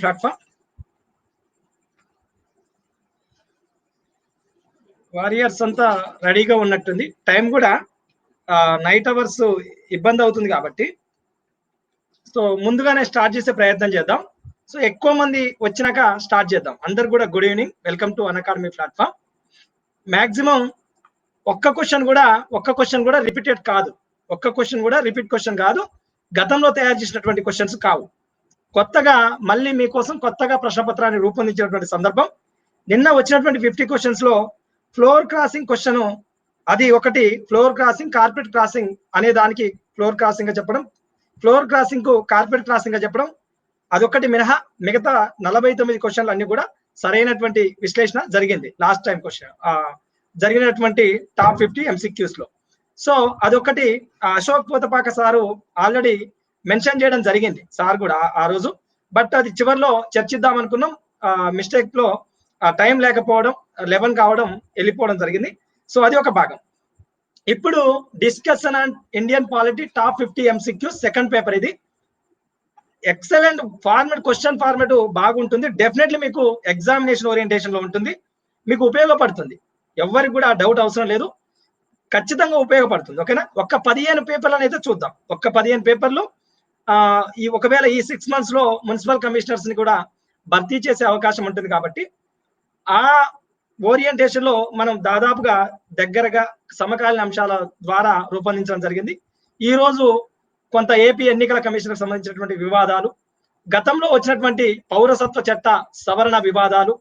Platform. Warriors అంతా రెడీగా ఉన్నట్టుంది. టైం కూడా నైట్ అవర్స్ ఇబ్బంది అవుతుంది కాబట్టి సో ముందుగానే స్టార్ట్ చేసే ప్రయత్నం చేద్దాం. సో ఎక్కువ మంది వచ్చినాక స్టార్ట్ చేద్దాం. అందరు కూడా good evening, welcome to Unacademy platform. Maximum ఒక్క క్వశ్చన్ కూడా రిపీటెడ్ కాదు. ఒక్క క్వశ్చన్ కూడా రిపీట్ క్వశ్చన్ కాదు. గతంలో తయారు చేసినటువంటి క్వశ్చన్స్ కావు. కొత్తగా మళ్ళీ మీకోసం కొత్తగా ప్రశ్నపత్రాన్ని రూపొందించినటువంటి సందర్భం. నిన్న వచ్చినటువంటి 50 క్వశ్చన్స్ లో ఫ్లోర్ క్రాసింగ్ క్వశ్చన్, అది ఒకటి ఫ్లోర్ క్రాసింగ్, కార్పెట్ క్రాసింగ్ అనే దానికి ఫ్లోర్ క్రాసింగ్ గా చెప్పడం, ఫ్లోర్ క్రాసింగ్ కు కార్పెట్ క్రాసింగ్ గా చెప్పడం, అదొకటి మినహా మిగతా 49 క్వశ్చన్లు అన్ని కూడా సరైనటువంటి విశ్లేషణ జరిగింది. లాస్ట్ టైం క్వశ్చన్ జరిగినటువంటి టాప్ 50 MCQs లో. సో అదొకటి అశోక్ పోతపాక సారు ఆల్రెడీ మెన్షన్ చేయడం జరిగింది సార్ కూడా ఆ రోజు. బట్ అది చివరిలో చర్చిద్దాం అనుకున్నాం. మిస్టేక్ లో టైం లేకపోవడం, 11 కావడం, వెళ్ళిపోవడం జరిగింది. సో అది ఒక భాగం. ఇప్పుడు discussion and Indian polity top 50 MCQs second paper. ఇది ఎక్సలెంట్ ఫార్మెట్, క్వశ్చన్ ఫార్మెట్ బాగుంటుంది. డెఫినెట్లీ మీకు ఎగ్జామినేషన్ ఓరియంటేషన్ లో ఉంటుంది, మీకు ఉపయోగపడుతుంది. ఎవరికి కూడా డౌట్ అవసరం లేదు, ఖచ్చితంగా ఉపయోగపడుతుంది. ఓకేనా? ఒక్క 15 పేపర్లను అయితే చూద్దాం. ఒక్క 15 పేపర్లు ఈ ఒకవేళ ఈ 6 months లో మున్సిపల్ కమిషనర్స్ ని కూడా భర్తీ చేసే అవకాశం ఉంటుంది కాబట్టి ఆ ఓరియంటేషన్ లో మనం దాదాపుగా దగ్గరగా సమకాలీన అంశాల ద్వారా రూపొందించడం జరిగింది. ఈ రోజు కొంత ఏపీ ఎన్నికల కమిషన్ సంబంధించినటువంటి వివాదాలు, గతంలో వచ్చినటువంటి పౌరసత్వ చట్ట సవరణ వివాదాలు,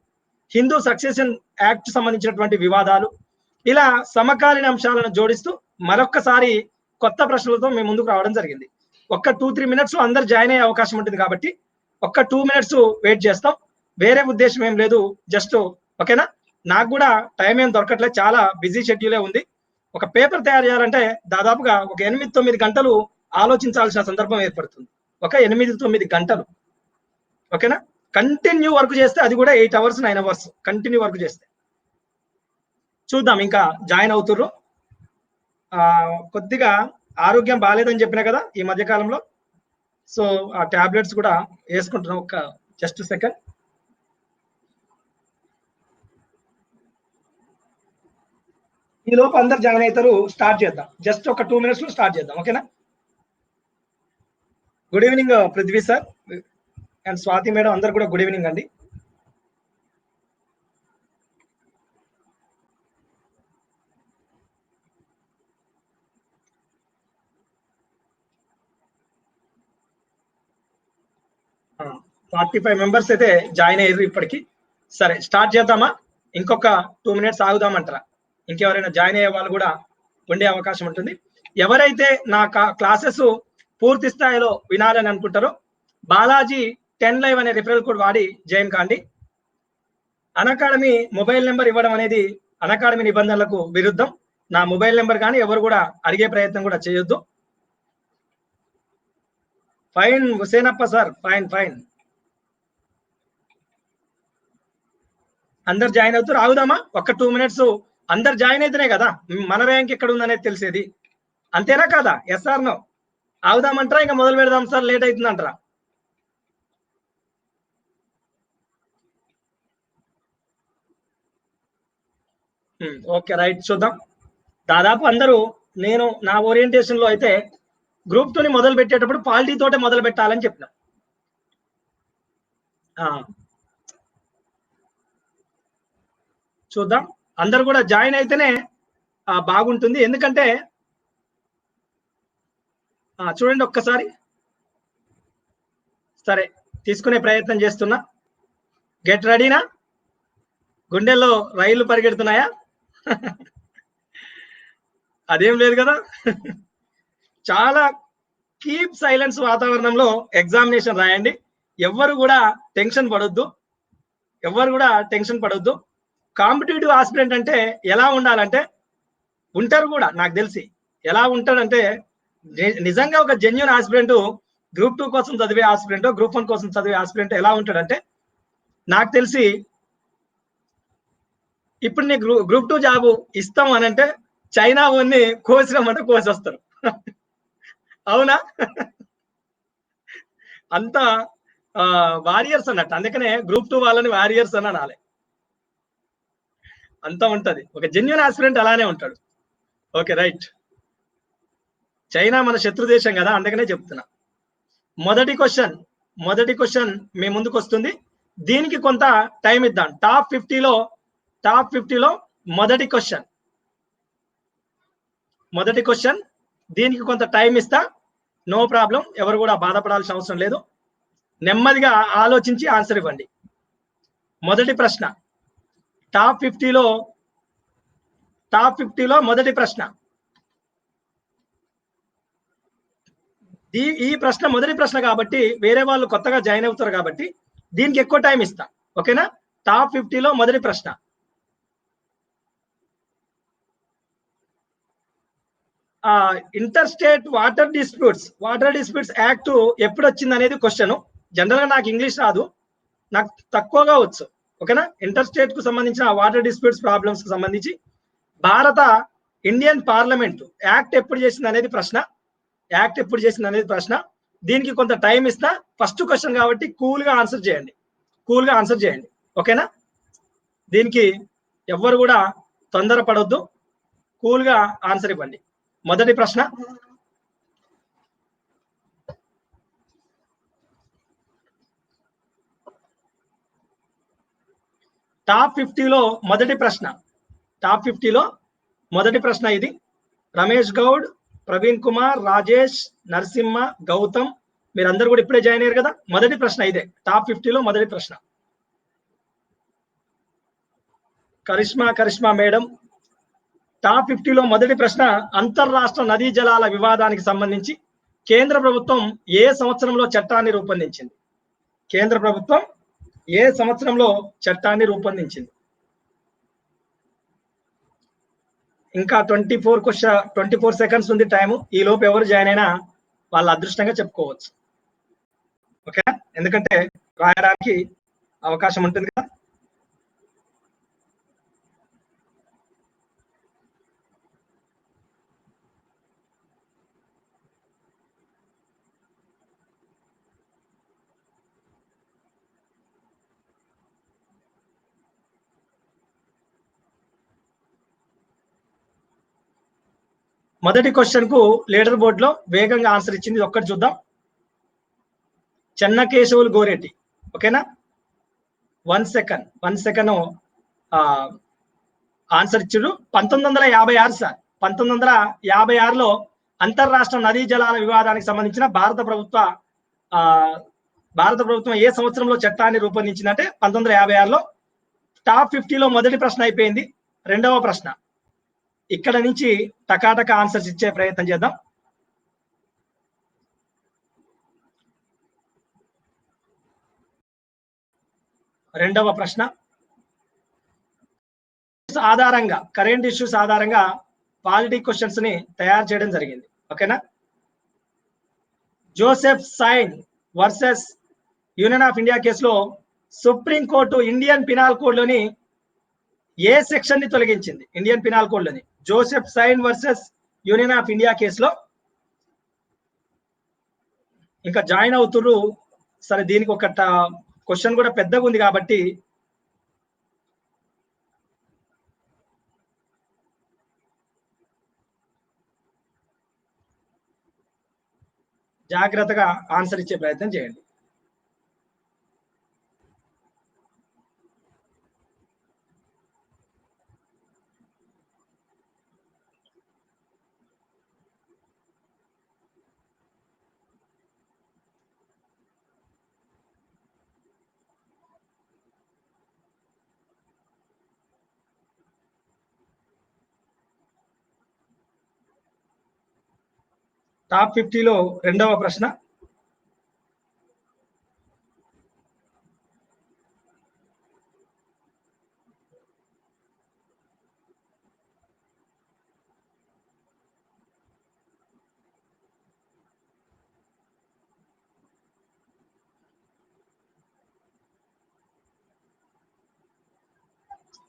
హిందూ సక్సెషన్ యాక్ట్ సంబంధించినటువంటి వివాదాలు, ఇలా సమకాలీన అంశాలను జోడిస్తూ మరొక్కసారి కొత్త ప్రశ్నలతో మేము ముందుకు రావడం జరిగింది. ఒక్క 2-3 minutes లో అందరు జాయిన్ అయ్యే అవకాశం ఉంటుంది కాబట్టి ఒక్క 2 minutes వెయిట్ చేస్తాం. వేరే ఉద్దేశం ఏం లేదు, జస్ట్ ఓకేనా? నాకు కూడా టైం ఏం దొరకట్లేదు, చాలా బిజీ షెడ్యూలే ఉంది. ఒక పేపర్ తయారు చేయాలంటే దాదాపుగా ఒక 8-9 గంటలు ఆలోచించాల్సిన సందర్భం ఏర్పడుతుంది. ఒక 8-9 గంటలు. ఓకేనా? కంటిన్యూ వర్క్ చేస్తే అది కూడా 8 hours 9 hours కంటిన్యూ వర్క్ చేస్తే. చూద్దాం, ఇంకా జాయిన్ అవుతుర్రు. కొద్దిగా ఆరోగ్యం బాగాలేదని చెప్పిన కదా ఈ మధ్య కాలంలో. సో ఆ టాబ్లెట్స్ కూడా వేసుకుంటున్నాం. ఒక జస్ట్ సెకండ్. ఈ లోపు అందరు జాయిన్ అవుతారు, స్టార్ట్ చేద్దాం. జస్ట్ ఒక 2 minutes లో స్టార్ట్ చేద్దాం. ఓకేనా? Good evening Prithvi sir and Swathi madam, అందరు కూడా గుడ్ ఈవినింగ్ అండి. ఆ 45 members అయితే జాయిన్ అయ్యారు ఇప్పటికి. సరే స్టార్ట్ చేద్దామా? ఇంకొక 2 minutes ఆగుదామంటారా? ఇంకెవరైనా జాయిన్ అయ్యే వాళ్ళు కూడా ఉండే అవకాశం ఉంటుంది. ఎవరైతే నా క్లాసెస్ పూర్తి స్థాయిలో వినాలని అనుకుంటారో బాలాజీ 10 Live అనే రిఫరల్ కోడ్ వాడి జాయిన్ కాండి. అన్అకాడమీ మొబైల్ నెంబర్ ఇవ్వడం అనేది అన్అకాడమీ నిబంధనలకు విరుద్ధం. నా మొబైల్ నెంబర్ కానీ ఎవరు కూడా అడిగే ప్రయత్నం కూడా చేయొద్దు. Fine Husenappa sir, fine fine. అందరు జాయిన్ అవుతారు, ఆగుదామా? ఒక్క 2 minutes అందరు జాయిన్ అయితేనే కదా మన ర్యాంక్ ఎక్కడ ఉందనేది తెలిసేది. అంతేనా కదా? Yes are no? ఆగుదామంటారా ఇంకా మొదలు పెడదాం సార్, లేట్ అవుతుందంటారా? ఓకే రైట్, చూద్దాం. దాదాపు అందరూ, నేను నా ఓరియంటేషన్ లో అయితే గ్రూప్ 2ని మొదలు పెట్టేటప్పుడు పాలిటీ తోటే మొదలు పెట్టాలని చెప్పిన. చూద్దాం, అందరు కూడా జాయిన్ అయితేనే బాగుంటుంది. ఎందుకంటే చూడండి ఒక్కసారి. సరే తీసుకునే ప్రయత్నం చేస్తున్నా. గెట్ రెడీనా? గుండెల్లో రైళ్లు పరిగెడుతున్నాయా? అదేం లేదు కదా. చాలా కీప్ సైలెన్స్ వాతావరణంలో ఎగ్జామినేషన్ రాయండి. ఎవ్వరు కూడా టెన్షన్ పడొద్దు, ఎవ్వరు కూడా టెన్షన్ పడొద్దు. కాంపిటేటివ్ ఆస్పిరెంట్ అంటే ఎలా ఉండాలంటే, ఉంటారు కూడా నాకు తెలిసి, ఎలా ఉంటాడంటే నిజంగా ఒక జెన్యూన్ ఆస్పిరెంట్, గ్రూప్ 2 కోసం చదివే ఆస్పిరెంట్, గ్రూప్ 1 కోసం చదివే ఆస్పిరెంట్ ఎలా ఉంటాడంటే, నాకు తెలిసి ఇప్పుడు నీ గ్రూప్ 2 జాబ్ ఇస్తాం అని అంటే చైనా ఓన్ని కోసినామంటే కోసి వస్తారు. అవునా? అంత వారియర్స్ అన్నట్టు, అందుకనే గ్రూప్ 2 వాళ్ళని వారియర్స్ అని అనాలి. అంతా ఉంటది. ఒక జెన్యూన్ ఆస్పిరెంట్ అలానే ఉంటాడు. Okay, right. చైనా మన శత్రు దేశం కదా, అందుకనే చెప్తున్నా. మొదటి క్వశ్చన్ మీ ముందుకు వస్తుంది. దీనికి కొంత టైం ఇద్దాం. టాప్ 50లో మొదటి క్వశ్చన్ దీనికి కొంత టైం ఇస్తా. నో ప్రాబ్లం, ఎవరు కూడా బాధపడాల్సిన అవసరం లేదు. నెమ్మదిగా ఆలోచించి ఆన్సర్ ఇవ్వండి. మొదటి ప్రశ్న టాప్ 50లో మొదటి ప్రశ్న. ఈ ప్రశ్న మొదటి ప్రశ్న కాబట్టి వేరే వాళ్ళు కొత్తగా జాయిన్ అవుతారు కాబట్టి దీనికి ఎక్కువ టైం ఇస్తా. ఓకేనా? టాప్ 50లో మొదటి ప్రశ్న. Inter state water disputes act ఎప్పుడు వచ్చింది అనేది క్వశ్చన్. జనరల్ గా నాకు ఇంగ్లీష్ రాదు, నాకు తక్కువగా వచ్చు. ఓకేనా? ఇంటర్ స్టేట్ కు సంబంధించిన వాటర్ డిస్ప్యూట్స్ ప్రాబ్లమ్స్ కు సంబంధించి భారత ఇండియన్ పార్లమెంట్ యాక్ట్ ఎప్పుడు చేసింది అనేది ప్రశ్న. దీనికి కొంత టైం ఇస్తా. ఫస్ట్ క్వశ్చన్ కాబట్టి కూల్ గా ఆన్సర్ చేయండి. ఓకేనా? దీనికి ఎవ్వరు కూడా తొందరపడొద్దు, కూల్ గా ఆన్సర్ ఇవ్వండి. మొదటి ప్రశ్న, టాప్ 50లో మొదటి ప్రశ్న ఇది. రమేష్ గౌడ్, ప్రవీణ్ కుమార్, రాజేష్, నరసింహ, గౌతమ్, మీరందరూ కూడా ఇప్పుడే జాయిన్ అయ్యారు కదా. మొదటి ప్రశ్న ఇదే, టాప్ 50లో మొదటి ప్రశ్న. కరిష్మా మేడం, టాప్ 50లో మొదటి ప్రశ్న. అంతర్రాష్ట్ర నదీ జలాల వివాదానికి సంబంధించి కేంద్ర ప్రభుత్వం ఏ సంవత్సరంలో చట్టాన్ని రూపొందించింది? ఇంకా 24 సెకండ్స్ ఉంది టైము. ఈ లోపు ఎవరు జాయిన్ అయినా వాళ్ళ అదృష్టంగా చెప్పుకోవచ్చు. ఓకే, ఎందుకంటే రాయడానికి అవకాశం ఉంటుంది కదా. మొదటి క్వశ్చన్ కు లీడర్ బోర్డ్ లో వేగంగా ఆన్సర్ ఇచ్చింది ఒక్కటి చూద్దాం. చెన్నకేశవులు గోరెడ్డి. ఓకేనా? 1 సెకండ్ ఆన్సర్ ఇచ్చారు. 1956 సార్. 1956లో అంతర్రాష్ట్ర నదీ జలాల వివాదానికి సంబంధించిన భారత ప్రభుత్వం ఏ సంవత్సరంలో చట్టాన్ని రూపొందించిందంటే 1956లో. టాప్ 50లో మొదటి ప్రశ్న అయిపోయింది. రెండవ ప్రశ్న, ఇక్కడ నుంచి టకాటక ఆన్సర్స్ ఇచ్చే ప్రయత్నం చేద్దాం. రెండవ ప్రశ్న కరెంట్ ఇష్యూస్ ఆధారంగా పాలిటిక్ క్వశ్చన్స్ ని తయారు చేయడం జరిగింది. ఓకేనా? Joseph Shine versus union of India కేసులో సుప్రీంకోర్టు ఇండియన్ పినాల్ కోడ్ లోని ఏ సెక్షన్ ని తొలగించింది? ఇండియన్ పినాల్ కోడ్ లోని Joseph Shine versus union of India కేసులో. ఇంకా జాయిన్ అవుతుర్రు. సరే, దీనికి ఒక క్వశ్చన్ కూడా పెద్దగా ఉంది కాబట్టి జాగ్రత్తగా ఆన్సర్ ఇచ్చే ప్రయత్నం చేయండి. టాప్ 50లో రెండవ ప్రశ్న.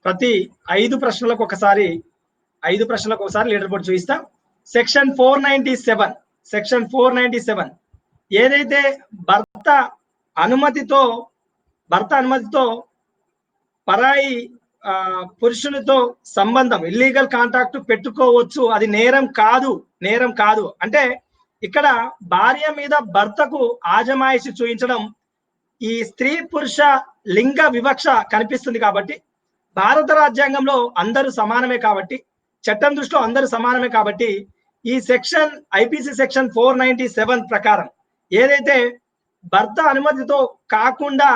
ప్రతి 5 ప్రశ్నలకు ఒకసారి లీడర్ బోర్డ్ చూపిస్తా. సెక్షన్ 497 ఏదైతే భర్త అనుమతితో భర్త అనుమతితో పరాయి పురుషునితో సంబంధం ఇల్లీగల్ కాంటాక్ట్ పెట్టుకోవచ్చు, అది నేరం కాదు, నేరం కాదు. అంటే ఇక్కడ భార్య మీద భర్తకు ఆజమాయిషి చూయించడం, ఈ స్త్రీ పురుష లింగ వివక్ష కనిపిస్తుంది. కాబట్టి భారత రాజ్యాంగంలో అందరూ సమానమే కాబట్టి, చట్టం దృష్టిలో అందరూ సమానమే కాబట్టి ఈ సెక్షన్ ఐపీసీ సెక్షన్ 497 ప్రకారం ఏదైతే భర్త అనుమతితో కాకుండా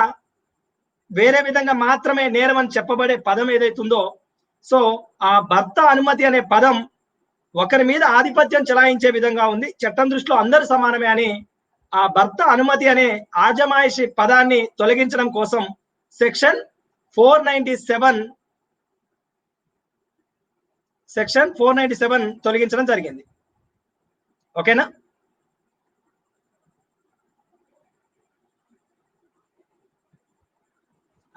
వేరే విధంగా మాత్రమే నేరం అని చెప్పబడే పదం ఏదైతుందో, సో ఆ భర్త అనుమతి అనే పదం ఒకరి మీద ఆధిపత్యం చెలాయించే విధంగా ఉంది. చట్టం దృష్టిలో అందరూ సమానమే అని ఆ భర్త అనుమతి అనే ఆజమాయిషి పదాన్ని తొలగించడం కోసం సెక్షన్ 497 తొలగించడం జరిగింది. ఓకేనా?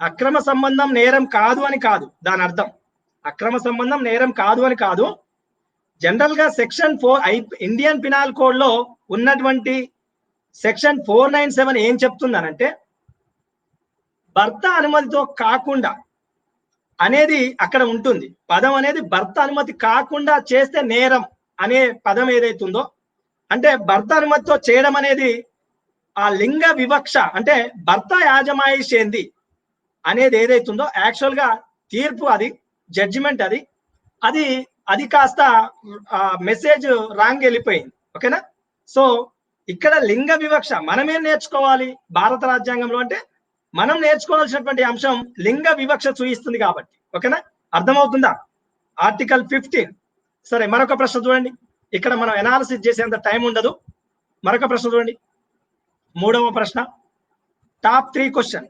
అక్రమ సంబంధం నేరం కాదు అని కాదు దాని అర్థం. అక్రమ సంబంధం నేరం కాదు అని కాదు. జనరల్ గా సెక్షన్ 4 ఇండియన్ పినాల్ కోడ్ లో ఉన్నటువంటి సెక్షన్ 497 ఏం చెప్తుందనంటే, భర్త అనుమతితో కాకుండా అనేది అక్కడ ఉంటుంది. పదం అనేది భర్త అనుమతి కాకుండా చేస్తే నేరం అనే పదం ఏదైతుందో, అంటే భర్త అనుమతితో చేయడం అనేది ఆ లింగ వివక్ష, అంటే భర్త యాజమాయిషి ఏంది అనేది ఏదైతుందో యాక్చువల్ గా తీర్పు, అది జడ్జిమెంట్, అది కాస్త మెసేజ్ రాంగ్ వెళ్ళిపోయింది. ఓకేనా? సో ఇక్కడ లింగ వివక్ష మనమేం నేర్చుకోవాలి భారత రాజ్యాంగంలో అంటే, మనం నేర్చుకోవాల్సినటువంటి అంశం లింగ వివక్ష చూయిస్తుంది కాబట్టి. ఓకేనా? అర్థమవుతుందా? ఆర్టికల్ 15. సరే, మరొక ప్రశ్న చూడండి. ఇక్కడ మనం ఎనాలిసిస్ చేసేంత టైం ఉండదు. మరొక ప్రశ్న చూడండి, 3వ ప్రశ్న, టాప్ 3 క్వశ్చన్.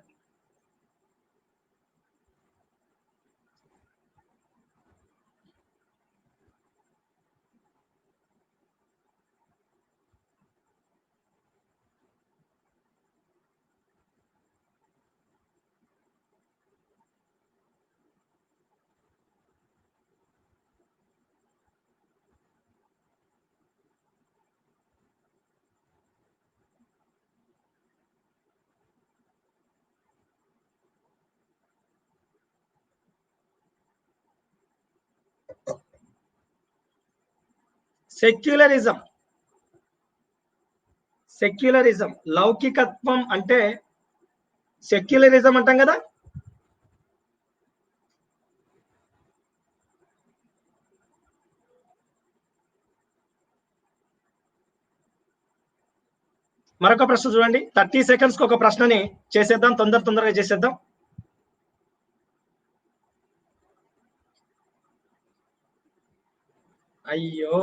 సెక్యులరిజం లౌకికత్వం అంటే సెక్యులరిజం అంటాం కదా. మరొక ప్రశ్న చూడండి, 30 సెకండ్స్ కి ఒక ప్రశ్నని చేసేద్దాం, తొందరగా చేసేద్దాం. అయ్యో,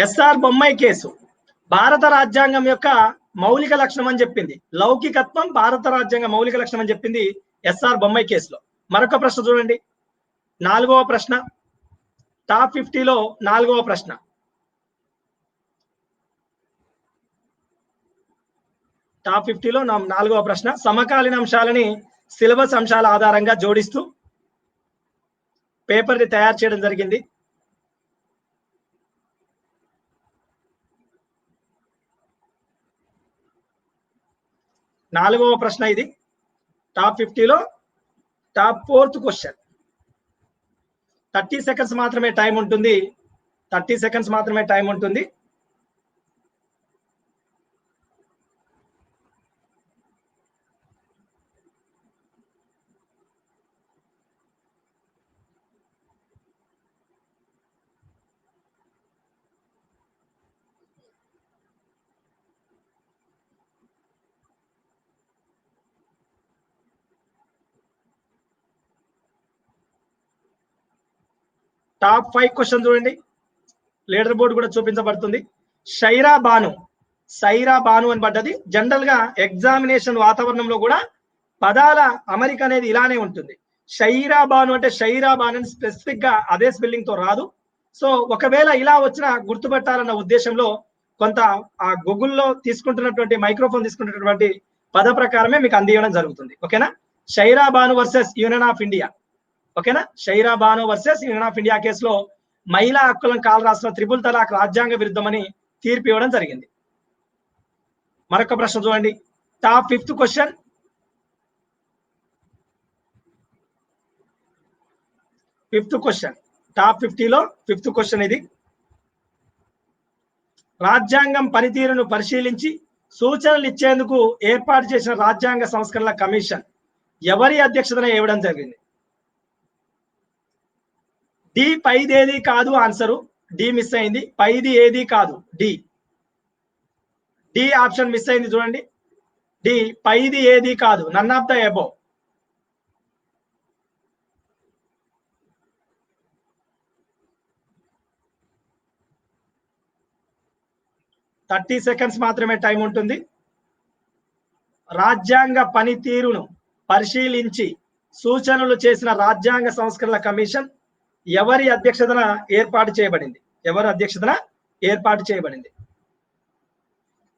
ఎస్ఆర్ బొమ్మాయి కేసు భారత రాజ్యాంగం యొక్క మౌలిక లక్షణం అని చెప్పింది. లౌకికత్వం భారత రాజ్యాంగ మౌలిక లక్షణం అని చెప్పింది ఎస్ఆర్ బొమ్మాయి కేసులో. మరొక ప్రశ్న చూడండి, 4వ ప్రశ్న, టాప్ 50లో 4వ ప్రశ్న. టాప్ 50లో 4వ ప్రశ్న, సమకాలీన అంశాలని సిలబస్ అంశాల ఆధారంగా జోడిస్తూ పేపర్ని తయారు చేయడం జరిగింది. నాలుగవ ప్రశ్న ఇది, టాప్ 50లో టాప్ 4th క్వశ్చన్. 30 సెకండ్స్ మాత్రమే టైం ఉంటుంది. 30 సెకండ్స్ మాత్రమే టైం ఉంటుంది. టాప్ 5 క్వశ్చన్ చూడండి, లీడర్ బోర్డు కూడా చూపించబడుతుంది. సైరా బాను అని పడ్డది. జనరల్ గా ఎగ్జామినేషన్ వాతావరణంలో కూడా పదాల అమరిక అనేది ఇలానే ఉంటుంది. సైరా బాను అంటే సైరా బాను అని స్పెసిఫిక్ గా అదే స్పెల్లింగ్ తో రాదు. సో ఒకవేళ ఇలా వచ్చినా గుర్తుపెట్టాలన్న ఉద్దేశంలో కొంత ఆ గూగుల్లో తీసుకుంటున్నటువంటి మైక్రోఫోన్ తీసుకుంటున్నటువంటి పద ప్రకారమే మీకు అందించడం జరుగుతుంది. ఓకేనా? Saira Banu versus union of India. ఓకేనా? Saira Banu versus union of India కేసులో మహిళా హక్కులను కాలు రాసిన త్రిపుల్ తలాక్ రాజ్యాంగ విరుద్ధమని తీర్పు ఇవ్వడం జరిగింది. మరొక ప్రశ్న చూడండి, టాప్ 5th క్వశ్చన్. టాప్ 50లో 5th క్వశ్చన్ ఇది. రాజ్యాంగం పనితీరును పరిశీలించి సూచనలు ఇచ్చేందుకు ఏర్పాటు చేసిన రాజ్యాంగ సంస్కరణల కమిషన్ ఎవరి అధ్యక్షతన ఇవ్వడం జరిగింది? డి పైది ఏది కాదు ఆన్సరు. డి మిస్ అయింది. పైది ఏది కాదు. డి ఆప్షన్ మిస్ అయింది చూడండి. డి పైది ఏది కాదు. None of the above. Thirty seconds మాత్రమే టైం ఉంటుంది. రాజ్యాంగ పనితీరును పరిశీలించి సూచనలు చేసిన రాజ్యాంగ సంస్కరణల కమిషన్ ఎవరి అధ్యక్షతన ఏర్పాటు చేయబడింది? ఎవరి అధ్యక్షతన ఏర్పాటు చేయబడింది?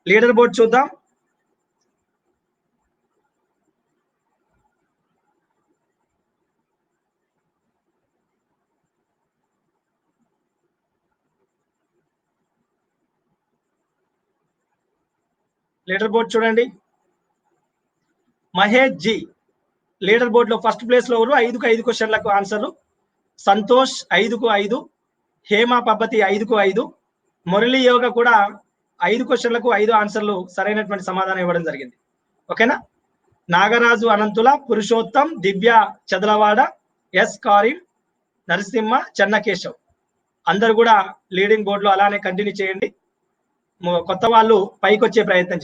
లీడర్ బోర్డ్ చూద్దాం. లీడర్ బోర్డ్ చూడండి. మహేష్ జీ లీడర్ బోర్డ్ లో ఫస్ట్ ప్లేస్ లో 5కు 5 క్వశ్చన్లకు ఆన్సర్లు. సంతోష్ 5కు 5, హేమ పబ్బతి 5కు 5, మురళీ యోగ కూడా 5 క్వశ్చన్లకు 5 ఆన్సర్లు సరైనటువంటి సమాధానం ఇవ్వడం జరిగింది. ఓకేనా? నాగరాజు అనంతుల, పురుషోత్తం, దివ్య చదలవాడ, ఎస్ కారిం, నరసింహ, చెన్నకేశవ్ అందరు కూడా లీడింగ్ బోర్డులో అలానే కంటిన్యూ చేయండి. కొత్త వాళ్ళు పైకి వచ్చే ప్రయత్నం.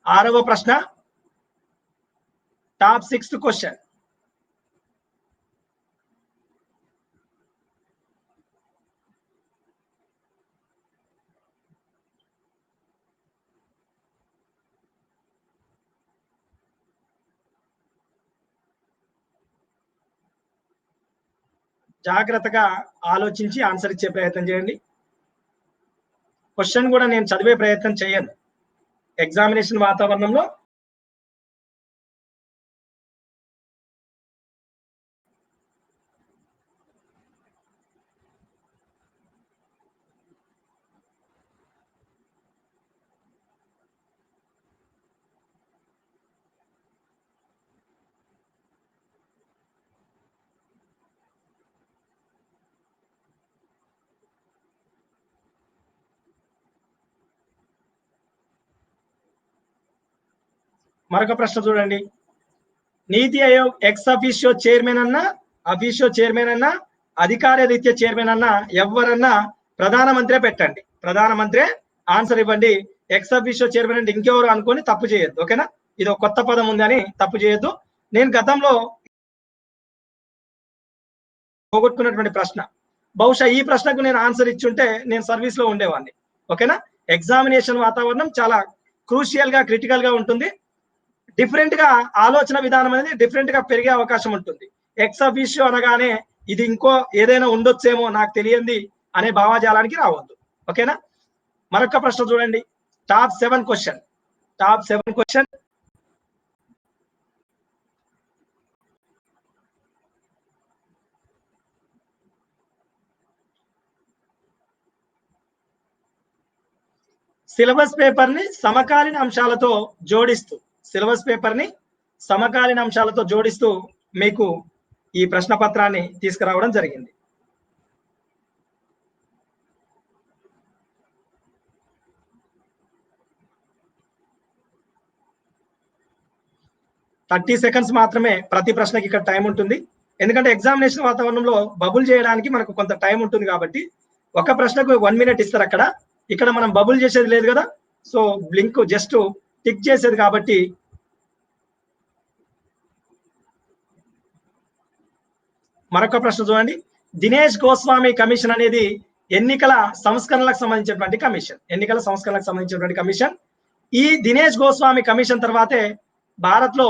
6వ ప్రశ్న, టాప్ 6th క్వశ్చన్. జాగ్రత్తగా ఆలోచించి ఆన్సర్ ఇచ్చే ప్రయత్నం చేయండి. క్వశ్చన్ కూడా నేను చదివే ప్రయత్నం చేయను. ఎగ్జామినేషన్ వాతావరణంలో మరొక ప్రశ్న చూడండి. నీతి ఆయోగ్ ఎక్స్ అఫీషియో చైర్మన్ అన్నా, అఫీషియో చైర్మన్ అన్నా, అధికార రీత్యా చైర్మన్ అన్నా ఎవరన్నా ప్రధానమంత్రి పెట్టండి. ప్రధానమంత్రి ఆన్సర్ ఇవ్వండి. ఎక్స్ అఫీషియో చైర్మన్ అంటే ఇంకెవరు అనుకొని తప్పు చేయొద్దు. ఓకేనా? ఇది ఒక కొత్త పదం ఉంది అని తప్పు చేయొద్దు. నేను గతంలో పోగొట్టుకున్నటువంటి ప్రశ్న. బహుశా ఈ ప్రశ్నకు నేను ఆన్సర్ ఇచ్చుంటే నేను సర్వీస్ లో ఉండేవాడిని. ఓకేనా? ఎగ్జామినేషన్ వాతావరణం చాలా క్రూషియల్ గా, క్రిటికల్ గా ఉంటుంది. డిఫరెంట్ గా ఆలోచన విధానం అనేది డిఫరెంట్ గా పెరిగే అవకాశం ఉంటుంది. ఎక్స్ అఫీషియో అనగానే ఇది ఇంకో ఏదైనా ఉండొచ్చేమో నాకు తెలియంది అనే భావజాలానికి రావద్దు. ఓకేనా? మరొక ప్రశ్న చూడండి. Top 7 question. Top 7 question. Syllabus paper ని సమకాలీన అంశాలతో జోడిస్తూ, సిలబస్ పేపర్ ని సమకాలీన అంశాలతో జోడిస్తూ మీకు ఈ ప్రశ్న పత్రాన్ని తీసుకురావడం జరిగింది. థర్టీ సెకండ్స్ మాత్రమే ప్రతి ప్రశ్నకి ఇక్కడ టైం ఉంటుంది. ఎందుకంటే ఎగ్జామినేషన్ వాతావరణంలో బబుల్ చేయడానికి మనకు కొంత టైం ఉంటుంది కాబట్టి ఒక ప్రశ్నకు 1 minute ఇస్తారు అక్కడ. ఇక్కడ మనం బబుల్ చేసేది లేదు కదా. సో బ్లింక్ జస్ట్ టిక్ చేసేది కాబట్టి మరొక ప్రశ్న చూడండి. దినేష్ గోస్వామి కమిషన్ అనేది ఎన్నికల సంస్కరణలకు సంబంధించినటువంటి కమిషన్. ఎన్నికల సంస్కరణలకు సంబంధించినటువంటి కమిషన్. ఈ దినేష్ గోస్వామి కమిషన్ తర్వాతే భారత్ లో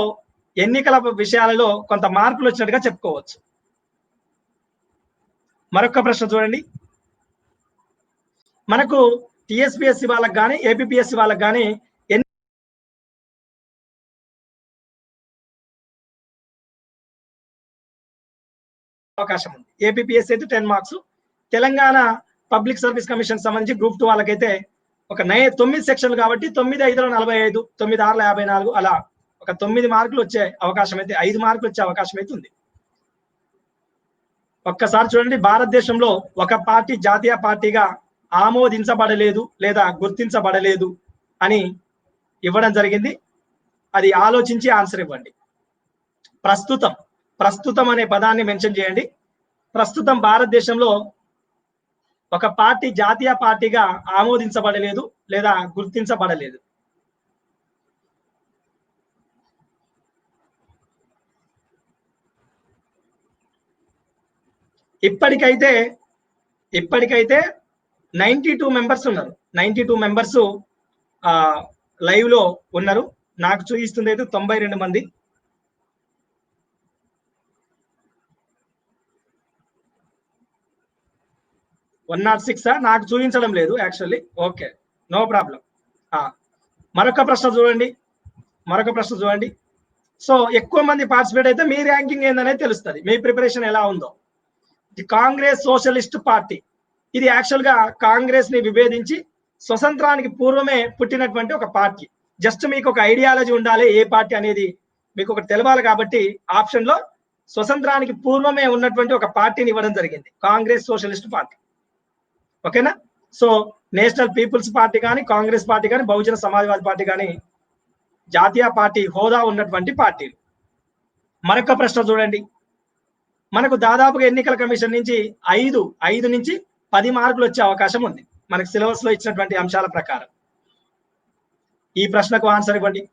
ఎన్నికల విషయాలలో కొంత మార్పులు వచ్చినట్టుగా చెప్పుకోవచ్చు. మరొక ప్రశ్న చూడండి. మనకు టిఎస్పిఎస్సి వాళ్ళకి కానీ, ఏపీపీఎస్సి వాళ్ళకి కానీ అవకాశం ఉంది. ఏపీపీఎస్సీ అయితే 10 marks. Telangana public service commission సంబంధించి గ్రూప్ 2 వాళ్ళకైతే ఒక 9 సెక్షన్లు కాబట్టి 9 5 45, 9 6 54 అలా ఒక 9 మార్కులు వచ్చే అవకాశం అయితే 5 మార్కులు వచ్చే అవకాశం అయితే ఉంది. ఒక్కసారి చూడండి, భారతదేశంలో ఒక పార్టీ జాతీయ పార్టీగా ఆమోదించబడలేదు లేదా గుర్తించబడలేదు అని ఇవ్వడం జరిగింది. అది ఆలోచించి ఆన్సర్ ఇవ్వండి. ప్రస్తుతం అనే పదాన్ని మెన్షన్ చేయండి. ప్రస్తుతం భారతదేశంలో ఒక పార్టీ జాతీయ పార్టీగా ఆమోదించబడలేదు లేదా గుర్తించబడలేదు. ఇప్పటికైతే 92 మెంబర్స్ ఉన్నారు. 92 మెంబర్స్ లైవ్ లో ఉన్నారు. నాకు చూపిస్తుంది అయితే 92 మంది. వన్ నాట్ సిక్స్ నాకు చూపించడం లేదు యాక్చువల్లీ. Okay, no problem. మరొక ప్రశ్న చూడండి. సో ఎక్కువ మంది పార్టిసిపేట్ అయితే మీ ర్యాంకింగ్ ఏందనేది తెలుస్తుంది, మీ ప్రిపరేషన్ ఎలా ఉందో. ది కాంగ్రెస్ సోషలిస్ట్ పార్టీ, ఇది యాక్చువల్ గా కాంగ్రెస్ ని విభేదించి స్వతంత్రానికి పూర్వమే పుట్టినటువంటి ఒక పార్టీ. జస్ట్ మీకు ఒక ఐడియాలజీ ఉండాలి ఏ పార్టీ అనేది మీకు ఒకటి తెలవాలి కాబట్టి ఆప్షన్ లో స్వతంత్రానికి పూర్వమే ఉన్నటువంటి ఒక పార్టీని ఇవ్వడం జరిగింది, కాంగ్రెస్ సోషలిస్ట్ పార్టీ. ఓకేనా? సో నేషనల్ పీపుల్స్ పార్టీ కానీ, కాంగ్రెస్ పార్టీ కానీ, బహుజన సమాజ్వాదీ పార్టీ కానీ జాతీయ పార్టీ హోదా ఉన్నటువంటి పార్టీలు. మరొక ప్రశ్న చూడండి, మనకు దాదాపుగా ఎన్నికల కమిషన్ నుంచి 5 నుంచి 10 మార్కులు వచ్చే అవకాశం ఉంది మనకు సిలబస్ లో ఇచ్చినటువంటి అంశాల ప్రకారం. ఈ ప్రశ్నకు ఆన్సర్ ఇవ్వండి.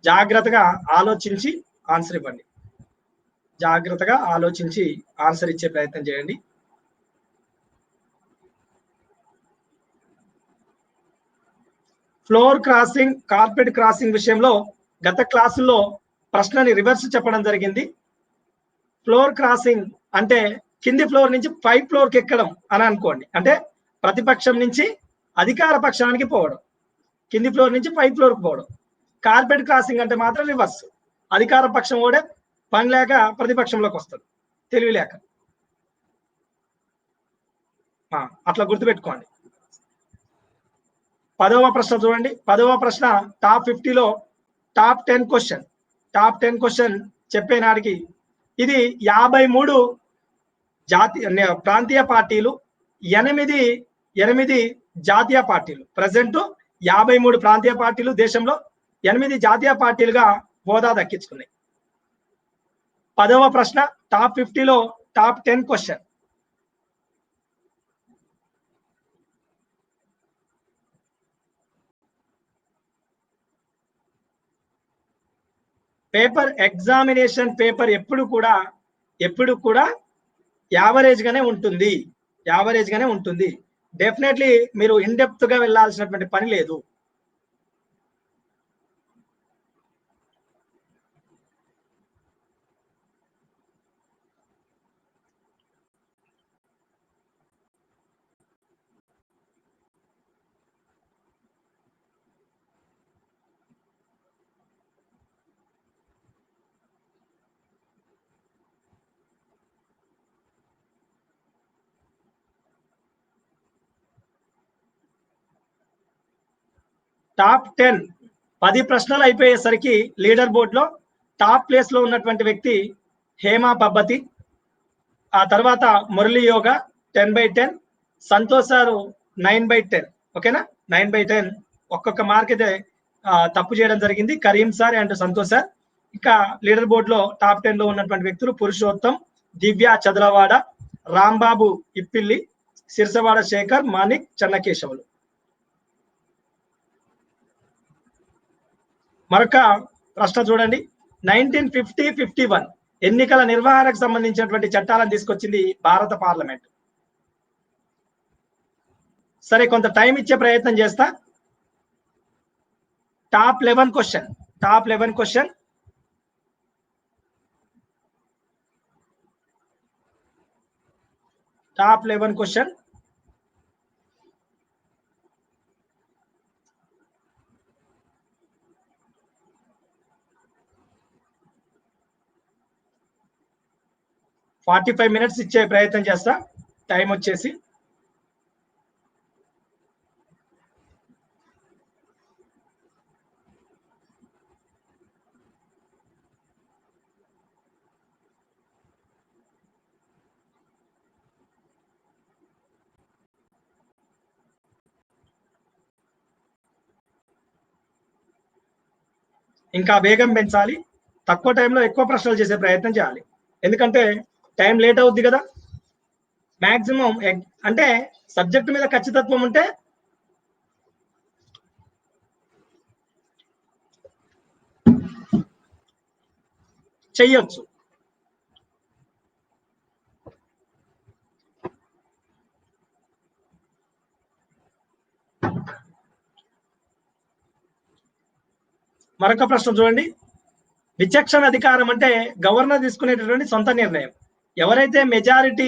జాగ్రత్తగా ఆలోచించి ఆన్సర్ ఇవ్వండి. జాగ్రత్తగా ఆలోచించి ఆన్సర్ ఇచ్చే ప్రయత్నం చేయండి. ఫ్లోర్ క్రాసింగ్, కార్పెట్ క్రాసింగ్ విషయంలో గత క్లాసుల్లో ప్రశ్నని రివర్స్ చెప్పడం జరిగింది. ఫ్లోర్ క్రాసింగ్ అంటే కింది ఫ్లోర్ నుంచి పై ఫ్లోర్కి ఎక్కడం అని అనుకోండి. అంటే ప్రతిపక్షం నుంచి అధికార పక్షానికి పోవడం, కింది ఫ్లోర్ నుంచి పై ఫ్లోర్కి పోవడం. కార్పెట్ క్రాసింగ్ అంటే మాత్రం రివర్స్, అధికార పక్షం ఓడే పని లేక ప్రతిపక్షంలోకి వస్తుంది, తెలివి లేక. అట్లా గుర్తుపెట్టుకోండి. 10వ ప్రశ్న చూడండి. 10వ ప్రశ్న టాప్ 50లో టాప్ 10 క్వశ్చన్ చెప్పే నాటికి ఇది 53 ప్రాంతీయ పార్టీలు, 8 జాతీయ పార్టీలు. ప్రజెంట్ 53 ప్రాంతీయ పార్టీలు దేశంలో, 8 జాతీయ పార్టీలుగా హోదా దక్కించుకున్నాయి. 10వ ప్రశ్న టాప్ 50లో top 10 question. Paper examination paper ఎప్పుడు కూడా యావరేజ్ గానే ఉంటుంది. డెఫినెట్లీ మీరు ఇన్ డెప్త్ గా వెళ్ళాల్సినటువంటి పని లేదు. టాప్ 10 ప్రశ్నలు అయిపోయేసరికి లీడర్ బోర్డ్ లో టాప్ ప్లేస్ లో ఉన్నటువంటి వ్యక్తి హేమా పబ్బతి, ఆ తర్వాత మురళీ యోగా 10/10, సంతోష్ సారు 9/10. ఓకేనా? 9/10 ఒక్కొక్క మార్క్ అయితే తప్పు చేయడం జరిగింది, Karim sir and Santosh sir. ఇంకా లీడర్ బోర్డ్ లో టాప్ 10 లో ఉన్నటువంటి వ్యక్తులు పురుషోత్తం, దివ్య చదలవాడ, రాంబాబు ఇప్పిల్లి, సిరిసవాడ శేఖర్, మాణిక్, చెన్నకేశవులు. మరొక ప్రశ్న చూడండి. 1950-51 ఎన్నికల నిర్వహణకు సంబంధించినటువంటి చట్టాలను తీసుకొచ్చింది భారత పార్లమెంట్. సరే, కొంత టైం ఇచ్చే ప్రయత్నం చేస్తా. Top 11 question. Top 11 question. 45 minutes ఇచ్చే ప్రయత్నం చేస్తా. టైం వచ్చేసి ఇంకా వేగం పెంచాలి. తక్కువ టైంలో ఎక్కువ ప్రశ్నలు చేసే ప్రయత్నం చేయాలి. ఎందుకంటే టైం లేట్ అవుద్ది కదా. మాక్సిమం అంటే సబ్జెక్ట్ మీద ఖచ్చితత్వం ఉంటే చెయ్యొచ్చు. మరొక ప్రశ్న చూడండి. విచక్షణ అధికారం అంటే గవర్నర్ తీసుకునేటటువంటి సొంత నిర్ణయం. ఎవరైతే మెజారిటీ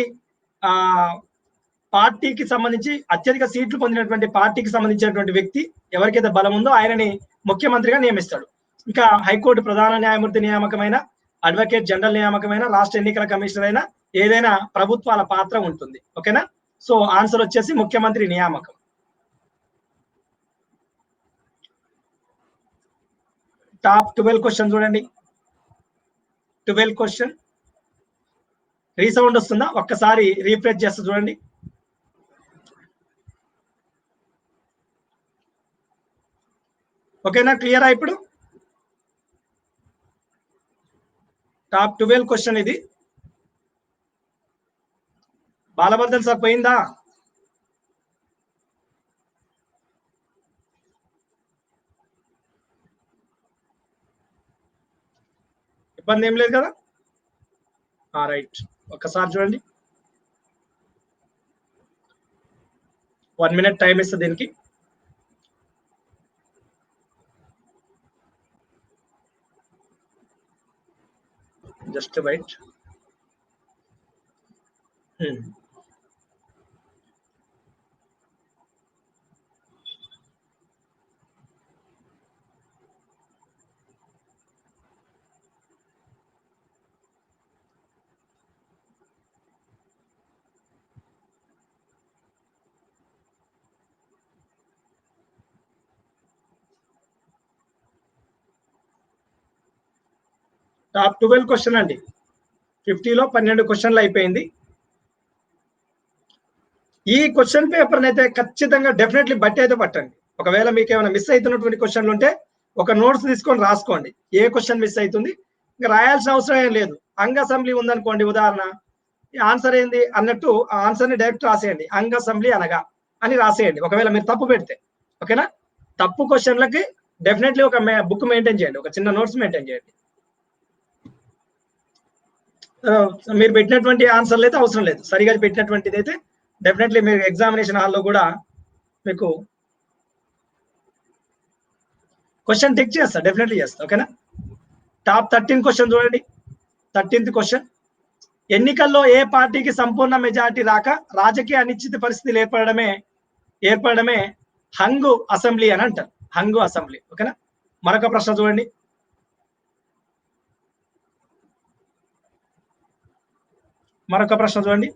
పార్టీకి సంబంధించి అత్యధిక సీట్లు పొందినటువంటి పార్టీకి సంబంధించినటువంటి వ్యక్తి ఎవరికైతే బలం ఉందో ఆయనని ముఖ్యమంత్రిగా నియమిస్తాడు. ఇంకా హైకోర్టు ప్రధాన న్యాయమూర్తి నియామకమైన, అడ్వకేట్ జనరల్ నియామకమైన, రాష్ట్ర ఎన్నికల కమిషనర్ అయినా ఏదైనా ప్రభుత్వాల పాత్ర ఉంటుంది. ఓకేనా. సో ఆన్సర్ వచ్చేసి ముఖ్యమంత్రి నియామకం. టాప్ 12 క్వశ్చన్ చూడండి. 12 క్వశ్చన్ రీసౌండ్ వస్తుందా? ఒక్కసారి రీఫ్రెష్ చేస్తే చూడండి. ఓకేనా, క్లియరా? ఇప్పుడు టాప్ 12 క్వశ్చన్ ఇది. బాలవర్ధన్ సార్ పోయిందా? ఇబ్బంది ఏం లేదు కదా? రైట్, ఒక్కసారి చూడండి. 1 మినిట్ టైం ఇస్తుంది దీనికి. Just wait. టాప్ 12 క్వశ్చన్ అండి. 50లో 12 క్వశ్చన్లు అయిపోయింది. ఈ క్వశ్చన్ పేపర్ అయితే ఖచ్చితంగా డెఫినెట్లీ బట్టి అయితే పట్టండి. ఒకవేళ మీకు ఏమైనా మిస్ అవుతున్నటువంటి క్వశ్చన్లు ఉంటే ఒక నోట్స్ తీసుకొని రాసుకోండి. ఏ క్వశ్చన్ మిస్ అవుతుంది ఇంకా రాయాల్సిన అవసరం ఏం లేదు. అంగ అసెంబ్లీ ఉందనుకోండి, ఉదాహరణ, ఆన్సర్ ఏంది అన్నట్టు ఆ ఆన్సర్ ని డైరెక్ట్ రాసేయండి. అంగ అసెంబ్లీ అనగా అని రాసేయండి, ఒకవేళ మీరు తప్పు పెడితే. ఓకేనా. తప్పు క్వశ్చన్లకి డెఫినెట్లీ ఒక బుక్ మెయింటైన్ చేయండి, ఒక చిన్న నోట్స్ మెయింటైన్ చేయండి. మీరు పెట్టినటువంటి ఆన్సర్లు అయితే అవసరం లేదు, సరిగా పెట్టినటువంటిది అయితే డెఫినెట్లీ మీరు ఎగ్జామినేషన్ హాల్లో కూడా మీకు క్వశ్చన్ టిక్ చేస్తా, డెఫినెట్లీ చేస్తా. ఓకేనా. టాప్ 13 క్వశ్చన్ చూడండి. 13th question. ఎన్నికల్లో ఏ పార్టీకి సంపూర్ణ మెజారిటీ రాక రాజకీయ అనిశ్చిత పరిస్థితులు ఏర్పడమే హంగు అసెంబ్లీ అని అంటారు. హంగు అసెంబ్లీ. ఓకేనా. మరొక ప్రశ్న చూడండి. మరొక ప్రశ్న చూడండి.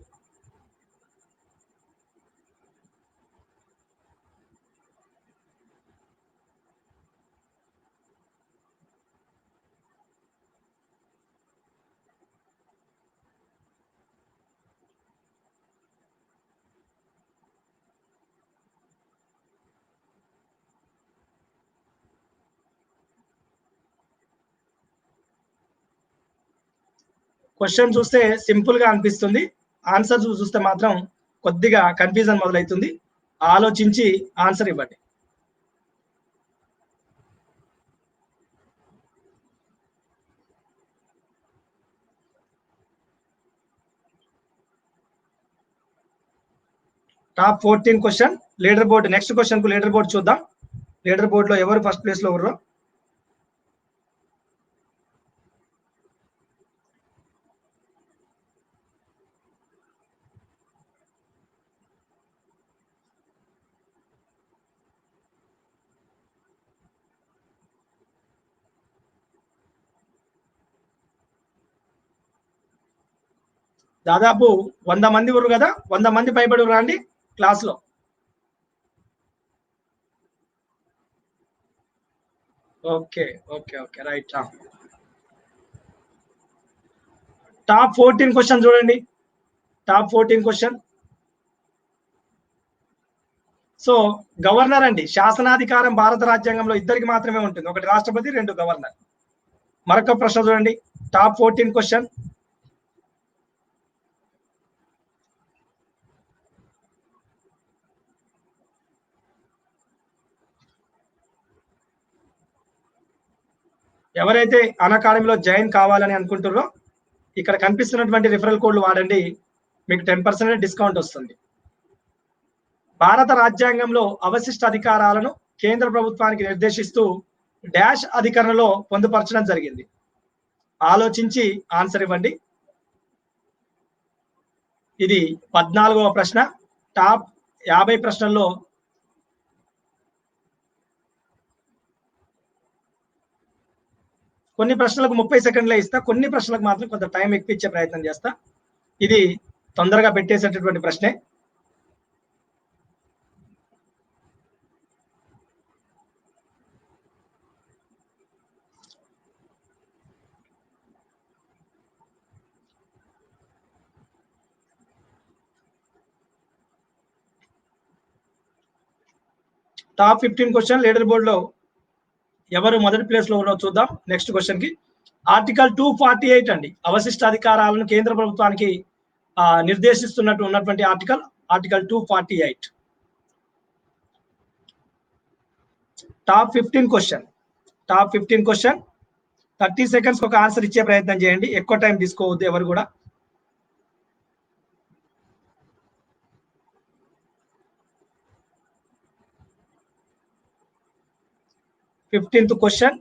క్వశ్చన్ చూస్తే సింపుల్ గా అనిపిస్తుంది, ఆన్సర్ చూస్తే మాత్రం కొద్దిగా కన్ఫ్యూజన్ మొదలవుతుంది. ఆలోచించి ఆన్సర్ ఇవ్వండి. Top 14 question leader board. Next question కు లీడర్ బోర్డు చూద్దాం. లీడర్ బోర్డు లో ఎవరు ఫస్ట్ ప్లేస్ లో ఉన్నారో. దాదాపు 100 మంది ఉన్నారు కదా, 100 మంది పైబడి రండి క్లాస్లో. Okay okay okay right. Top 14 question చూడండి. Top 14 question. సో గవర్నర్ అండి, శాసనాధికారం భారత రాజ్యాంగంలో ఇద్దరికి మాత్రమే ఉంటుంది, ఒకటి రాష్ట్రపతి, 2 గవర్నర్. మరొక ప్రశ్న చూడండి, టాప్ 14 క్వశ్చన్. ఎవరైతే అకాడమీలో జాయిన్ కావాలని అనుకుంటారో ఇక్కడ కనిపిస్తున్నటువంటి రిఫరల్ కోడ్లు వాడండి, మీకు 10% డిస్కౌంట్ వస్తుంది. భారత రాజ్యాంగంలో అవశిష్ట అధికారాలను కేంద్ర ప్రభుత్వానికి నిర్దేశిస్తూ డాష్ అధికరణలో పొందుపరచడం జరిగింది. ఆలోచించి ఆన్సర్ ఇవ్వండి. ఇది 14వ ప్రశ్న. టాప్ 50 ప్రశ్నల్లో కొన్ని ప్రశ్నలకు 30 సెకండ్లే ఇస్తా, కొన్ని ప్రశ్నలకు మాత్రం కొంత టైం ఎక్కువ ఇచ్చే ప్రయత్నం చేస్తా. ఇది తొందరగా పెట్టేసేటటువంటి ప్రశ్నే. టాప్ 15 క్వశ్చన్ లీడర్ బోర్డులో ఎవరు మొదటి ప్లేస్ లో ఉన్నారో చూద్దాం. నెక్స్ట్ క్వశ్చన్ కి ఆర్టికల్ 248 అండి, అవశిష్ట అధికారాలను కేంద్ర ప్రభుత్వానికి నిర్దేశిస్తున్నట్టు ఉన్నటువంటి article 248. Top 15 question. Top 15 question 30 seconds ఒక ఆన్సర్ ఇచ్చే ప్రయత్నం చేయండి, ఎక్కువ టైం తీసుకోవద్దు ఎవరు కూడా. Fifteenth question.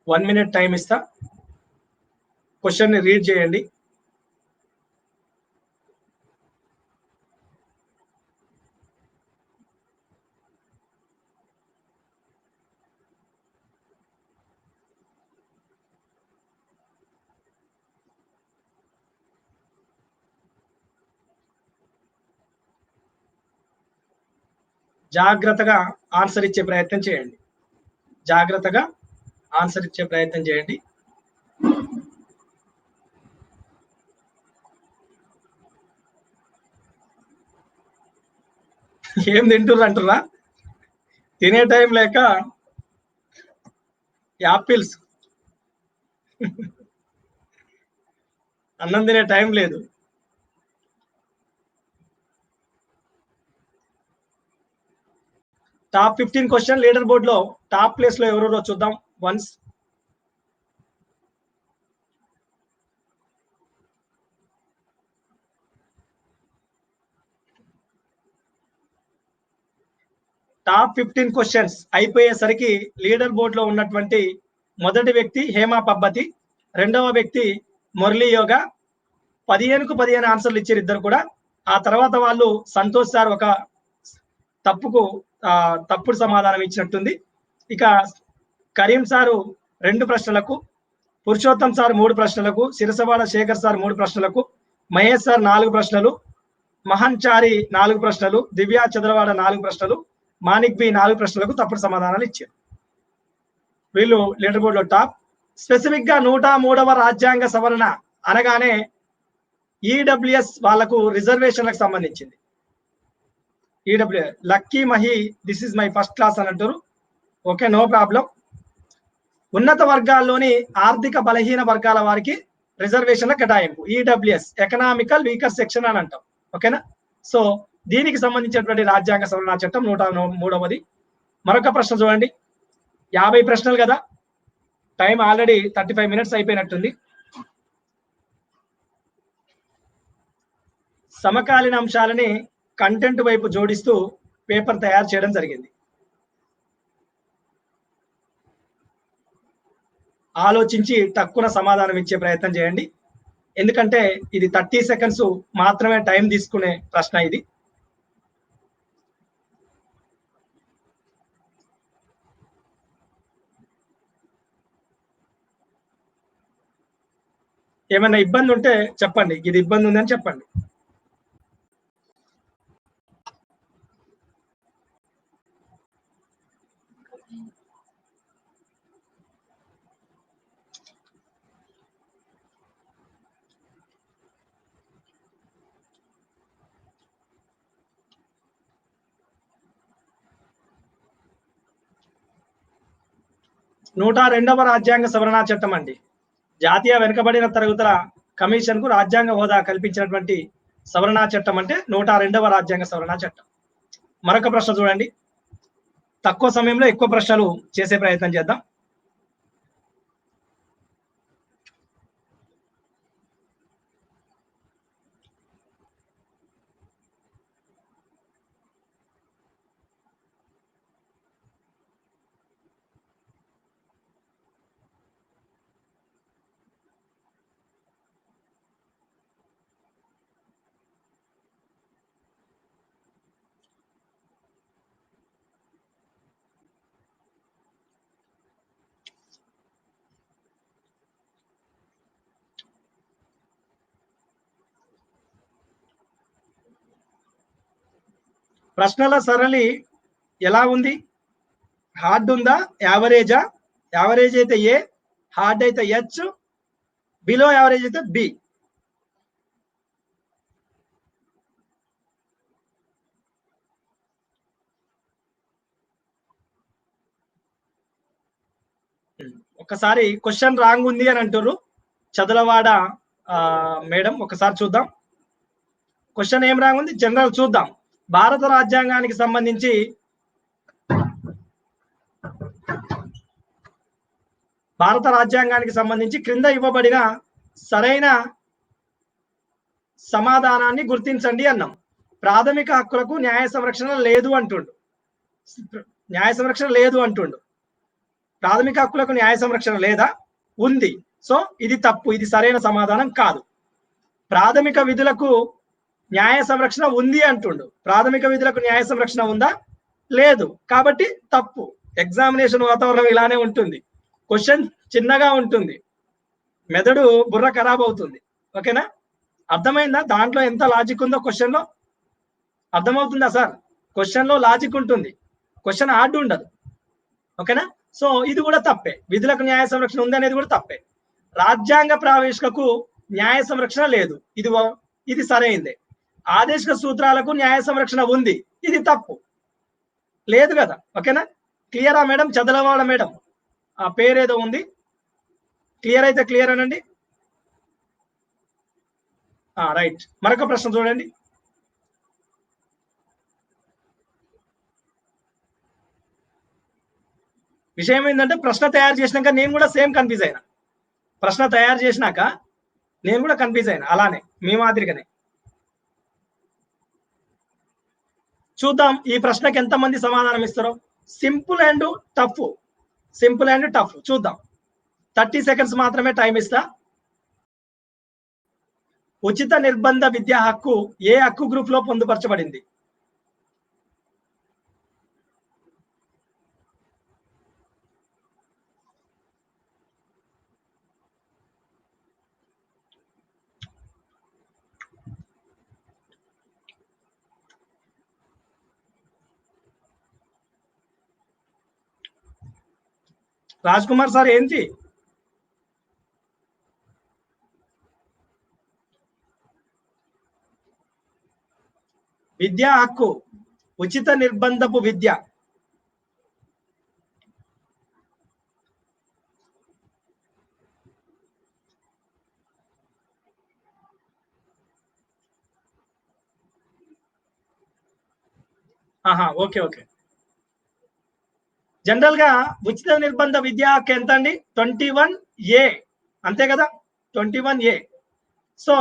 One minute time ఇస్తా, క్వశ్చన్ ని రీడ్ చేయండి. జాగ్రత్తగా ఆన్సర్ ఇచ్చే ప్రయత్నం చేయండి. జాగ్రత్తగా ఆన్సర్ ఇచ్చే ప్రయత్నం చేయండి. ఏం తింటుర్రు అంటురా? తినే టైం లేక యాపిల్స్. అన్నం తినే టైం లేదు. టాప్ 15 క్వశ్చన్ లీడర్ బోర్డ్ లో టాప్ ప్లేస్ లో ఎవరెవరో చూద్దాం వన్స్. టాప్ 15 క్వశ్చన్స్ అయిపోయేసరికి లీడర్ బోర్డ్ లో ఉన్నటువంటి మొదటి వ్యక్తి హేమా పబ్బతి, రెండవ వ్యక్తి మురళీ యోగా. 15కు 15 ఆన్సర్లు ఇచ్చారు ఇద్దరు కూడా. ఆ తర్వాత వాళ్ళు సంతోష్ సార్ ఒక తప్పుడు సమాధానం ఇచ్చినట్టుంది. ఇక కరీం సారు 2 ప్రశ్నలకు, పురుషోత్తం సార్ 3 ప్రశ్నలకు, సిరసవాడ శేఖర్ సార్ 3 ప్రశ్నలకు, మహేష్ సార్ 4 ప్రశ్నలు, మహన్ చారి 4 ప్రశ్నలు, దివ్యా చంద్రవాడ 4 ప్రశ్నలు, మానిక్ బి 4 ప్రశ్నలకు తప్పుడు సమాధానాలు ఇచ్చారు. వీళ్ళు లీడర్ బోర్డ్ లో టాప్. స్పెసిఫిక్ గా 103వ రాజ్యాంగ సవరణ అనగానే ఈడబ్ల్యూఎస్ వాళ్లకు రిజర్వేషన్లకు సంబంధించింది. EWS lucky Mahi this is my first class అని అంటారు. Okay, no problem. ఉన్నత వర్గాల్లోని ఆర్థిక బలహీన వర్గాల వారికి రిజర్వేషన్ల కేటాయింపు, ఈడబ్ల్యూఎస్ ఎకనామికల్ వీకర్ సెక్షన్ అని అంటాం. ఓకేనా? సో దీనికి సంబంధించినటువంటి రాజ్యాంగ సవరణ చట్టం 103వది. మరొక ప్రశ్న చూడండి. 50 ప్రశ్నలు కదా, టైం ఆల్రెడీ 35 మినిట్స్ అయిపోయినట్టుంది. సమకాలీన అంశాలని కంటెంట్ వైపు జోడిస్తూ పేపర్ తయారు చేయడం జరిగింది. ఆలోచించి తక్కువ సమాధానం ఇచ్చే ప్రయత్నం చేయండి. ఎందుకంటే ఇది 30 సెకండ్స్ మాత్రమే టైం తీసుకునే ప్రశ్న ఇది. ఏమైనా ఇబ్బంది ఉంటే చెప్పండి, ఇది ఇబ్బంది ఉందని చెప్పండి. నూట 2వ రాజ్యాంగ సవరణ చట్టం అండి. జాతీయ వెనుకబడిన తరగతుల కమిషన్ కు రాజ్యాంగ హోదా కల్పించినటువంటి సవరణ చట్టం అంటే 102వ రాజ్యాంగ సవరణ చట్టం. మరొక ప్రశ్న చూడండి. తక్కువ సమయంలో ఎక్కువ ప్రశ్నలు చేసే ప్రయత్నం చేద్దాం. ప్రశ్నల సరళి ఎలా ఉంది? హార్డ్ ఉందా, యావరేజా? యావరేజ్ అయితే ఏ, హార్డ్ అయితే హెచ్, బిలో యావరేజ్ అయితే బి. ఒకసారి క్వశ్చన్ రాంగ్ ఉంది అని అంటారు చదలవాడ మేడం. ఒకసారి చూద్దాం క్వశ్చన్ ఏం రాంగ్ ఉంది. జనరల్ చూద్దాం. భారత రాజ్యాంగానికి సంబంధించి క్రింద ఇవ్వబడిన సరైన సమాధానాన్ని గుర్తించండి అన్నాం. ప్రాథమిక హక్కులకు న్యాయ సంరక్షణ లేదు అంటుండు. ప్రాథమిక హక్కులకు న్యాయ సంరక్షణ లేదా? ఉంది. సో ఇది తప్పు, ఇది సరైన సమాధానం కాదు. ప్రాథమిక విధులకు న్యాయ సంరక్షణ ఉంది అంటుండు. ప్రాథమిక విధులకు న్యాయ సంరక్షణ ఉందా? లేదు. కాబట్టి తప్పు. ఎగ్జామినేషన్ వాతావరణం ఇలానే ఉంటుంది. క్వశ్చన్ చిన్నగా ఉంటుంది, మెదడు బుర్ర ఖరాబ్ అవుతుంది. ఓకేనా? అర్థమైందా దాంట్లో ఎంత లాజిక్ ఉందో? క్వశ్చన్లో అర్థమవుతుందా సార్? క్వశ్చన్లో లాజిక్ ఉంటుంది, క్వశ్చన్ హార్డ్ ఉండదు. ఓకేనా? సో ఇది కూడా తప్పే. విధులకు న్యాయ సంరక్షణ ఉంది అనేది కూడా తప్పే. రాజ్యాంగ ప్రావేశికకు న్యాయ సంరక్షణ లేదు, ఇది సరైందే. ఆదేశిక సూత్రాలకు న్యాయ సంరక్షణ ఉంది, ఇది తప్పు. లేదు కదా? ఓకేనా? క్లియరా మేడం? చదలవాడ మేడం ఆ పేరేదో ఉంది. క్లియర్ అయితే క్లియర్ అనండి. రైట్. మరొక ప్రశ్న చూడండి. విషయం ఏంటంటే ప్రశ్న తయారు చేసినాక నేను కూడా సేమ్ కన్ఫ్యూజ్ అయినా. ప్రశ్న తయారు చేసినాక నేను కూడా కన్ఫ్యూజ్ అయినా, అలానే మీ మాదిరిగానే. చూద్దాం ఈ ప్రశ్నకి ఎంతమంది సమాధానం ఇస్తారో. సింపుల్ అండ్ టఫ్ చూద్దాం. 30 సెకండ్స్ మాత్రమే టైం ఇస్తా. ఉచిత నిర్బంధ విద్యా హక్కు ఏ హక్కు గ్రూప్ లో పొందుపరచబడింది? రాజ్ కుమార్ సార్ ఏంటి? విద్యా హక్కు, ఉచిత నిర్బంధపు విద్య. ఓకే. జనరల్ గా ఉచిత నిర్బంధ విద్యా హక్కు ఎంత అండి? 21A అంతే కదా? 21A. సో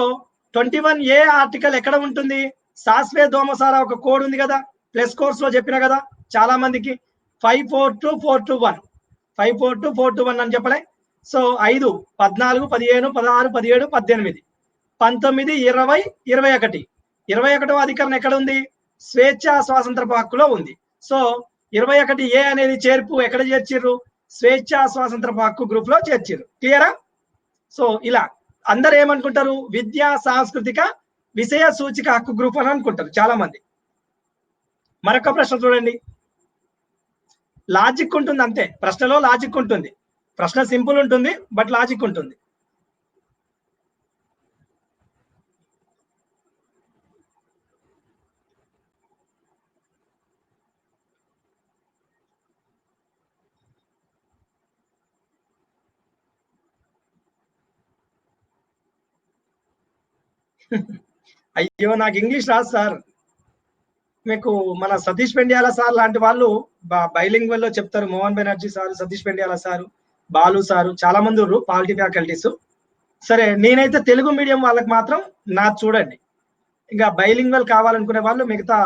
21A ఆర్టికల్ ఎక్కడ ఉంటుంది? సాస్వే దోమసారా ఒక కోడ్ ఉంది కదా, ప్లస్ కోర్స్ లో చెప్పిన కదా చాలా మందికి. 542421 అని చెప్పలే? సో 5, 14, 15, 16, 17, 18 19, 20, 21. 21వ అధికరణ ఎక్కడ ఉంది? స్వేచ్ఛ స్వాతంత్రపు హక్కులో ఉంది. సో 21A అనేది చేర్పు ఎక్కడ చేర్చిర్రు? స్వేచ్ఛ స్వాతంత్రపు హక్కు గ్రూప్ లో చేర్చిర్రు. క్లియరా? సో ఇలా అందరు ఏమనుకుంటారు? విద్యా సాంస్కృతిక విషయ సూచిక హక్కు గ్రూప్ అని అనుకుంటారు చాలా మంది. మరొక ప్రశ్న చూడండి. లాజిక్ ఉంటుంది అంతే, ప్రశ్నలో లాజిక్ ఉంటుంది. ప్రశ్న సింపుల్ ఉంటుంది బట్ లాజిక్ ఉంటుంది. అయ్యో నాకు ఇంగ్లీష్ రాదు సార్. మీకు మన సతీష్ పెండియాల సార్ లాంటి వాళ్ళు బైలింగ్వల్ లో చెప్తారు. Mohan Banerjee sir, Satish Pendyala sir, Balu sir, చాలా మంది ఉన్నారు పాలిటీ ఫ్యాకల్టీస్. సరే నేనైతే తెలుగు మీడియం వాళ్ళకి మాత్రం నా చూడండి. ఇంకా బైలింగ్వల్ కావాలనుకునే వాళ్ళు మిగతా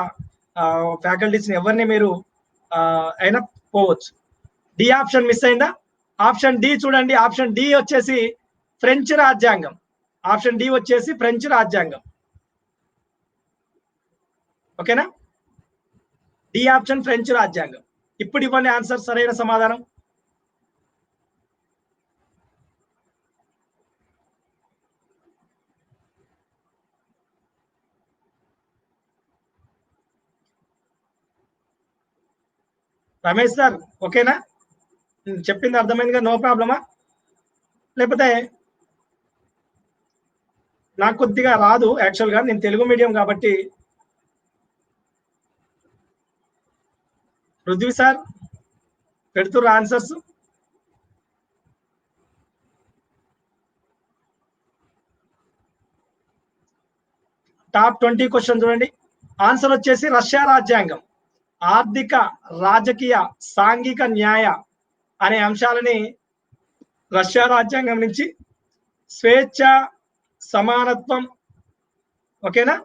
ఫ్యాకల్టీస్ ఎవరిని మీరు అయినా పోవచ్చు. డి ఆప్షన్ మిస్ అయిందా? ఆప్షన్ డి చూడండి. ఆప్షన్ డి వచ్చేసి ఫ్రెంచ్ రాజ్యాంగం. ఆప్షన్ డి వచ్చేసి ఫ్రెంచ్ రాజ్యాంగం. ఓకేనా? డి ఆప్షన్ ఫ్రెంచ్ రాజ్యాంగం. ఇప్పుడు ఇవ్వండి ఆన్సర్, సరైన సమాధానం. రమేష్ సార్ ఓకేనా? చెప్పింది అర్థమైందిగా? నో ప్రాబ్లమా? లేకపోతే నాకు కొద్దిగా రాదు యాక్చువల్గా, నేను తెలుగు మీడియం కాబట్టి. పృథ్వీ సార్ పెడుతుర్రు ఆన్సర్స్. టాప్ 20 క్వశ్చన్ చూడండి. ఆన్సర్ వచ్చేసి రష్యా రాజ్యాంగం. ఆర్థిక, రాజకీయ, సాంఘిక న్యాయ అనే అంశాలని రష్యా రాజ్యాంగం నుంచి స్వేచ్ఛ, సమానత్వం, ఓకేనా,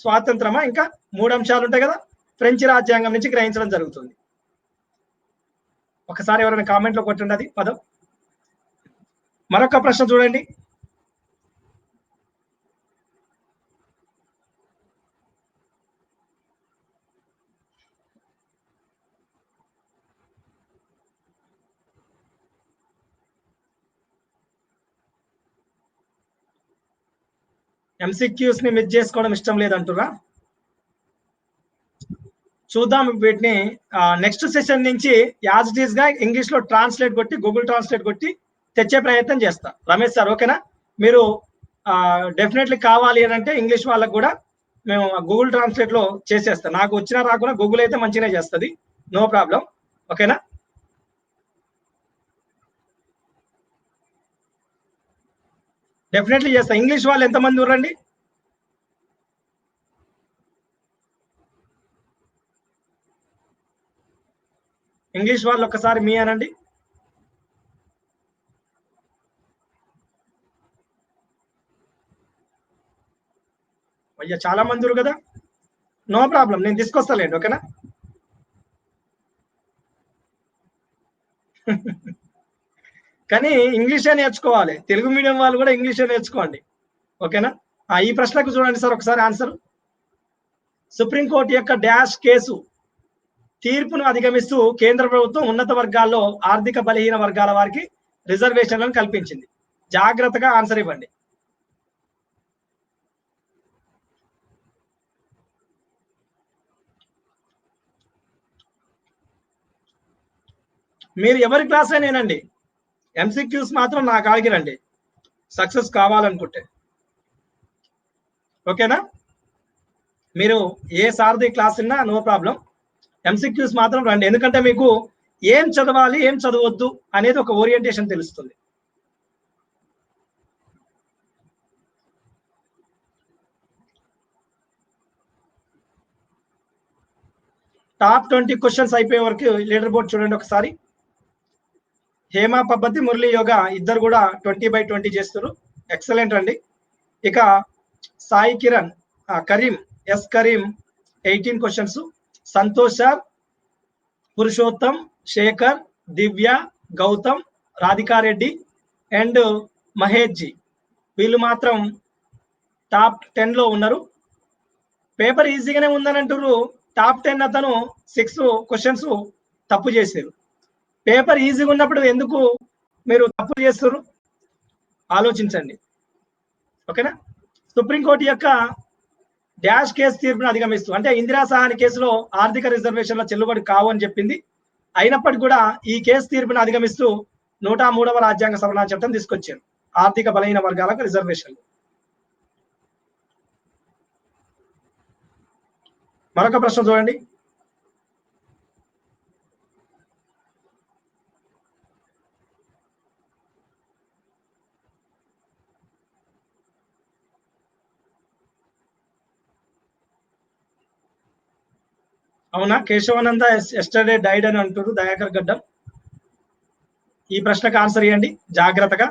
స్వాతంత్రమా, ఇంకా 3 అంశాలు ఉంటాయి కదా, ఫ్రెంచ్ రాజ్యాంగం నుంచి గ్రహించడం జరుగుతుంది. ఒకసారి ఎవరైనా కామెంట్ లో కొట్టండి అది పదం. మరొక ప్రశ్న చూడండి. ఎంసీక్యూస్ ని మిస్ చేసుకోవడం ఇష్టం లేదంటురా? చూద్దాం వీటిని నెక్స్ట్ సెషన్ నుంచి యాజ్ ఇట్ ఈస్ గా ఇంగ్లీష్ లో ట్రాన్స్లేట్ కొట్టి, గూగుల్ ట్రాన్స్లేట్ కొట్టి తెచ్చే ప్రయత్నం చేస్తా. రమేష్ సార్ ఓకేనా? మీరు డెఫినెట్లీ కావాలి అని అంటే ఇంగ్లీష్ వాళ్ళకు కూడా మేము గూగుల్ ట్రాన్స్లేట్ లో చేసేస్తాం. నాకు వచ్చినా రాకుండా గూగుల్ అయితే మంచిగానే చేస్తుంది, నో ప్రాబ్లం. ఓకేనా? డెఫినెట్లీ చేస్తా. ఇంగ్లీష్ వాళ్ళు ఎంతమంది ఉర్రండి? ఇంగ్లీష్ వాళ్ళు ఒక్కసారి మీ అనండి. అయ్యా చాలా మంది ఉన్నారు కదా, నో ప్రాబ్లం, నేను తీసుకొస్తాలేండి. ఓకేనా? కానీ ఇంగ్లీషే నేర్చుకోవాలి. తెలుగు మీడియం వాళ్ళు కూడా ఇంగ్లీషే నేర్చుకోండి. ఓకేనా? ఈ ప్రశ్నకు చూడండి సార్ ఒకసారి ఆన్సర్. సుప్రీంకోర్టు యొక్క డాష్ కేసు తీర్పును అధిగమిస్తూ కేంద్ర ప్రభుత్వం ఉన్నత వర్గాల్లో ఆర్థిక బలహీన వర్గాల వారికి రిజర్వేషన్లను కల్పించింది. జాగ్రత్తగా ఆన్సర్ ఇవ్వండి. మీరు ఎవరి క్లాస్ అయినానండి, ఎంసీక్యూస్ మాత్రం నాకు అడిగిరండి సక్సెస్ కావాలనుకుంటే. ఓకేనా? మీరు ఏ సారథి క్లాస్ ఉన్నా నో ప్రాబ్లం, ఎంసీక్యూస్ మాత్రం రండి. ఎందుకంటే మీకు ఏం చదవాలి, ఏం చదవద్దు అనేది ఒక ఓరియంటేషన్ తెలుస్తుంది. టాప్ 20 క్వశ్చన్స్ అయిపోయే వరకు లీడర్ బోర్డ్ చూడండి ఒకసారి. హేమా పబ్బతి, మురళీ యోగా ఇద్దరు కూడా 20/20 చేస్తారు. ఎక్సలెంట్ అండి. ఇక Sai Kiran, Karim, S Karim 18 questions. Santosh sir, Purushottam, Shekhar, Divya, Gautam, Radhika Reddy and Mahesh ji వీళ్ళు మాత్రం టాప్ 10 లో ఉన్నారు. పేపర్ ఈజీగానే ఉందని అంటుర్రు. టాప్ 10 అతను 6 క్వశ్చన్స్ తప్పు చేశారు. పేపర్ ఈజీగా ఉన్నప్పుడు ఎందుకు మీరు తప్పు చేస్తున్నారు? ఆలోచించండి. ఓకేనా? సుప్రీంకోర్టు యొక్క డాష్ కేసు తీర్పును అధిగమిస్తూ, అంటే ఇందిరా సహాని కేసులో ఆర్థిక రిజర్వేషన్ల చెల్లుబాటు కావు అని చెప్పింది. అయినప్పటికీ కూడా ఈ కేసు తీర్పును అధిగమిస్తూ 103వ రాజ్యాంగ సవరణ చట్టం తీసుకొచ్చారు. ఆర్థిక బలహీన వర్గాలకు రిజర్వేషన్లు. మరొక ప్రశ్న చూడండి. అవునా? కేశవానంద ఎస్టర్డే డైడ్ అని అంటారు దయాకర్ గడ్డం. ఈ ప్రశ్నకు ఆన్సర్ ఇవ్వండి జాగ్రత్తగా.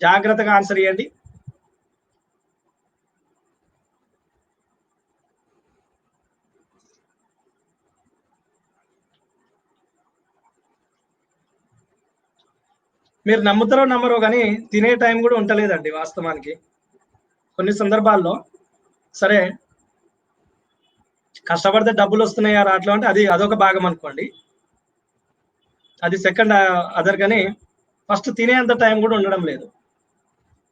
జాగ్రత్తగా ఆన్సర్ ఇవ్వండి. మీరు నమ్ముతారో నమ్మరో కానీ తినే టైం కూడా ఉంటలేదండి వాస్తవానికి. కొన్ని సందర్భాల్లో సరే కష్టపడితే డబ్బులు వస్తున్నాయా రావట్లేదు అంటే అది అదొక భాగం అనుకోండి. అది సెకండ్ అదర్ కానీ ఫస్ట్ తినేంత టైం కూడా ఉండడం లేదు.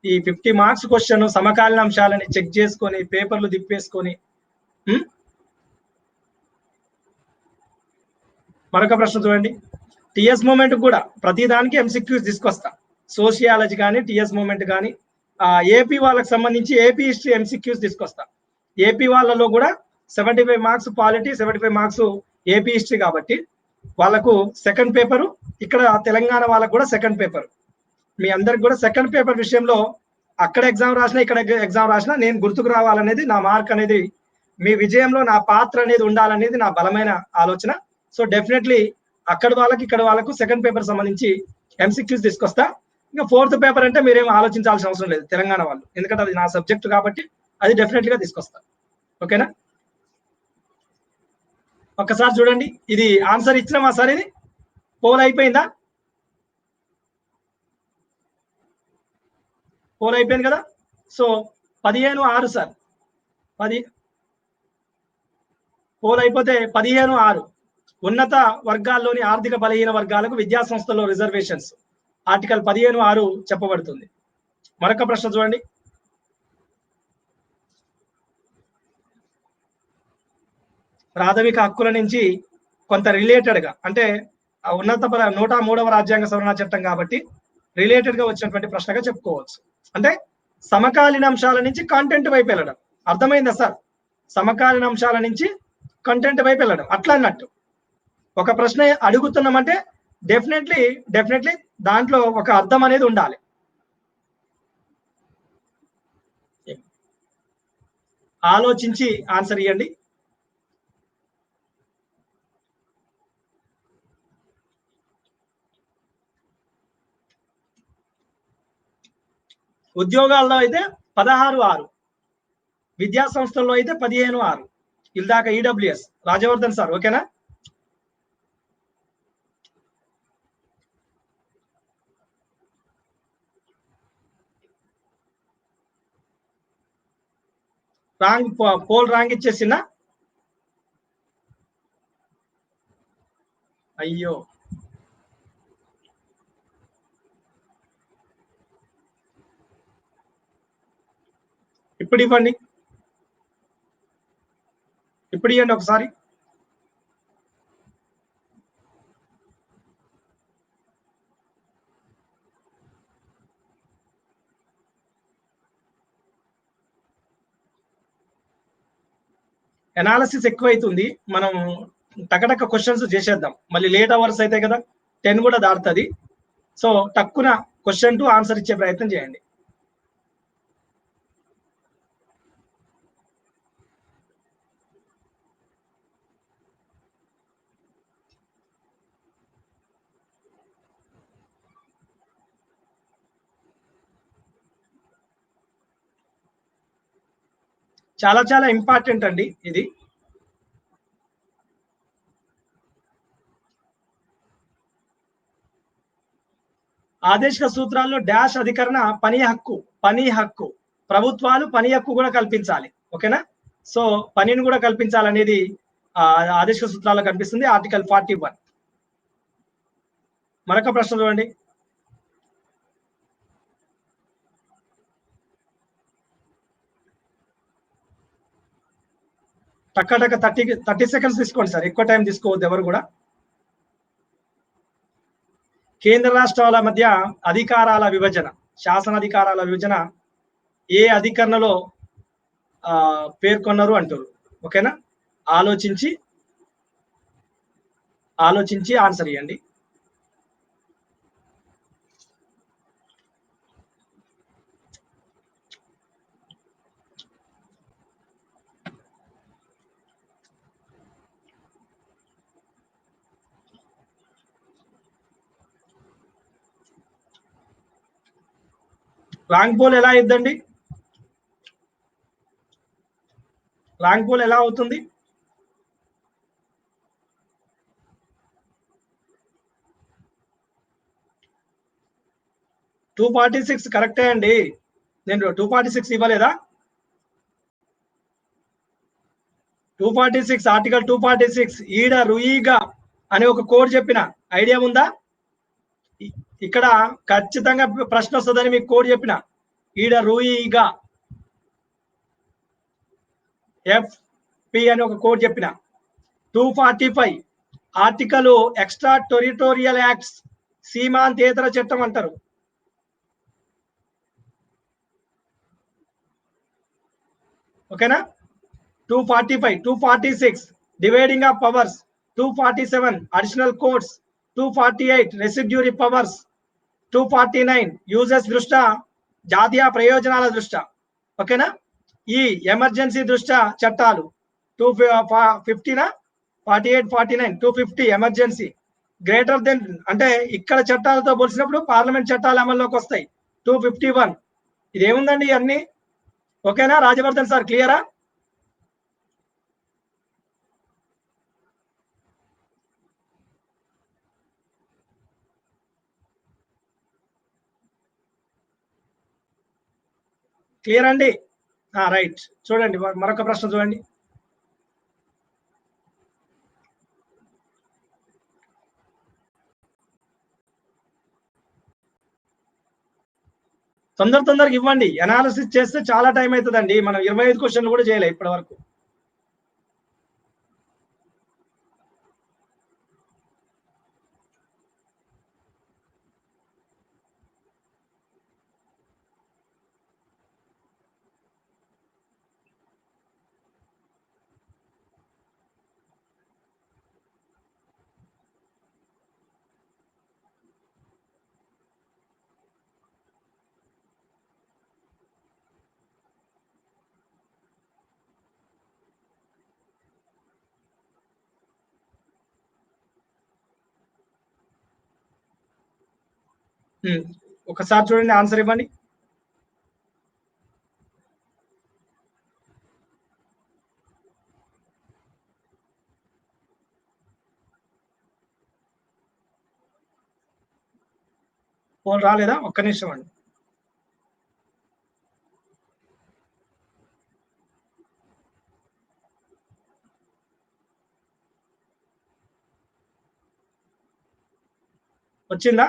ఈ 50 మార్క్స్ క్వశ్చన్ సమకాలీన అంశాలని చెక్ చేసుకొని పేపర్లు తిప్పేసుకొని. మరొక ప్రశ్న చూడండి. టిఎస్ మూమెంట్ కూడా ప్రతి దానికి ఎంసిక్యూస్ తీసుకొస్తా. సోషియాలజీ కానీ టిఎస్ మూమెంట్ కానీ ఏపీ వాళ్ళకి సంబంధించి ఏపీ హిస్టరీ ఎంసిక్యూస్ తీసుకొస్తా. ఏపీ వాళ్ళలో కూడా 75 marks polity, 75 marks AP history కాబట్టి వాళ్ళకు సెకండ్ పేపరు. ఇక్కడ తెలంగాణ వాళ్ళకు కూడా సెకండ్ పేపర్. మీ అందరికి కూడా సెకండ్ పేపర్ విషయంలో అక్కడ ఎగ్జామ్ రాసినా ఇక్కడ ఎగ్జామ్ రాసినా నేను గుర్తుకు రావాలనేది నా మార్క్ అనేది, మీ విజయంలో నా పాత్ర అనేది ఉండాలనేది నా బలమైన ఆలోచన. సో డెఫినెట్లీ అక్కడ వాళ్ళకి ఇక్కడ వాళ్ళకు సెకండ్ పేపర్ సంబంధించి ఎంసిక్యూస్ తీసుకొస్తా. ఇంకా ఫోర్త్ పేపర్ అంటే మీరేం ఆలోచించాల్సిన అవసరం లేదు తెలంగాణ వాళ్ళు, ఎందుకంటే అది నా సబ్జెక్ట్ కాబట్టి అది డెఫినెట్లీగా తీసుకొస్తా. ఓకేనా? ఒక్కసారి చూడండి. ఇది ఆన్సర్ ఇచ్చినామా సార్? ఇది పోల్ అయిపోయిందా? పోల్ అయిపోయింది కదా. So 15/6 sir. 10 పోల్ అయిపోతే 15/6 ఉన్నత వర్గాల్లోని ఆర్థిక బలహీన వర్గాలకు విద్యా సంస్థల్లో రిజర్వేషన్స్ ఆర్టికల్ 15/6 చెప్పబడుతుంది. మరొక ప్రశ్న చూడండి. ప్రాథమిక హక్కుల నుంచి కొంత రిలేటెడ్ గా, అంటే ఉన్నత 103వ రాజ్యాంగ సవరణ చట్టం కాబట్టి రిలేటెడ్ గా వచ్చినటువంటి ప్రశ్నగా చెప్పుకోవచ్చు. అంటే సమకాలీన అంశాల నుంచి కంటెంట్ వైపు వెళ్ళడం. అర్థమైందా సార్? సమకాలీన అంశాల నుంచి కంటెంట్ వైపు వెళ్ళడం అట్లా అన్నట్టు. ఒక ప్రశ్న అడుగుతున్నామంటే డెఫినెట్లీ దాంట్లో ఒక అర్థం అనేది ఉండాలి. ఆలోచించి ఆన్సర్ ఇవ్వండి. ఉద్యోగాల్లో అయితే 16/6, విద్యా సంస్థల్లో అయితే 15/6. ఇల్దాకా ఈడబ్ల్యూఎస్ రాజవర్ధన్ సార్. ఓకేనా? రాంగ్ పోల్ రాంగ్ ఇచ్చేసిందా? అయ్యో, ఇప్పుడు ఇవ్వండి. ఇప్పుడు ఇవ్వండి ఒకసారి. అనాలిసిస్ ఎక్కువైతుంది. మనం టకటక క్వశ్చన్స్ చేసేద్దాం. మళ్ళీ లేట్ అవర్స్ అయితే కదా 10 కూడా దాటుతుంది. సో టక్కున క్వశ్చన్ టు ఆన్సర్ ఇచ్చే ప్రయత్నం చేయండి. చాలా చాలా ఇంపార్టెంట్ అండి ఇది. ఆదేశిక సూత్రాల్లో డాష్ అధికరణ పని హక్కు పని హక్కు. ప్రభుత్వాలు పని హక్కు కూడా కల్పించాలి. ఓకేనా? సో, పనిని కూడా కల్పించాలనేది ఆదేశ సూత్రాల్లో కనిపిస్తుంది. ఆర్టికల్ 41. మరొక ప్రశ్న చూడండి. టక టక 30 సెకండ్స్ తీసుకోండి సార్. ఎక్కువ టైం తీసుకోవద్దు ఎవరు కూడా. కేంద్ర రాష్ట్రాల మధ్య అధికారాల విభజన, శాసనాధికారాల విభజన ఏ అధికరణలో పేర్కొన్నారు అంటారు. ఓకేనా? ఆలోచించి ఆన్సర్ ఇవ్వండి. లాంగ్ పోల్ ఎలా ఇద్దండి? లాంగ్ పోల్ ఎలా అవుతుంది? టూ 246 కరెక్టే అండి. నేను 246 ఇవ్వలేదా? 246 ఆర్టికల్ 246 ఈడ రుయిగా అనే ఒక కోడ్ చెప్పిన ఐడియా ఉందా? ఇక్కడ ఖచ్చితంగా ప్రశ్న వస్తుందని మీకు కోడ్ చెప్పిన. ఈడ రూయిగా FP అని ఒక కోడ్ చెప్పిన. 245 ఆర్టికల్ ఎక్స్ట్రా టెరిటోరియల్ యాక్ట్స్, సీమాంతేతర చట్టం అంటారు. ఓకేనా? 245, 246 dividing of powers, 247 additional codes, 248 residuary powers, 249 uses దృష్ట్యా, జాతీయ ప్రయోజనాల దృష్ట్యా. ఓకేనా? ఈ ఎమర్జెన్సీ దృష్ట్యా చట్టాలు 250 48 49 250 ఎమర్జెన్సీ గ్రేటర్ దెన్, అంటే ఇక్కడ చట్టాలతో పోల్చినప్పుడు పార్లమెంట్ చట్టాలు అమల్లోకి వస్తాయి. 251 ఇదేముందండి ఇవన్నీ. ఓకేనా రాజవర్ధన్ సార్, క్లియరా? క్లియర్ అండి? రైట్. చూడండి మరొక ప్రశ్న చూడండి. తొందరగా ఇవ్వండి. అనాలిసిస్ చేస్తే చాలా టైం అవుతుందండి. మనం 25 క్వశ్చన్లు కూడా చేయలే ఇప్పటి వరకు. ఒకసారి చూడండి, ఆన్సర్ ఇవ్వండి. పోల్ రాలేదా? ఒక్క నిమిషం అండి. వచ్చిందా?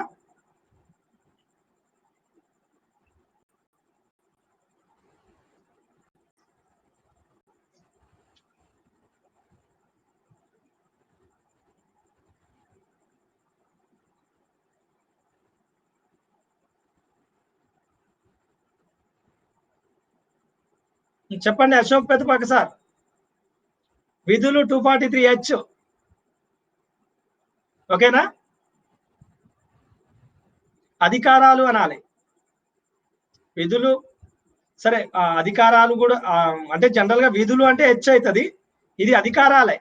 చెప్పండి అశోక్ పెద్దపాక సార్. విధులు 243H. ఓకేనా? అధికారాలు అనాలి. విధులు సరే, అధికారాలు కూడా అంటే జనరల్ గా విధులు అంటే హెచ్ అవుతుంది. ఇది అధికారాలే.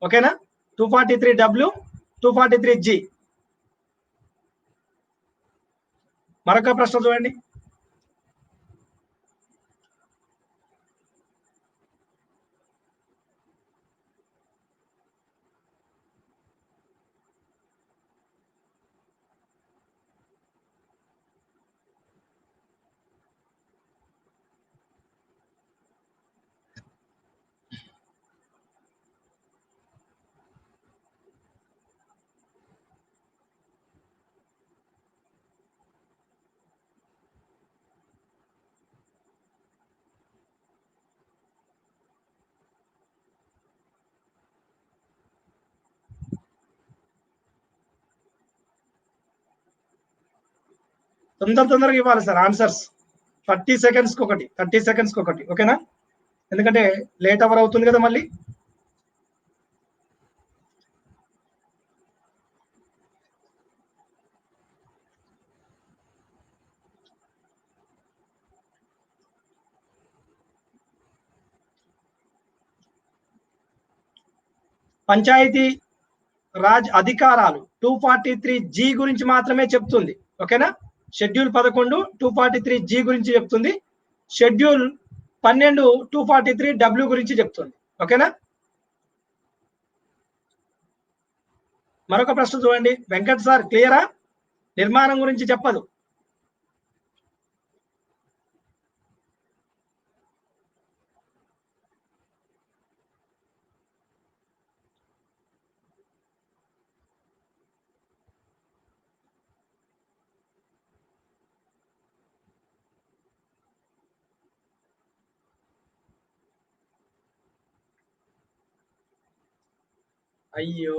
ఓకేనా? 243W, 243G. మరొక ప్రశ్న చూడండి. తొందరగా ఇవ్వాలి సార్ ఆన్సర్స్. 30 సెకండ్స్ ఒకటి ఓకేనా? ఎందుకంటే లేట్ అవర్ అవుతుంది కదా మళ్ళీ. పంచాయతీ రాజ్ అధికారాలు 243G గురించి మాత్రమే చెప్తుంది ఓకేనా? షెడ్యూల్ 11 243G గురించి చెప్తుంది. షెడ్యూల్ 12 243W గురించి చెప్తుంది ఓకేనా? మరొక ప్రశ్న చూడండి వెంకట్ సార్, క్లియరా? నిర్మాణం గురించి చెప్పదు. అయ్యో,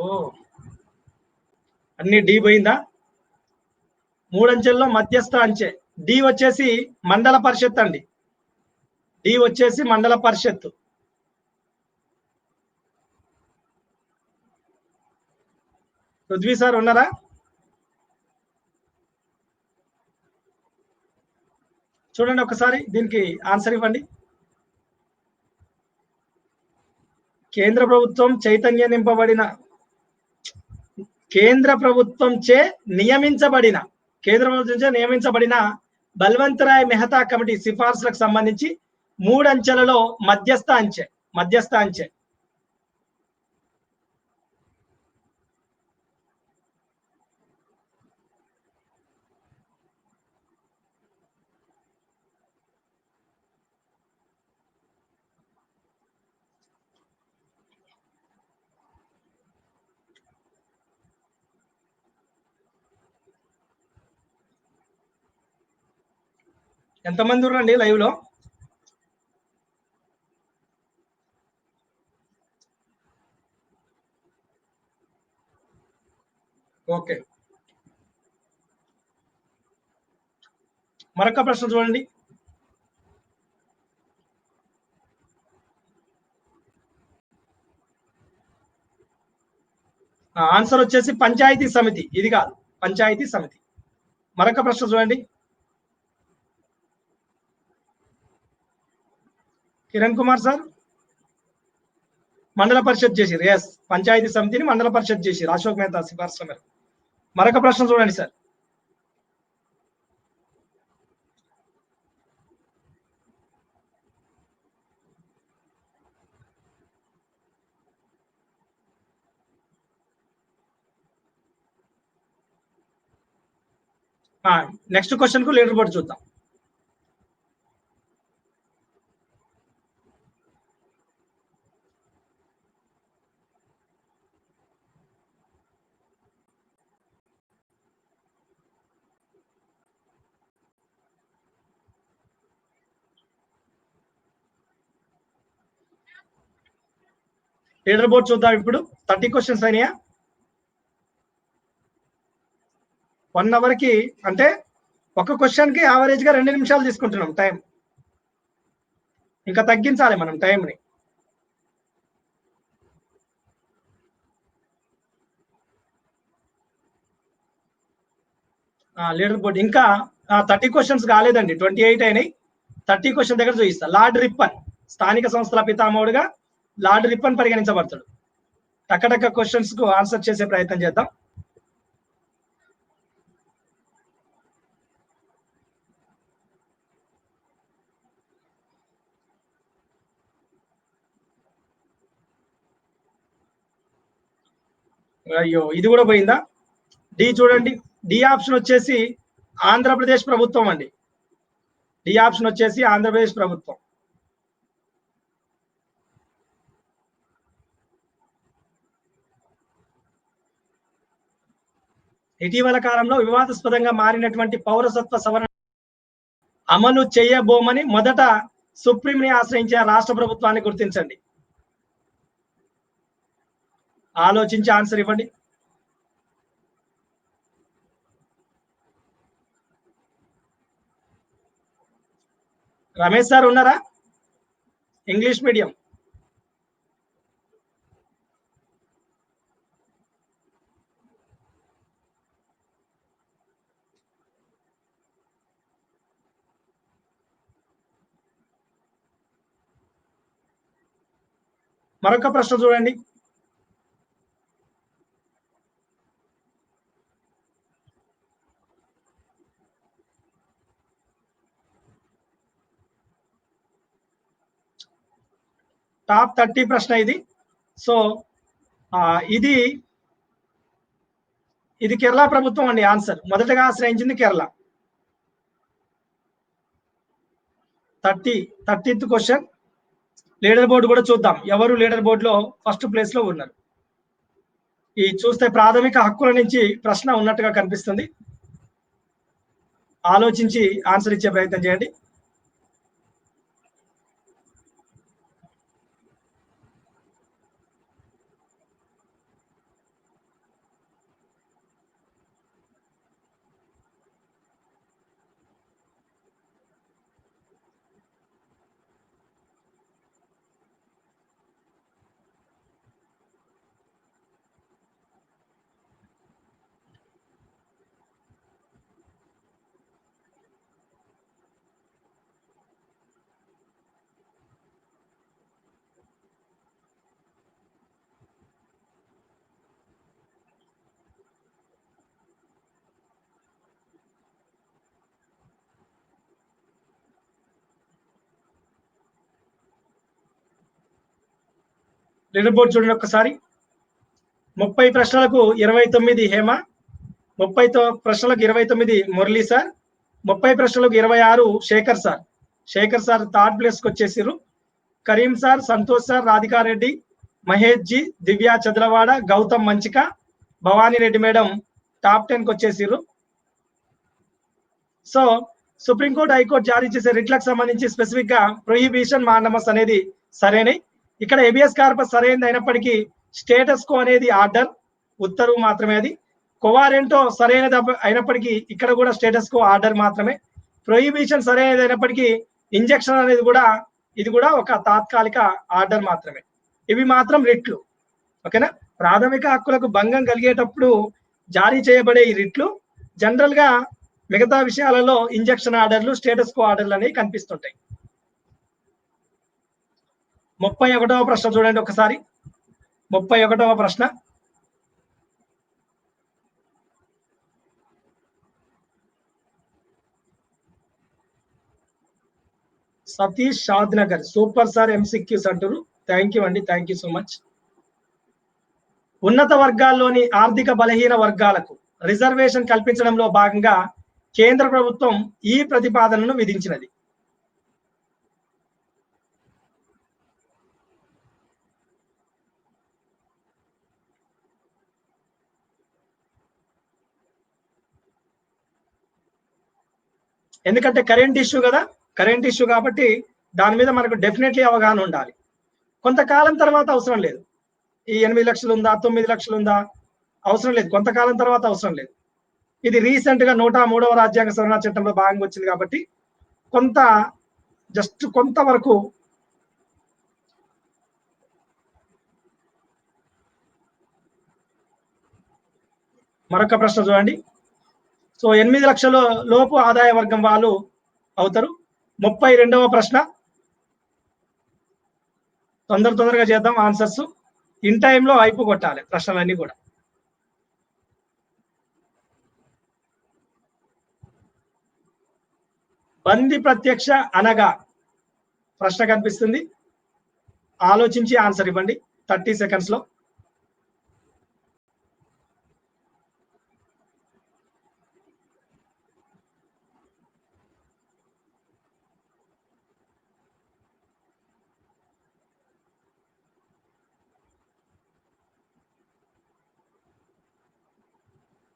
అన్ని డి పోయిందా? 3 అంచెల్లో మధ్యస్థ అంచె. డి వచ్చేసి మండల పరిషత్ అండి. డి వచ్చేసి మండల పరిషత్. పృథ్వీ సార్ ఉన్నారా? చూడండి ఒకసారి దీనికి ఆన్సర్ ఇవ్వండి. కేంద్ర ప్రభుత్వం నింపబడిన కేంద్ర ప్రభుత్వం చే నియమించబడిన బల్వంత్ రాయ్ మెహతా కమిటీ సిఫార్సులకు సంబంధించి 3 అంచెలలో మధ్యస్థ అంచె. ఎంతమంది ఉన్నారండి లైవ్ లో? ఓకే, మరొక ప్రశ్న చూడండి. ఆన్సర్ వచ్చేసి పంచాయతీ సమితి. ఇది కాదు, పంచాయతీ సమితి. మరొక ప్రశ్న చూడండి. కిరణ్ కుమార్ సార్, మండల పరిషత్ చేసిరు. ఎస్, పంచాయతీ సమితిని మండల పరిషత్ చేసిరు అశోక్ మెహతా సిఫార్సు మేరకు. మరొక ప్రశ్న చూడండి సార్. నెక్స్ట్ క్వశ్చన్ కు లీడర్ బోర్డు చూద్దాం. లీడర్ బోర్డు చూద్దాం ఇప్పుడు. 30 క్వశ్చన్స్ అయినాయా? 1 అవర్ కి అంటే ఒక క్వశ్చన్ కి యావరేజ్ గా 2 నిమిషాలు తీసుకుంటున్నాం టైం. ఇంకా తగ్గించాలి మనం టైంని. లీడర్ బోర్డ్ ఇంకా 30 క్వశ్చన్స్ కాలేదండి, 28 అయినాయి. 30 క్వశ్చన్ దగ్గర చూపిస్తా. లార్డ్ రిప్పన్, స్థానిక సంస్థల పితామహుడుగా లార్డ్ రిప్పన్ పరిగణించబడతాడు. టక్కటక్క క్వశ్చన్స్ కు ఆన్సర్ చేసే ప్రయత్నం చేద్దాం. అయ్యో, ఇది కూడా పోయిందా? డి చూడండి. డి ఆప్షన్ వచ్చేసి ఆంధ్రప్రదేశ్ ప్రభుత్వం అండి. డి ఆప్షన్ వచ్చేసి ఆంధ్రప్రదేశ్ ప్రభుత్వం. ఇటీవల కాలంలో వివాదాస్పదంగా మారినటువంటి పౌరసత్వ సవరణ అమలు చేయబోమని మొదట సుప్రీంని ఆశ్రయించిన రాష్ట్ర ప్రభుత్వాన్ని గుర్తించండి. ఆలోచించి ఆన్సర్ ఇవ్వండి. రమేష్ సార్ ఉన్నారా? English medium. మరొక ప్రశ్న చూడండి. టాప్ 30 ప్రశ్న ఇది. సో ఇది కేరళ ప్రభుత్వం అండి. ఆన్సర్ మొదటగా ఆశ్రయించింది Kerala. 30th question. Leader board కూడా చూద్దాం. ఎవరు లీడర్ బోర్డులో ఫస్ట్ ప్లేస్ లో ఉన్నారు? ఈ చూస్తే ప్రాథమిక హక్కుల నుంచి ప్రశ్న ఉన్నట్టుగా కనిపిస్తుంది. ఆలోచించి ఆన్సర్ ఇచ్చే ప్రయత్నం చేయండి. లీడర్ బోర్డు చూడండి ఒక్కసారి. 30 ప్రశ్నలకు 29 హేమ, 30 ప్రశ్నలకు 29 మురళీ సార్, 30 ప్రశ్నలకు 26 Shekhar sir. Shekhar sir third place కి వచ్చేసారు. Karim sir, Santosh sir, Radhika Reddy, Mahesh ji, Divya Chadalavada, Gautam Manchika, Bhavani Reddy madam top 10 కి వచ్చేసారు. సో సుప్రీంకోర్టు, హైకోర్టు జారీ చేసే రిట్లకు సంబంధించి స్పెసిఫిక్ గా ప్రొహిబిషన్ మాండమస్ అనేది సరైనది. ఇక్కడ హెబియస్ కార్పస్ సరైనది అయినప్పటికీ స్టేటస్ కో అనేది ఆర్డర్, ఉత్తర్వు మాత్రమే. అది కొవారెంటో సరైనది అయినప్పటికీ ఇక్కడ కూడా స్టేటస్ కో ఆర్డర్ మాత్రమే. ప్రొహిబిషన్ సరైనది అయినప్పటికీ ఇంజెక్షన్ అనేది కూడా ఇది కూడా ఒక తాత్కాలిక ఆర్డర్ మాత్రమే. ఇవి మాత్రం రిట్లు. ఓకేనా? ప్రాథమిక హక్కులకు భంగం కలిగేటప్పుడు జారీ చేయబడే ఈ రిట్లు జనరల్ గా మిగతా విషయాలలో ఇంజెక్షన్ ఆర్డర్లు, స్టేటస్ కో ఆర్డర్లు అనేవి కనిపిస్తుంటాయి. 31వ ప్రశ్న చూడండి ఒకసారి. 31వ ప్రశ్న. సతీష్ షాద్ నగర్ సూపర్ సార్ ఎంసిక్యూస్ అంటారు. థ్యాంక్ యూ అండి, థ్యాంక్ యూ సో మచ్. ఉన్నత వర్గాల్లోని ఆర్థిక బలహీన వర్గాలకు రిజర్వేషన్ కల్పించడంలో భాగంగా కేంద్ర ప్రభుత్వం ఈ ప్రతిపాదనను విధించినది. ఎందుకంటే కరెంట్ ఇష్యూ కదా, కరెంట్ ఇష్యూ కాబట్టి దాని మీద మనకు డెఫినెట్లీ అవగాహన ఉండాలి. కొంతకాలం తర్వాత అవసరం లేదు. ఈ 8 లక్షలు ఉందా, 9 లక్షలు ఉందా అవసరం లేదు. కొంతకాలం తర్వాత అవసరం లేదు. ఇది రీసెంట్ గా 103వ రాజ్యాంగ సవరణ చట్టంలో భాగంగా వచ్చింది కాబట్టి కొంత జస్ట్ కొంతవరకు మరొక ప్రశ్న చూడండి. సో 8 లక్షల లోపు ఆదాయ వర్గం వాళ్ళు అవుతారు. 32వ ప్రశ్న. తొందరగా చేద్దాం ఆన్సర్స్. ఇన్ టైంలో అయిపో కొట్టాలి ప్రశ్నలన్నీ కూడా. బంది ప్రత్యక్ష అనగా ప్రశ్న కనిపిస్తుంది. ఆలోచించి ఆన్సర్ ఇవ్వండి 30 seconds లో.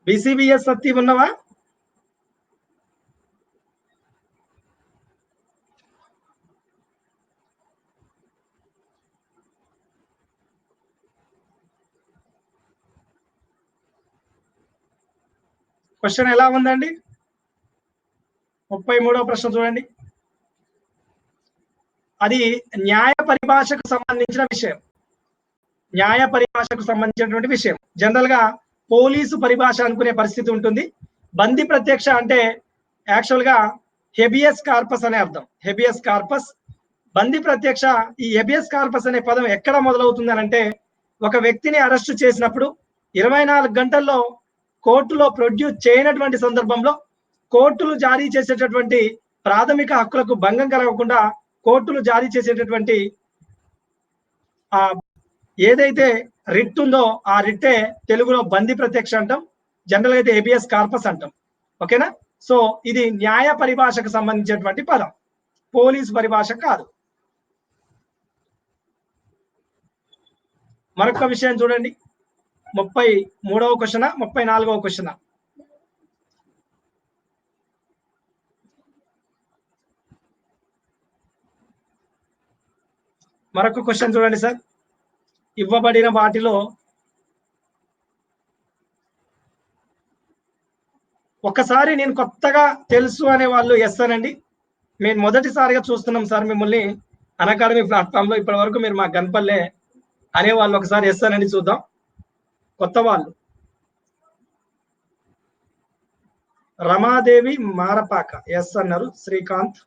బీసీబీఎస్ సత్తి ఉన్నవా? క్వశ్చన్ ఎలా ఉందండి? 33వ ప్రశ్న చూడండి. అది న్యాయ పరిభాషకు సంబంధించిన విషయం. న్యాయ పరిభాషకు సంబంధించినటువంటి విషయం. జనరల్ గా పోలీసు పరిభాష అనుకునే పరిస్థితి ఉంటుంది. బంది ప్రత్యక్ష అంటే యాక్చువల్ గా హెబియస్ కార్పస్ అనే అర్థం. Habeas corpus. బంది ప్రత్యక్ష, ఈ హెబియస్ కార్పస్ అనే పదం ఎక్కడ మొదలవుతుంది అని అంటే, ఒక వ్యక్తిని అరెస్టు చేసినప్పుడు 24 గంటల్లో కోర్టులో ప్రొడ్యూస్ చేయనటువంటి సందర్భంలో కోర్టులు జారీ చేసేటటువంటి ప్రాథమిక హక్కులకు భంగం కలగకుండా కోర్టులు జారీ చేసేటటువంటి ఆ ఏదైతే రిట్ ఉందో ఆ రిట్టే తెలుగులో బంది ప్రత్యక్ష అంటాం. జనరల్ గా అయితే హెబియస్ కార్పస్ అంటాం. ఓకేనా? సో ఇది న్యాయ పరిభాషకు సంబంధించినటువంటి పదం, పోలీస్ పరిభాష కాదు. మరొక విషయం చూడండి, 33వ క్వశ్చన్, 34వ క్వశ్చన్. మరొక క్వశ్చన్ చూడండి సార్. ఇవ్వబడిన వాటిలో ఒకసారి నేను కొత్తగా తెలుసు అనే వాళ్ళు ఎస్ అనండి. మేము మొదటిసారిగా చూస్తున్నాం సార్ మిమ్మల్ని అన్అకాడమీ ప్లాట్ఫామ్ లో. ఇప్పటి వరకు మీరు మా గన్పల్లె అనే వాళ్ళు ఒకసారి ఎస్ అనండి చూద్దాం. కొత్త వాళ్ళు రమాదేవి మారపాక ఎస్ అన్నారు. శ్రీకాంత్,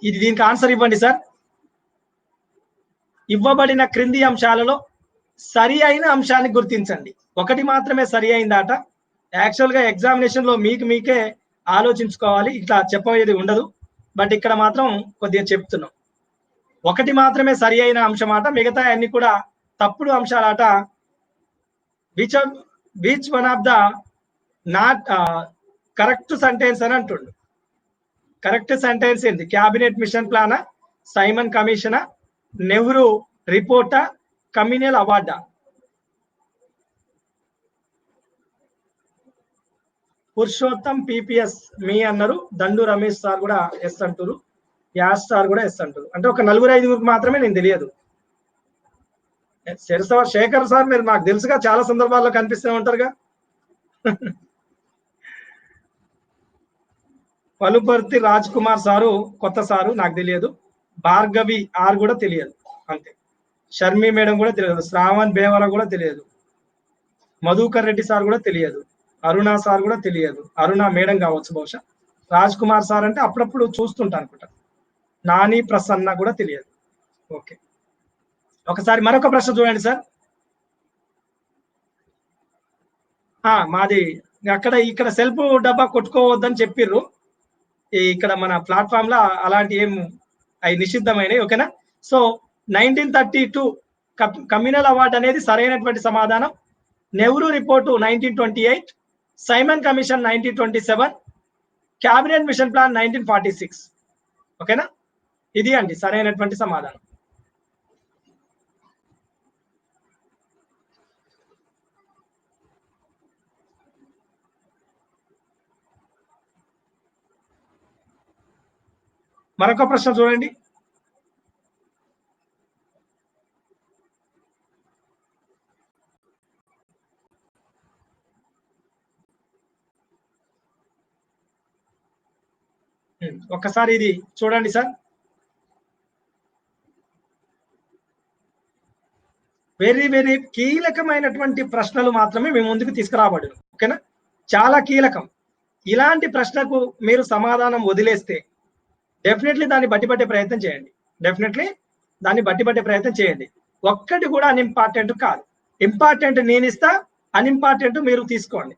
ఇది దీనికి ఆన్సర్ ఇవ్వండి సార్. ఇవ్వబడిన క్రింది అంశాలలో సరి అయిన అంశాన్ని గుర్తించండి. ఒకటి మాత్రమే సరి అయిందాట. యాక్చువల్ గా ఎగ్జామినేషన్ లో మీకు మీకే ఆలోచించుకోవాలి, ఇట్లా చెప్పేది ఉండదు. బట్ ఇక్కడ మాత్రం కొద్దిగా చెప్తున్నాం. ఒకటి మాత్రమే సరి అయిన అంశం ఆట, మిగతా అన్ని కూడా తప్పుడు అంశాలాట. Which one of the not correct sentence అని అంటుండు. కరెక్ట్ సెంటెన్స్ ఏంటి? క్యాబినెట్ మిషన్ ప్లానా, సైమన్ కమిషనా, నెహ్రూ రిపోర్టా, కమ్యూనల్ అవార్డా? పురుషోత్తం పిపిఎస్ మీ అన్నారు. దండు రమేష్ సార్ కూడా ఎస్ అంటారు. యాస్ సార్ కూడా ఎస్ అంటారు. అంటే ఒక 4-5 మాత్రమే నేను తెలియదు. శేఖర్ సార్ మీరు నాకు తెలుసుగా, చాలా సందర్భాల్లో కనిపిస్తూ ఉంటారుగా. పలుపర్తి రాజ్ కుమార్ సారు కొత్త సారు, నాకు తెలియదు. భార్గవి ఆర్ కూడా తెలియదు అంతే. షర్మి మేడం కూడా తెలియదు. శ్రావణ్ బేవరా కూడా తెలియదు. మధుకర్ రెడ్డి సార్ కూడా తెలియదు. అరుణ సార్ కూడా తెలియదు. అరుణ మేడం కావచ్చు బహుశా. రాజ్ కుమార్ సార్ అంటే అప్పుడప్పుడు చూస్తుంటా అనుకుంటా. నాని ప్రసన్న కూడా తెలియదు. ఓకే, ఒకసారి మరొక ప్రశ్న చూడండి సార్. మాది అక్కడ ఇక్కడ సెల్ఫ్ డబ్బా కొట్టుకోవద్దని చెప్పిర్రు. ఇక్కడ మన ప్లాట్ఫామ్ లో అలాంటి ఏం అవి నిషిద్ధమైనవి. ఓకేనా? సో 1932 కమ్యూనల్ అవార్డు అనేది సరైనటువంటి సమాధానం. Nehru report 1928, Simon commission 1927, cabinet mission plan 1946. ఓకేనా? ఇది అండి సరైనటువంటి సమాధానం. మరొక ప్రశ్న చూడండి. ఒక్కసారి ఇది చూడండి సార్. వెరీ వెరీ కీలకమైనటువంటి ప్రశ్నలు మాత్రమే మేము ముందుకు తీసుకురాబడ్డాం. ఓకేనా? చాలా కీలకం. ఇలాంటి ప్రశ్నకు మీరు సమాధానం వదిలేస్తే డెఫినెట్లీ దాన్ని బట్టిపట్టే ప్రయత్నం చేయండి. డెఫినెట్లీ దాన్ని బట్టిపట్టే ప్రయత్నం చేయండి. ఒక్కటి కూడా అన్ఇంపార్టెంట్ కాదు. ఇంపార్టెంట్ నేను ఇస్తా, అన్ఇంపార్టెంట్ మీరు తీసుకోండి.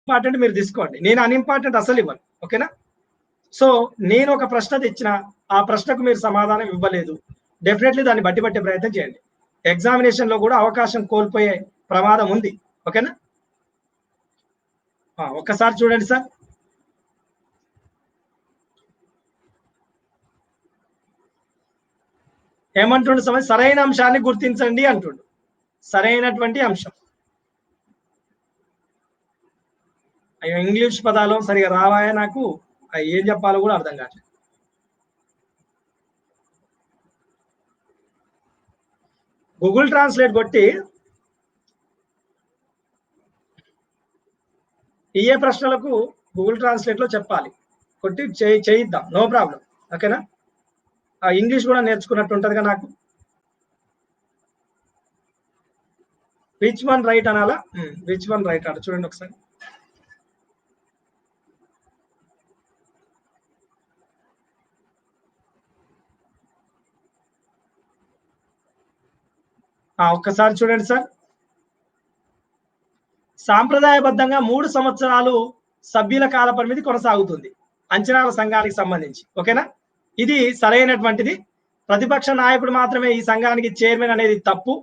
ఇంపార్టెంట్ మీరు తీసుకోండి, నేను అన్ఇంపార్టెంట్ అసలు ఇవ్వను. ఓకేనా? సో నేను ఒక ప్రశ్న తెచ్చిన, ఆ ప్రశ్నకు మీరు సమాధానం ఇవ్వలేదు, డెఫినెట్లీ దాన్ని బట్టిపట్టే ప్రయత్నం చేయండి. ఎగ్జామినేషన్ లో కూడా అవకాశం కోల్పోయే ప్రమాదం ఉంది. ఓకేనా? ఒక్కసారి చూడండి సార్. ఏమంటుండు సమయం? సరైన అంశాన్ని గుర్తించండి అంటుండు. సరైనటువంటి అంశం. అయ్యో ఇంగ్లీష్ పదాలు సరిగా రావాయా నాకు, ఏం చెప్పాలో కూడా అర్థం కావట్లేదు. గూగుల్ ట్రాన్స్లేట్ కొట్టి ఏ ప్రశ్నలకు గూగుల్ ట్రాన్స్లేట్ లో చెప్పాలి, కొట్టి చేయిద్దాం, నో ప్రాబ్లం. ఓకేనా? ఇంగ్లీష్ కూడా నేర్చుకున్నట్టు ఉంటదిగా నాకు. విచ్ వన్ రైట్ అనాలా? విచ్ వన్ రైట్ అట చూడండి ఒకసారి. ఒక్కసారి చూడండి సార్. సాంప్రదాయబద్ధంగా 3 సంవత్సరాలు సభ్యుల కాల పరిమితి కొనసాగుతుంది అంచనాల సంఘానికి సంబంధించి. ఓకేనా? ఇది సరైనటువంటిది. ప్రతిపక్ష నాయకుడు మాత్రమే ఈ సంఘానికి చైర్మన్ అనేది తప్పు.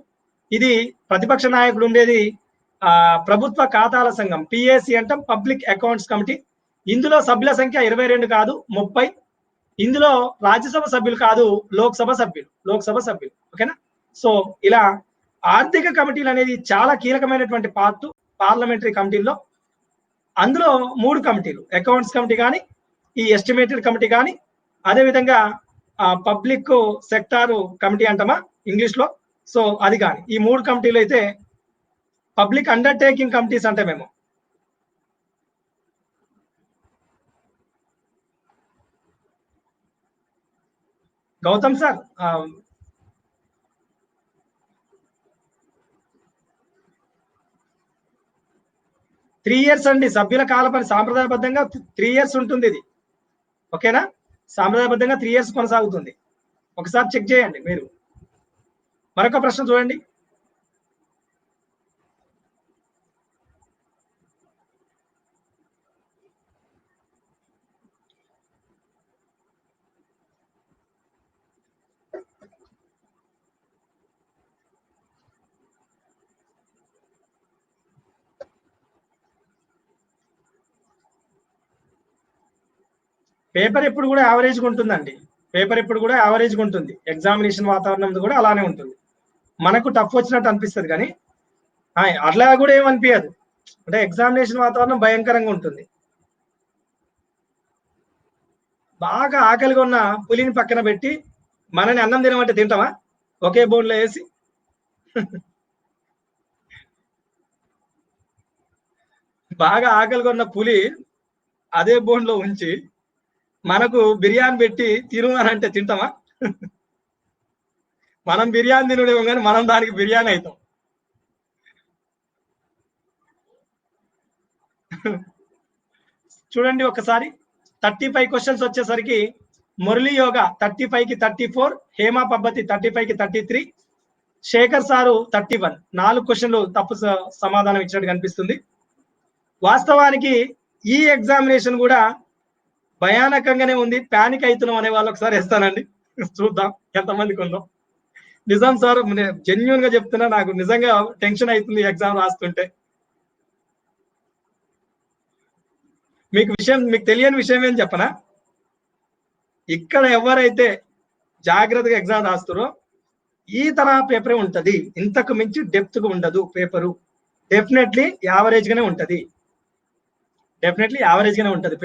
ఇది ప్రతిపక్ష నాయకుడు ఉండేది ప్రభుత్వ ఖాతాల సంఘం, పిఏసి అంటాం, పబ్లిక్ అకౌంట్స్ కమిటీ. ఇందులో సభ్యుల సంఖ్య 22 కాదు 30. ఇందులో రాజ్యసభ సభ్యులు కాదు, లోక్సభ సభ్యులు. ఓకేనా? సో ఇలా ఆర్థిక కమిటీలు అనేది చాలా కీలకమైనటువంటి పార్ట్ పార్లమెంటరీ కమిటీల్లో. అందులో 3 కమిటీలు, అకౌంట్స్ కమిటీ కానీ, ఈ ఎస్టిమేటెడ్ కమిటీ కానీ, అదేవిధంగా పబ్లిక్ సెక్టార్ కమిటీ అంటామా ఇంగ్లీష్ లో, సో అది కానీ. ఈ 3 కమిటీలు అయితే పబ్లిక్ అండర్టేకింగ్ కమిటీస్ అంటే మేము. గౌతమ్ సార్ 3 years అండి సభ్యుల కాలపరిమితి. సాంప్రదాయబద్ధంగా 3 years ఉంటుంది ఇది. ఓకేనా? సాంప్రదాయబద్ధంగా 3 years కొనసాగుతుంది. ఒకసారి చెక్ చేయండి మీరు. మరొక ప్రశ్న చూడండి. పేపర్ ఎప్పుడు కూడా యావరేజ్గా ఉంటుందండి. పేపర్ ఎప్పుడు కూడా యావరేజ్గా ఉంటుంది. ఎగ్జామినేషన్ వాతావరణం కూడా అలానే ఉంటుంది. మనకు టఫ్ వచ్చినట్టు అనిపిస్తుంది కానీ అట్లా కూడా ఏమనిపించదు. అంటే ఎగ్జామినేషన్ వాతావరణం భయంకరంగా ఉంటుంది. బాగా ఆకలిగా ఉన్న పులిని పక్కన పెట్టి మనని అన్నం తినమంటే తింటామా ఒకే బోన్లో వేసి? బాగా ఆకలిగా ఉన్న పులి అదే బోన్లో ఉంచి మనకు బిర్యానీ పెట్టి తిను అని అంటే తింటామా? మనం బిర్యానీ తినడేమో కానీ మనం దానికి బిర్యానీ అవుతాం. చూడండి ఒకసారి 35 క్వశ్చన్స్ వచ్చేసరికి మురళీ యోగా 35కి 34, హేమా పబ్బతి 35కి 33, శేఖర్ సారు 31. 4 క్వశ్చన్లు తప్పు సమాధానం ఇచ్చినట్టు కనిపిస్తుంది. వాస్తవానికి ఈ ఎగ్జామినేషన్ కూడా భయానకంగానే ఉంది. ప్యానిక్ అవుతున్నాం అనే వాళ్ళు ఒకసారి వేస్తానండి, చూద్దాం ఎంతమందికి ఉందో. నిజం సార్, జెన్యున్ గా చెప్తున్నా, నాకు నిజంగా టెన్షన్ అవుతుంది ఎగ్జామ్ రాస్తుంటే. మీకు తెలియని విషయం ఏం చెప్పనా? ఇక్కడ ఎవరైతే జాగ్రత్తగా ఎగ్జామ్ రాస్తారో ఈ తరహా పేపరే ఉంటది. ఇంతకు మించి డెప్త్ గా ఉండదు పేపరు. డెఫినెట్లీ యావరేజ్ గానే ఉంటది.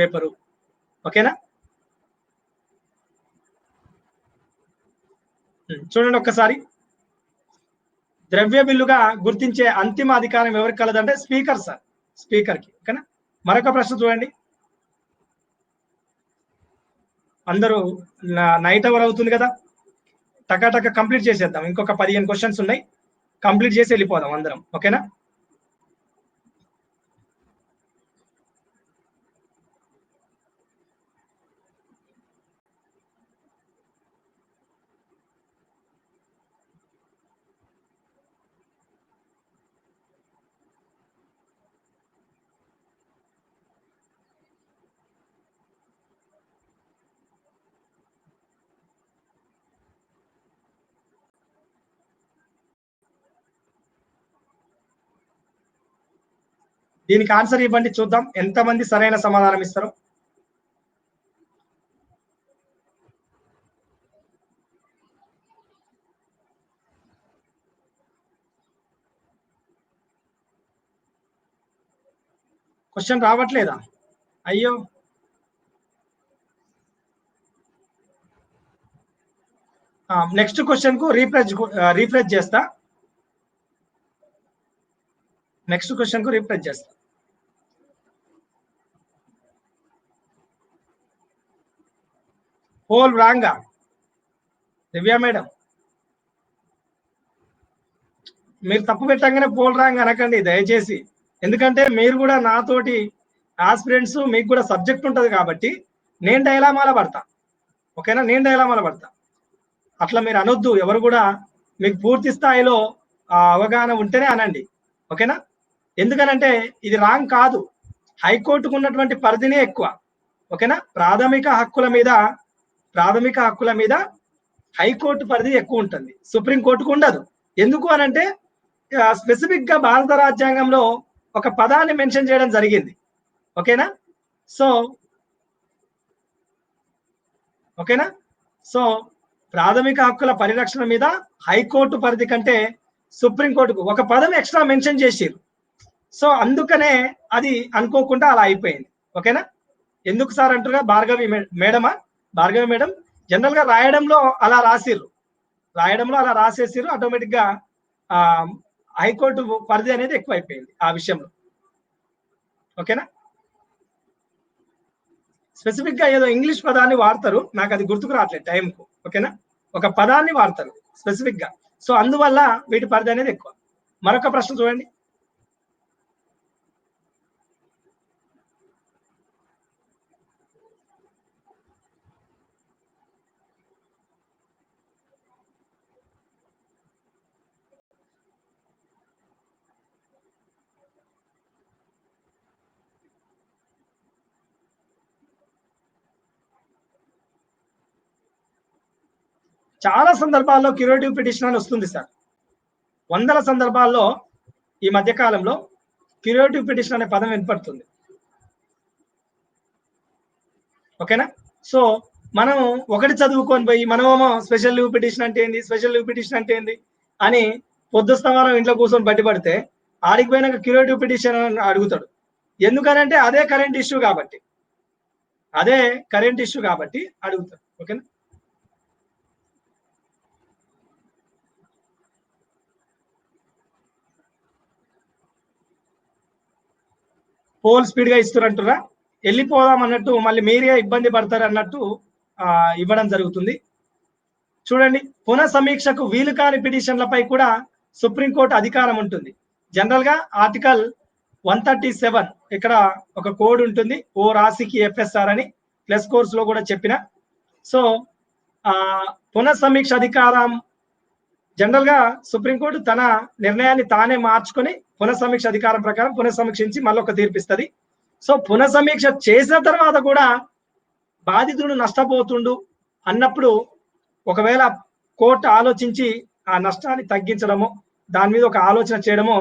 పేపరు. ఓకేనా? చూడండి ఒక్కసారి. ద్రవ్య బిల్లుగా గుర్తించే అంతిమ అధికారం ఎవరికి కలదంటే స్పీకర్ సార్, స్పీకర్ కి. ఓకేనా? మరొక ప్రశ్న చూడండి. అందరూ నైట్ అవర్ అవుతుంది కదా, టకాటక కంప్లీట్ చేసేద్దాం. ఇంకొక 15 క్వశ్చన్స్ ఉన్నాయి, కంప్లీట్ చేసి వెళ్ళిపోదాం అందరం. ఓకేనా? దీనికి ఆన్సర్ ఇవ్వండి, చూద్దాం ఎంతమంది సరైన సమాధానం ఇస్తారో. క్వశ్చన్ రావట్లేదా? అయ్యో. నెక్స్ట్ క్వశ్చన్ కు రీఫ్రెష్ చేస్తా. హోల్ రాంగా. దివ్య మేడం, మీరు తప్పు పెట్టంగానే పోల్ రాంగ్ అనకండి దయచేసి. ఎందుకంటే మీరు కూడా నాతోటి ఆస్పిరెంట్స్, మీకు కూడా సబ్జెక్ట్ ఉంటది కాబట్టి నేను డైలామాల పడతా. ఓకేనా? నేను డైలామాల పడతా. అట్లా మీరు అనొద్దు. ఎవరు కూడా మీకు పూర్తి స్థాయిలో అవగాహన ఉంటేనే అనండి. ఓకేనా? ఎందుకనంటే ఇది రాంగ్ కాదు. హైకోర్టుకు ఉన్నటువంటి పరిధినే ఎక్కువ. ఓకేనా? ప్రాథమిక హక్కుల మీద హైకోర్టు పరిధి ఎక్కువ ఉంటుంది, సుప్రీంకోర్టుకు ఉండదు. ఎందుకు అనంటే స్పెసిఫిక్ గా భారత రాజ్యాంగంలో ఒక పదాన్ని మెన్షన్ చేయడం జరిగింది. ఓకేనా? సో ఓకేనా? సో ప్రాథమిక హక్కుల పరిరక్షణ మీద హైకోర్టు పరిధి కంటే సుప్రీంకోర్టుకు ఒక పదం ఎక్స్ట్రా మెన్షన్ చేసిరు. సో అందుకనే అది అనుకోకుండా అలా అయిపోయింది. ఓకేనా? ఎందుకు సార్ అంటున్నా? భార్గవి మేడం జనరల్ గా రాయడంలో అలా రాసేసిరు. ఆటోమేటిక్ గా హైకోర్టు పరిధి అనేది ఎక్కువ అయిపోయింది ఆ విషయంలో. ఓకేనా? స్పెసిఫిక్ గా ఏదో ఇంగ్లీష్ పదాన్ని వాడతారు, నాకు అది గుర్తుకు రావట్లేదు టైంకు. ఓకేనా? ఒక పదాన్ని వాడతారు స్పెసిఫిక్ గా. సో అందువల్ల వీటి పరిధి అనేది ఎక్కువ. మరొక ప్రశ్న చూడండి. చాలా సందర్భాల్లో క్యూరేటివ్ పిటిషన్ అని వస్తుంది సార్. వందల సందర్భాల్లో ఈ మధ్య కాలంలో క్యూరేటివ్ పిటిషన్ అనే పదం వినపడుతుంది. ఓకేనా? సో మనం ఒకటి చదువుకొని పోయి మనమేమో స్పెషల్ లీవ్ పిటిషన్ అంటే ఏంది అని పొద్దుస్తమానం ఇంట్లో కూర్చొని బయటపడితే ఆడికి పోయినాక క్యూరేటివ్ పిటిషన్ అని అడుగుతాడు. ఎందుకనంటే అదే కరెంట్ ఇష్యూ కాబట్టి అడుగుతాడు. ఓకేనా? పోల్ స్పీడ్ గా ఇస్తున్నట్టురా, వెళ్ళిపోదాం అన్నట్టు మళ్ళీ మీరే ఇబ్బంది పడతారు అన్నట్టు ఇవ్వడం జరుగుతుంది. చూడండి, పునఃసమీక్షకు వీలు కాని పిటిషన్లపై కూడా సుప్రీంకోర్టు అధికారం ఉంటుంది. జనరల్ గా ఆర్టికల్ 137 ఇక్కడ ఒక కోడ్ ఉంటుంది, ఓ రాశికి ఎఫ్ఎస్ఆర్ అని ప్లస్ కోర్స్ లో కూడా చెప్పిన. సో పునఃసమీక్ష అధికారం జనరల్ గా సుప్రీంకోర్టు తన నిర్ణయాన్ని తానే మార్చుకొని పునఃసమీక్ష అధికారం ప్రకారం పునఃసమీక్షించి మళ్ళీ ఒక తీర్పిస్తుంది. సో పునఃసమీక్ష చేసిన తర్వాత కూడా బాధితుడు నష్టపోతుండు అన్నప్పుడు ఒకవేళ కోర్టు ఆలోచించి ఆ నష్టాన్ని తగ్గించడమో దాని మీద ఒక ఆలోచన చేయడమో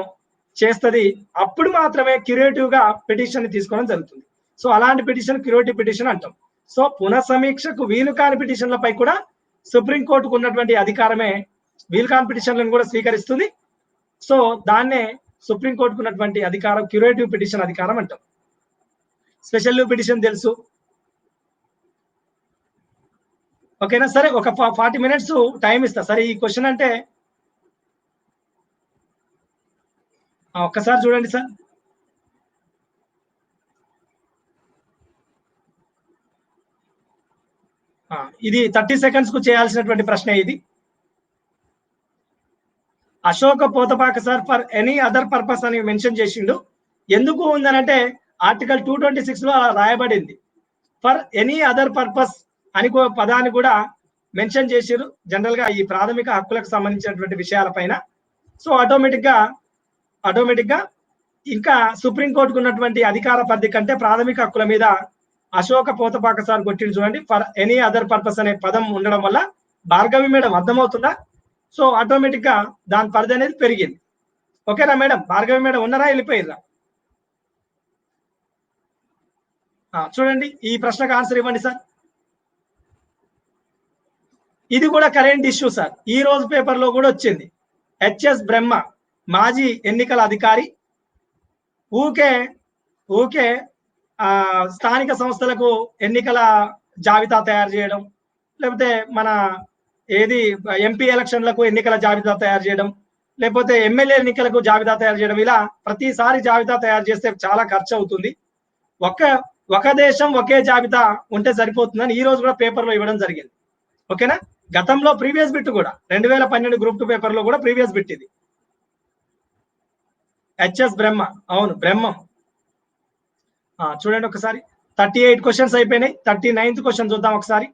చేస్తుంది. అప్పుడు మాత్రమే క్యూరేటివ్ గా పిటిషన్ ని తీసుకోవడం జరుగుతుంది. సో అలాంటి పిటిషన్ క్యూరేటివ్ పిటిషన్ అంటాం. సో పునఃసమీక్షకు వీలు కాని పిటిషన్లపై కూడా సుప్రీంకోర్టుకు ఉన్నటువంటి అధికారమే వీలు కాని పిటిషన్లను కూడా స్వీకరిస్తుంది. సో దాన్నే సుప్రీంకోర్టుకు ఉన్నటువంటి అధికారం క్యూరేటివ్ పిటిషన్ అధికారం అంటాం. స్పెషల్ లీవ్ పిటిషన్ తెలుసు. ఓకేనా? సరే, ఒక 40 minutes టైం ఇస్తా. సరే, ఈ క్వశ్చన్ అంటే ఒక్కసారి చూడండి సార్. ఇది 30 seconds కు చేయాల్సినటువంటి ప్రశ్న ఇది. Ashoka Pothapaka sir for any other purpose అని మెన్షన్ చేసిండు. ఎందుకు ఉందనంటే ఆర్టికల్ 226 లో రాయబడింది. ఫర్ ఎనీ అదర్ పర్పస్ అని పదాన్ని కూడా మెన్షన్ చేసిరు జనరల్ గా ఈ ప్రాథమిక హక్కులకు సంబంధించినటువంటి విషయాలపైన. సో ఆటోమేటిక్ గా ఇంకా సుప్రీంకోర్టుకు ఉన్నటువంటి అధికార పరిధి కంటే ప్రాథమిక హక్కుల మీద అశోక పోతపాక సార్ కొట్టిండు చూడండి. ఫర్ ఎనీ అదర్ పర్పస్ అనే పదం ఉండడం వల్ల భార్గవి మేడం అర్థమవుతుందా? సో ఆటోమేటిక్ గా దాని పరిధి అనేది పెరిగింది. ఓకేనా మేడం? భార్గవి మేడం ఉన్నారా, వెళ్ళిపోయిర్రా? చూడండి, ఈ ప్రశ్నకు ఆన్సర్ ఇవ్వండి సార్. ఇది కూడా కరెంట్ ఇష్యూ సార్, ఈ రోజు పేపర్ లో కూడా వచ్చింది. హెచ్ఎస్ బ్రహ్మ మాజీ ఎన్నికల అధికారి ఊకే స్థానిక సంస్థలకు ఎన్నికల జాబితా తయారు చేయడం, లేకపోతే మన ఎంపీ ఎలక్షన్లకు ఎన్నికల జాబితా తయారు చేయడం, లేకపోతే ఎమ్మెల్యే ఎన్నికలకు జాబితా తయారు చేయడం, ఇలా ప్రతిసారి జాబితా తయారు చేస్తే చాలా ఖర్చు అవుతుంది. ఒక దేశం ఒకే జాబితా ఉంటే సరిపోతుందని ఈ రోజు కూడా పేపర్లో ఇవ్వడం జరిగింది. ఓకేనా? గతంలో ప్రీవియస్ బిట్ కూడా 2012 గ్రూప్ 2 పేపర్ లో కూడా ప్రీవియస్ బిట్ ఇది. హెచ్ఎస్ బ్రహ్మ, అవును బ్రహ్మం. చూడండి ఒకసారి 38 క్వశ్చన్స్ అయిపోయినాయి. 39th క్వశ్చన్ చూద్దాం ఒకసారి.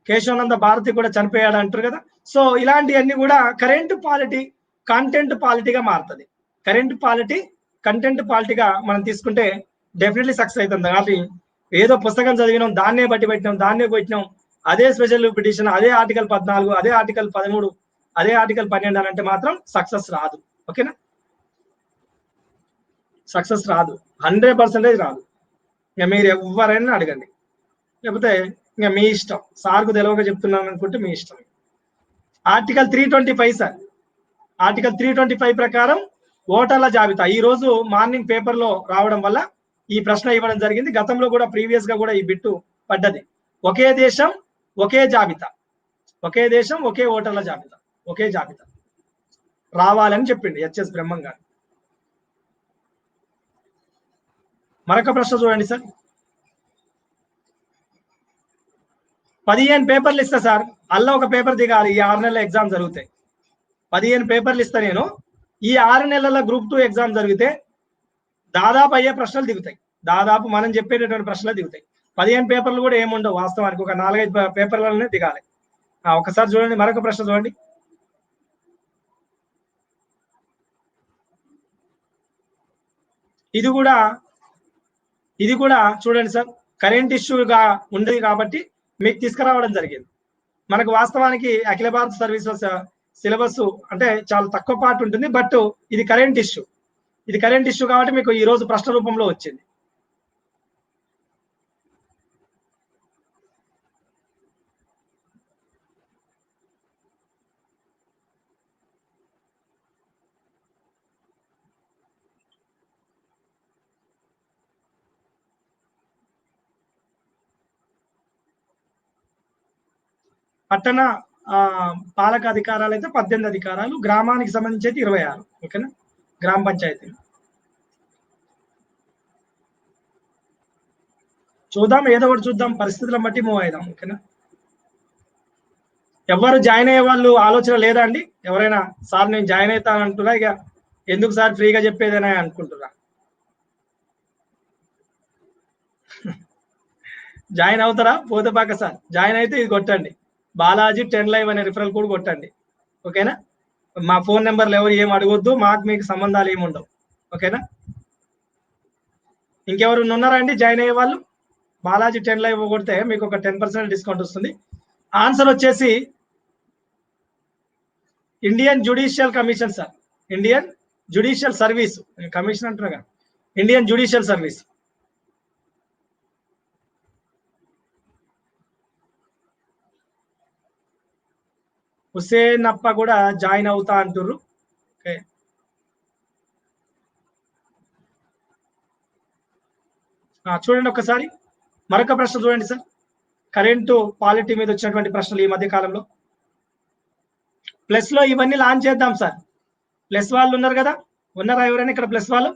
కేశవానంద భారతి కూడా చనిపోయాడు అంటారు కదా. సో ఇలాంటివన్నీ కూడా కరెంట్ పాలిటీ కంటెంట్ పాలిటీగా మారుతుంది. కరెంట్ పాలిటీ కంటెంట్ పాలిటీగా మనం తీసుకుంటే డెఫినెట్లీ సక్సెస్ అవుతుంది. కాబట్టి ఏదో పుస్తకం చదివినాం, దాన్నే బట్టి పెట్టినాం, దాన్నే పెట్టినాం, అదే స్పెషల్ పిటిషన్, అదే ఆర్టికల్ 14, అదే ఆర్టికల్ 13, అదే ఆర్టికల్ 12 అని అంటే మాత్రం సక్సెస్ రాదు. ఓకేనా, సక్సెస్ రాదు, 100% రాదు. ఇక మీరు ఎవరైనా అడగండి, లేకపోతే ఇంకా మీ ఇష్టం. సార్కు తెలియక చెప్తున్నాను అనుకుంటే మీ ఇష్టం. ఆర్టికల్ 325 సార్, ఆర్టికల్ 325 ప్రకారం ఓటర్ల జాబితా ఈ రోజు మార్నింగ్ పేపర్ లో రావడం వల్ల ఈ ప్రశ్న ఇవ్వడం జరిగింది. గతంలో కూడా ప్రీవియస్ గా కూడా ఈ బిట్టు పడ్డది. ఒకే దేశం ఒకే జాబితా, ఒకే దేశం ఒకే ఓటర్ల జాబితా, ఒకే జాబితా రావాలని చెప్పింది హెచ్ఎస్ బ్రహ్మం గారు. మరొక ప్రశ్న చూడండి సార్. 15 పేపర్లు ఇస్తా సార్, అల్ల ఒక పేపర్ దిగాలి. ఈ 6 నెలల ఎగ్జామ్ జరుగుతాయి. 15 పేపర్లు ఇస్తా నేను. ఈ 6 నెలల గ్రూప్ 2 ఎగ్జామ్ జరిగితే దాదాపు అయ్యే ప్రశ్నలు దిగుతాయి. దాదాపు మనం చెప్పేటటువంటి ప్రశ్నలు దిగుతాయి. 15 పేపర్లు కూడా ఏముండవు వాస్తవానికి, ఒక 4-5 పేపర్లలోనే దిగాలి. ఒకసారి చూడండి, మరొక ప్రశ్న చూడండి. ఇది కూడా చూడండి సార్, కరెంట్ ఇష్యూగా ఉండేది కాబట్టి మీకు తీసుకురావడం జరిగింది. మనకు వాస్తవానికి అఖిల భారత సర్వీసెస్ సిలబస్ అంటే చాలా తక్కువ పార్ట్ ఉంటుంది, బట్ ఇది కరెంట్ ఇష్యూ. ఇది కరెంట్ ఇష్యూ కాబట్టి మీకు ఈ రోజు ప్రశ్న రూపంలో వచ్చింది. పట్టణ పాలక అధికారాలు అయితే 18 అధికారాలు, గ్రామానికి సంబంధించి అయితే 26. ఓకేనా, గ్రామ పంచాయతీ. చూద్దాం, ఏదో ఒకటి చూద్దాం, పరిస్థితులను బట్టి మూవ్ అయిదాం. ఓకేనా, ఎవరు జాయిన్ అయ్యే వాళ్ళు ఆలోచన లేదా అండి? ఎవరైనా సార్ నేను జాయిన్ అవుతాను అంటున్నా, ఇక ఎందుకు సార్ ఫ్రీగా చెప్పేదేనా అనుకుంటున్నా? జాయిన్ అవుతారా? పోతేపాక సార్ జాయిన్ అయితే ఇది కొట్టండి, బాలాజీ 10 లైవ్ అనే రిఫరల్ కోడ్ కొట్టండి. ఓకేనా, మా ఫోన్ నెంబర్లు ఎవరు ఏం అడగొద్దు, మాకు మీకు సంబంధాలు ఏమి ఉండవు. ఓకేనా, ఇంకెవరు ఉన్నారా అండి జాయిన్ అయ్యే వాళ్ళు? బాలాజీ 10 లైవ్ కొడితే మీకు ఒక 10% డిస్కౌంట్ వస్తుంది. ఆన్సర్ వచ్చేసి Indian judicial commission sir, Indian judicial service. Commission అంటున్నా, ఇండియన్ జ్యుడిషియల్ సర్వీస్. హుసేన్ అప్ప కూడా జాయిన్ అవుతా అంటుర్రు. ఓకే, చూడండి ఒకసారి మరొక ప్రశ్న చూడండి సార్. కరెంటు పాలిటీ మీద వచ్చినటువంటి ప్రశ్నలు ఈ మధ్య కాలంలో. ప్లస్ లో ఇవన్నీ లాంచ్ చేద్దాం సార్. ప్లస్ వాళ్ళు ఉన్నారు కదా, ఉన్నారా ఎవరైనా ఇక్కడ ప్లస్ వాళ్ళు?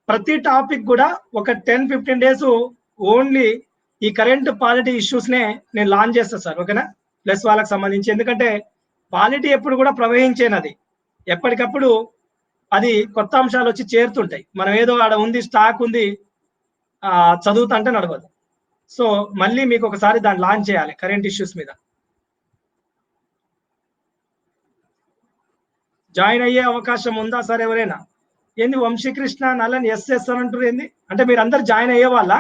ప్రతి టాపిక్ కూడా ఒక 10-15 డేస్ ఓన్లీ ఈ కరెంట్ పాలిటీ ఇష్యూస్ నే నేను లాంచ్ చేస్తాను సార్. ఓకేనా, ప్లస్ వాళ్ళకి సంబంధించి. ఎందుకంటే పాలిటీ ఎప్పుడు కూడా ప్రవహించేనది, ఎప్పటికప్పుడు అది కొత్త అంశాలు వచ్చి చేరుతుంటాయి. మనం ఏదో ఆడ ఉంది స్టాక్ ఉంది చదువుతుంటే నడవదు. సో మళ్ళీ మీకు ఒకసారి దాన్ని లాంచ్ చేయాలి కరెంట్ ఇష్యూస్ మీద. జాయిన్ అయ్యే అవకాశం ఉందా సార్ ఎవరైనా? ఏంది వంశీకృష్ణ నల్లన్ ఎస్ అని అంటారు ఏంది? అంటే మీరు అందరు జాయిన్ అయ్యే వాళ్ళ?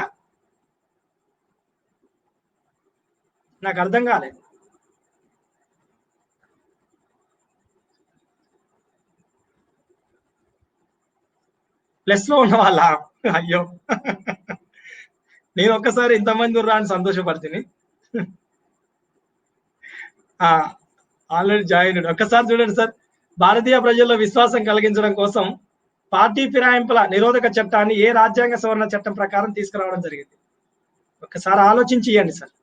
నాకు అర్థం కాలేదు. ప్లస్ లో ఉన్న వాళ్ళ? అయ్యో, నేను ఒక్కసారి ఇంతమంది ఉర్రా అని సంతోషపడుతుంది. Already join. ఒక్కసారి చూడండి సార్, భారతీయ ప్రజల్లో విశ్వాసం కలిగించడం కోసం పార్టీ ఫిరాయింపుల నిరోధక చట్టాన్ని ఏ రాజ్యాంగ సవరణ చట్టం ప్రకారం తీసుకురావడం జరిగింది? ఒక్కసారి ఆలోచించి ఇవ్వండి సార్,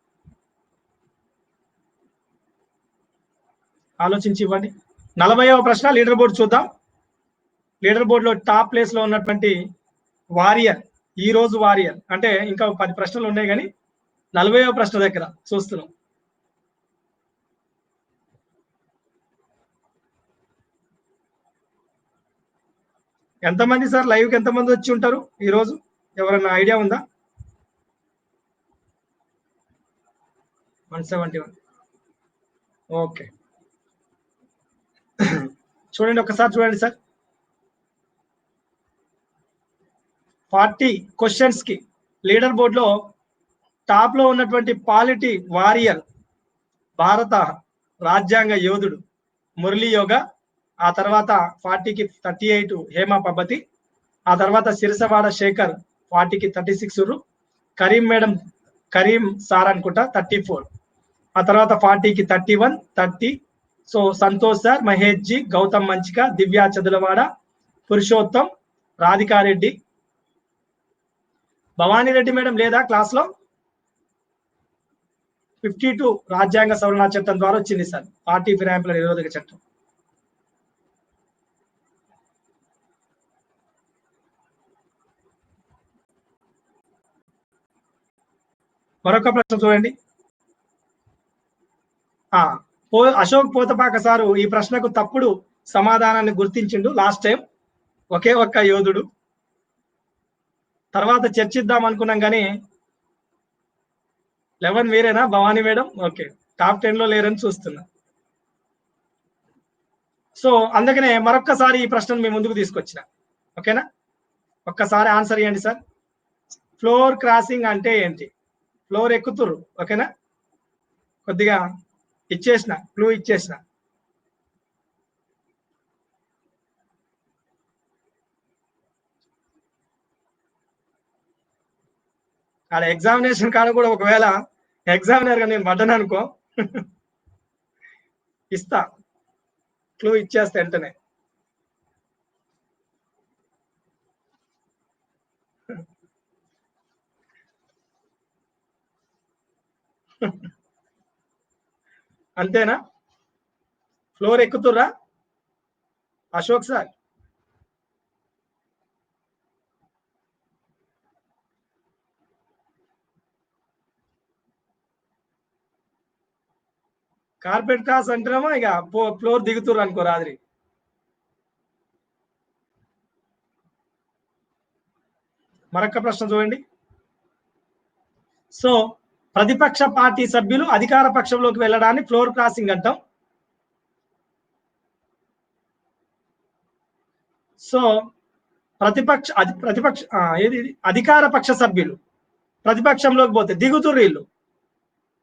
ఆలోచించి ఇవ్వండి. 40వ ప్రశ్న లీడర్ బోర్డు చూద్దాం. లీడర్ బోర్డులో టాప్ ప్లేస్ లో ఉన్నటువంటి వారియర్, ఈ రోజు వారియర్ అంటే ఇంకా 10 ప్రశ్నలు ఉన్నాయి కానీ 40వ ప్రశ్న దగ్గర చూస్తున్నాం. ఎంతమంది సార్ లైవ్కి ఎంతమంది వచ్చి ఉంటారు ఈరోజు? ఎవరన్నా ఐడియా ఉందా? 171. ఓకే. చూడండి, ఒకసారి చూడండి సార్. 40 క్వశ్చన్స్ కి లీడర్ బోర్డ్ లో టాప్ లో ఉన్నటువంటి పాలిటీ వారియర్, భారత రాజ్యాంగ యోధుడు మురళీ యోగా, ఆ తర్వాత 40కి 38 హేమా పబ్బతి, ఆ తర్వాత సిరసవాడ శేఖర్ 40కి 36, కరీం సార్ అనుకుంటా 34, ఆ తర్వాత 40కి 31, 30. So Santosh sir, Mahesh ji, Gautam Manchika, Divya Chadulavada, Purushottam, Radhika Reddy, Bhavani Reddy madam లేదా క్లాస్ లో? 52 రాజ్యాంగ సవరణ చట్టం ద్వారా వచ్చింది సార్, పార్టీ ఫిరాయింపుల నిరోధక చట్టం. మరొక ప్రశ్న చూడండి. అశోక్ పోతపాక సారు ఈ ప్రశ్నకు తప్పుడు సమాధానాన్ని గుర్తించిండు లాస్ట్ టైం. ఒకే ఒక్క యోధుడు. తర్వాత చర్చిద్దాం అనుకున్నాం కానీ 11 మీరేనా భవానీ మేడం? ఓకే, టాప్ 10 లో లేరని చూస్తున్నా. సో అందుకనే మరొక్కసారి ఈ ప్రశ్నను మీ ముందుకు తీసుకొచ్చిన. ఓకేనా, ఒక్కసారి ఆన్సర్ ఇవ్వండి సార్. ఫ్లోర్ క్రాసింగ్ అంటే ఏంటి? ఫ్లోర్ ఎక్కుతురు. ఓకేనా, కొద్దిగా ఇచ్చేసిన క్లూ ఇచ్చేసిన. ఆడ ఎగ్జామినేషన్ కాడ కూడా ఒకవేళ ఎగ్జామినర్ గా నేను పడ్డాను అనుకో ఇస్తా, క్లూ ఇచ్చేస్తా వెంటనే. అంతేనా? ఫ్లోర్ ఎక్కుతుర్రా అశోక్ సార్? కార్పెట్ క్రాస్ అంటారేమో, ఇక ఫ్లోర్ దిగుతుర్రు అనుకో రాత్రి. మరొక ప్రశ్న చూడండి. సో ప్రతిపక్ష పార్టీ సభ్యులు అధికార పక్షంలోకి వెళ్ళడాన్ని ఫ్లోర్ క్రాసింగ్ అంటాం. సో ప్రతిపక్ష ఏది అధికార పక్ష సభ్యులు ప్రతిపక్షంలోకి పోతే దిగుతుర్రు,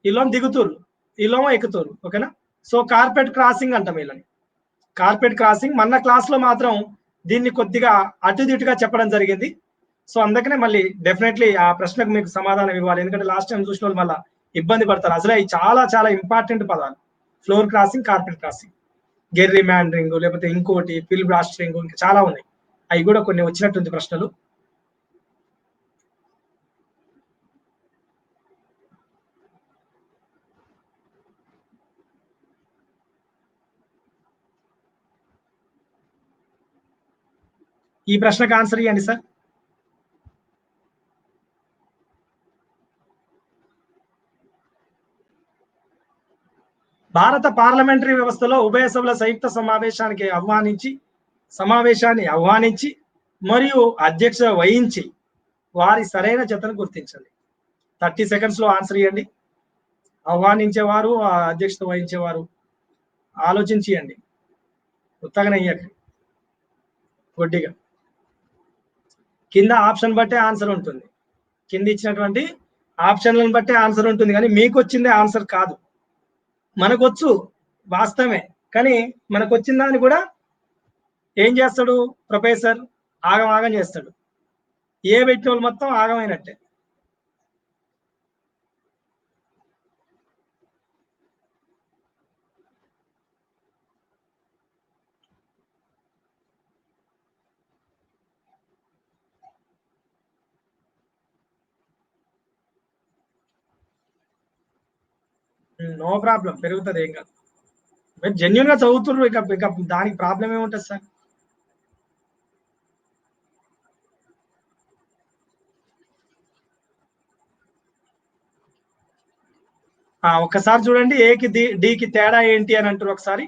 వీళ్ళేమో దిగుతుర్రు, వీళ్ళేమో ఎక్కుతుర్రు. ఓకేనా, సో కార్పెట్ క్రాసింగ్ అంటాం వీళ్ళని. కార్పెట్ క్రాసింగ్ మన క్లాస్ లో మాత్రం దీన్ని కొద్దిగా అటుదిటుగా చెప్పడం జరిగింది. సో అందుకనే మళ్ళీ డెఫినెట్లీ ఆ ప్రశ్నకు మీకు సమాధానం ఇవ్వాలి, ఎందుకంటే లాస్ట్ టైం చూసిన వాళ్ళు మళ్ళీ ఇబ్బంది పడతారు. అసలే చాలా చాలా ఇంపార్టెంట్ పదాలు floor crossing, carpet crossing, gerrymandering, లేకపోతే ఇంకోటి ఫిల్ బ్లాస్టరింగ్, ఇంకా చాలా ఉన్నాయి. అవి కూడా కొన్ని వచ్చినట్టుంది ప్రశ్నలు. ఈ ప్రశ్నకు ఆన్సర్ ఇవ్వండి సార్. భారత పార్లమెంటరీ వ్యవస్థలో ఉభయ సభల సంయుక్త సమావేశాన్ని ఆహ్వానించి మరియు అధ్యక్ష వహించి వారి సరైన జతను గుర్తించండి. 30 seconds లో ఆన్సర్ ఇవ్వండి. ఆహ్వానించేవారు, అధ్యక్షత వహించేవారు ఆలోచించి ఇవ్వండి, ఉత్తగానే ఇయ్యకండి కొద్దిగా. కింద ఆప్షన్ బట్టే ఆన్సర్ ఉంటుంది, కింద ఇచ్చినటువంటి ఆప్షన్లను బట్టే ఆన్సర్ ఉంటుంది, కానీ మీకు వచ్చిందే ఆన్సర్ కాదు. మనకొచ్చు వాస్తవమే, కానీ మనకు వచ్చిన దాన్ని కూడా ఏం చేస్తాడు ప్రొఫెసర్? ఆగం చేస్తాడు. ఏ పెట్టిన వాళ్ళు మొత్తం ఆగమైనట్టే. నో ప్రాబ్లం, పెరుగుతుంది, ఏం కాదు. మీరు జెన్యున్ గా చదువుతున్నారు, ఇక దానికి ప్రాబ్లం ఏముంటుంది సార్? ఒక్కసారి చూడండి, ఏకి డికి తేడా ఏంటి అని అంటారు ఒకసారి.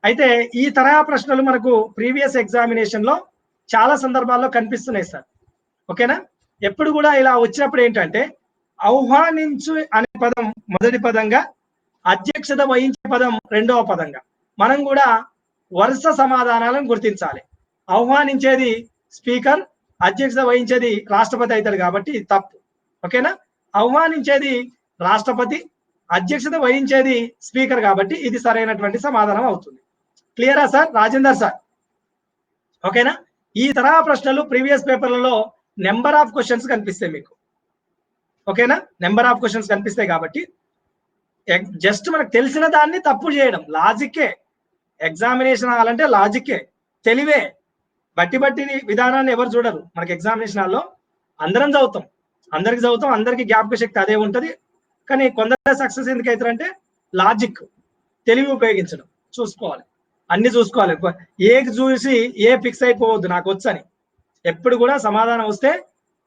అయితే ఈ తరహా ప్రశ్నలు మనకు ప్రీవియస్ ఎగ్జామినేషన్ లో చాలా సందర్భాల్లో కనిపిస్తున్నాయి సార్. ఓకేనా? ఎప్పుడు కూడా ఇలా వచ్చినప్పుడు ఏంటంటే, ఆహ్వానించు అనే పదం మొదటి పదంగా, అధ్యక్షత వహించే పదం రెండవ పదంగా మనం కూడా వరుస సమాధానాలను గుర్తించాలి. ఆహ్వానించేది స్పీకర్, అధ్యక్షత వహించేది రాష్ట్రపతి అవుతాడు కాబట్టి ఇది తప్పు. ఓకేనా? ఆహ్వానించేది రాష్ట్రపతి, అధ్యక్షత వహించేది స్పీకర్ కాబట్టి ఇది సరైనటువంటి సమాధానం అవుతుంది. క్లియరా సార్? రాజేందర్ సార్, ఓకేనా? ఈ తరహా ప్రశ్నలు ప్రీవియస్ పేపర్లలో నెంబర్ ఆఫ్ క్వశ్చన్స్ కనిపిస్తాయి మీకు. ఓకేనా? నెంబర్ ఆఫ్ క్వశ్చన్స్ కనిపిస్తాయి కాబట్టి జస్ట్ మనకు తెలిసిన దాన్ని తప్పు చేయడం లాజిక్కే. Examination hall లాజిక్కే, తెలివే. బట్టి విధానాన్ని ఎవరు చూడరు. మనకి ఎగ్జామినేషన్ హాల్లో అందరం చదువుతాం, అందరికి జ్ఞాపక శక్తి అదే ఉంటది. కానీ కొందరు సక్సెస్ ఎందుకు అవుతారంటే లాజిక్, తెలివి ఉపయోగించడం. చూసుకోవాలి, అన్ని చూసుకోవాలి. ఏకి చూసి ఏ ఫిక్స్ అయిపోవద్దు నాకు వచ్చని. ఎప్పుడు కూడా సమాధానం వస్తే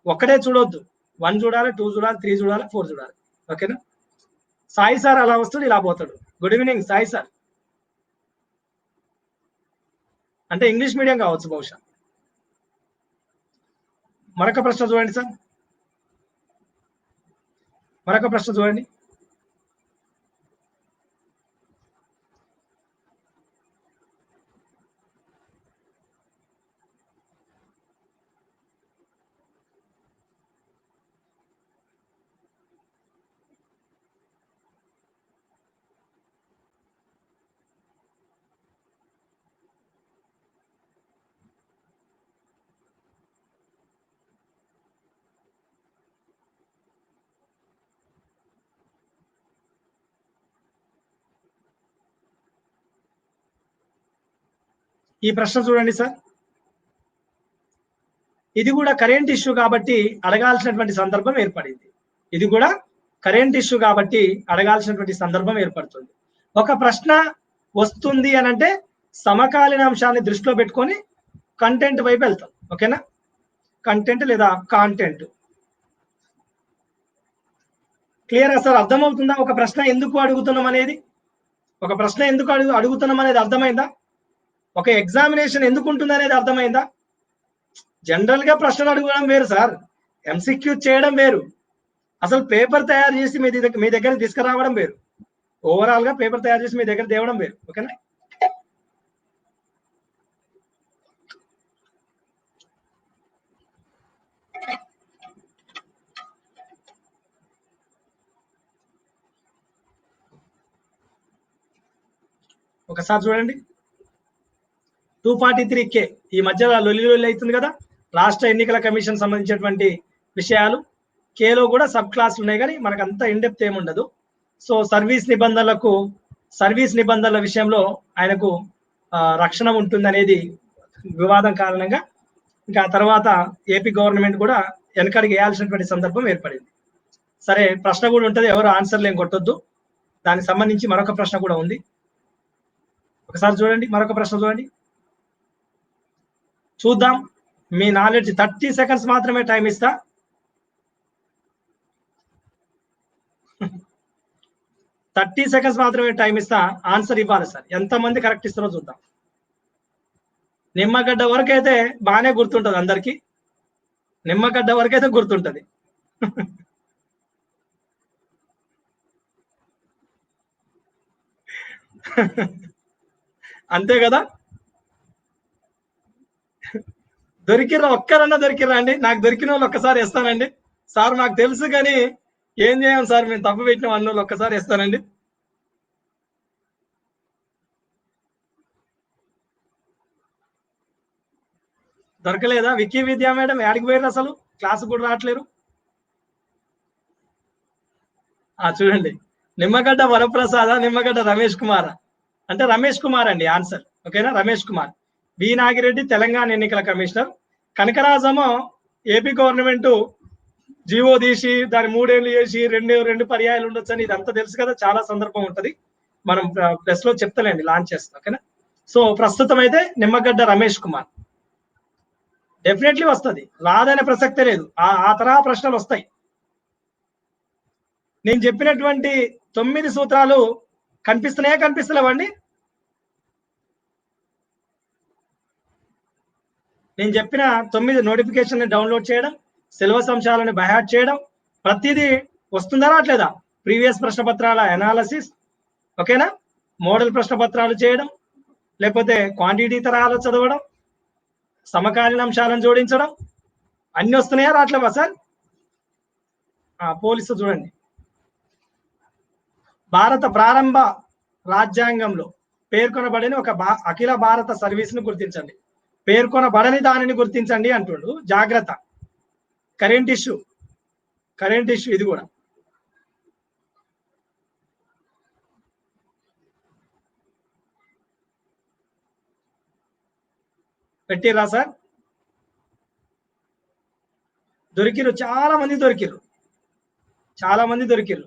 ఒక్కటే చూడొద్దు, 1 చూడాలి, 2 చూడాలి, 3 చూడాలి, 4 చూడాలి. ఓకేనా? సాయి సార్ అలా వస్తాడు, ఇలా పోతాడు. Good evening Sai sir. అంటే ఇంగ్లీష్ మీడియం కావచ్చు బహుశా. మరొక ప్రశ్న చూడండి సార్, మరొక ప్రశ్న చూడండి. ఈ ప్రశ్న చూడండి సార్. ఇది కూడా కరెంట్ ఇష్యూ కాబట్టి అడగాల్సినటువంటి సందర్భం ఏర్పడింది. ఇది కూడా కరెంట్ ఇష్యూ కాబట్టి అడగాల్సినటువంటి సందర్భం ఏర్పడుతుంది. ఒక ప్రశ్న వస్తుంది అని అంటే సమకాలీన అంశాన్ని దృష్టిలో పెట్టుకొని కంటెంట్ వైపు వెళ్తాం. ఓకేనా? కంటెంట్ లేదా కాంటెంట్. Clear sir? అర్థమవుతుందా? ఒక ప్రశ్న ఎందుకు అడుగుతున్నాం అనేది, ఒక ప్రశ్న ఎందుకు అడుగుతున్నాం అనేది అర్థమైందా? ఒక ఎగ్జామినేషన్ ఎందుకు ఉంటుంది అనేది అర్థమైందా? జనరల్ గా ప్రశ్నలు అడగడం వేరు సార్, ఎంసీక్యూ చేయడం వేరు, అసలు పేపర్ తయారు చేసి మీ దగ్గర తీసుకురావడం వేరు, ఓవరాల్ గా పేపర్ తయారు చేసి మీ దగ్గర తేవడం వేరు. ఓకేనా? ఒకసారి చూడండి, 243K ఈ మధ్యలో లొల్లి అవుతుంది కదా, రాష్ట్ర ఎన్నికల కమిషన్ సంబంధించినటువంటి విషయాలు. కేలో కూడా సబ్ క్లాసులు ఉన్నాయి కానీ మనకు అంత ఇండెప్త్ ఏముండదు. సో సర్వీస్ నిబంధనల విషయంలో ఆయనకు రక్షణ ఉంటుంది అనేది వివాదం కారణంగా ఇంకా తర్వాత ఏపీ గవర్నమెంట్ కూడా వెనకడికి వేయాల్సినటువంటి సందర్భం ఏర్పడింది. సరే, ప్రశ్న కూడా ఉంటుంది, ఎవరు ఆన్సర్లు ఏం కొట్టొద్దు. దానికి సంబంధించి మరొక ప్రశ్న కూడా ఉంది. ఒకసారి చూడండి, మరొక ప్రశ్న చూడండి, చూద్దాం. మీ నాలెడ్జ్ 30 సెకండ్స్ మాత్రమే టైం ఇస్తా. 30 సెకండ్స్ మాత్రమే టైం ఇస్తా, ఆన్సర్ ఇవ్వాలి సార్. ఎంతమంది కరెక్ట్ ఇస్తారో చూద్దాం. నిమ్మగడ్డ వరకు అయితే బాగానే గుర్తుంటది అందరికి, నిమ్మగడ్డ వరకు అయితే గుర్తుంటది. అంతే కదా? దొరికిర్రా, ఒక్కరన్నా దొరికిర్రా అండి? నాకు దొరికిన వాళ్ళు ఒక్కసారి ఇస్తానండి. సార్ మాకు తెలుసు కానీ ఏం చేయం సార్, మేము తప్పు పెట్టిన వాళ్ళు ఒక్కసారి ఇస్తానండి. దొరకలేదా? వికీ విద్యా మేడం యాడికి పోయారు? అసలు క్లాస్ కూడా రావట్లేరు. చూడండి, నిమ్మగడ్డ వరప్రసాద, నిమ్మగడ్డ రమేష్ కుమార్ అంటే రమేష్ కుమార్ అండి ఆన్సర్. ఓకేనా? రమేష్ కుమార్. వి నాగిరెడ్డి తెలంగాణ ఎన్నికల కమిషనర్, కనకరాజమో ఏపీ గవర్నమెంట్ జీవో తీసి దాని 3 ఏళ్ళు చేసి రెండు పర్యాయాలు ఉండొచ్చు అని ఇదంతా తెలుసు కదా, చాలా సందర్భం ఉంటది. మనం ప్రెస్ లో చెప్తలేండి, లాంచ్ చేస్తాం. ఓకేనా? సో ప్రస్తుతం అయితే నిమ్మగడ్డ రమేష్ కుమార్ డెఫినెట్లీ వస్తుంది, రాదనే ప్రసక్తే లేదు. ఆ తరహా ప్రశ్నలు వస్తాయి. నేను చెప్పినటువంటి 9 సూత్రాలు కనిపిస్తున్నాయా, కనిపిస్తలేవండి? నేను చెప్పిన 9 నోటిఫికేషన్ డౌన్లోడ్ చేయడం, సిలబస్ అంశాలను బైహార్ట్ చేయడం, ప్రతిదీ వస్తుందా రావట్లేదా? ప్రీవియస్ ప్రశ్న పత్రాల అనాలసిస్, ఓకేనా? మోడల్ ప్రశ్న పత్రాలు చేయడం, లేకపోతే క్వాంటిటీ తరహాలు చదవడం, సమకాలీన అంశాలను జోడించడం, అన్ని వస్తున్నాయా రావట్లేవా సార్? పోలీసు చూడండి. భారత ప్రారంభ రాజ్యాంగంలో పేర్కొనబడిన ఒక అఖిల భారత సర్వీస్ ను గుర్తించండి. పేర్కొనబడని దానిని గుర్తించండి అంటుండు. జాగ్రత్త, కరెంట్ ఇష్యూ ఇది కూడా. పెట్టిరా సార్? దొరికిరు, చాలా మంది దొరికిరు.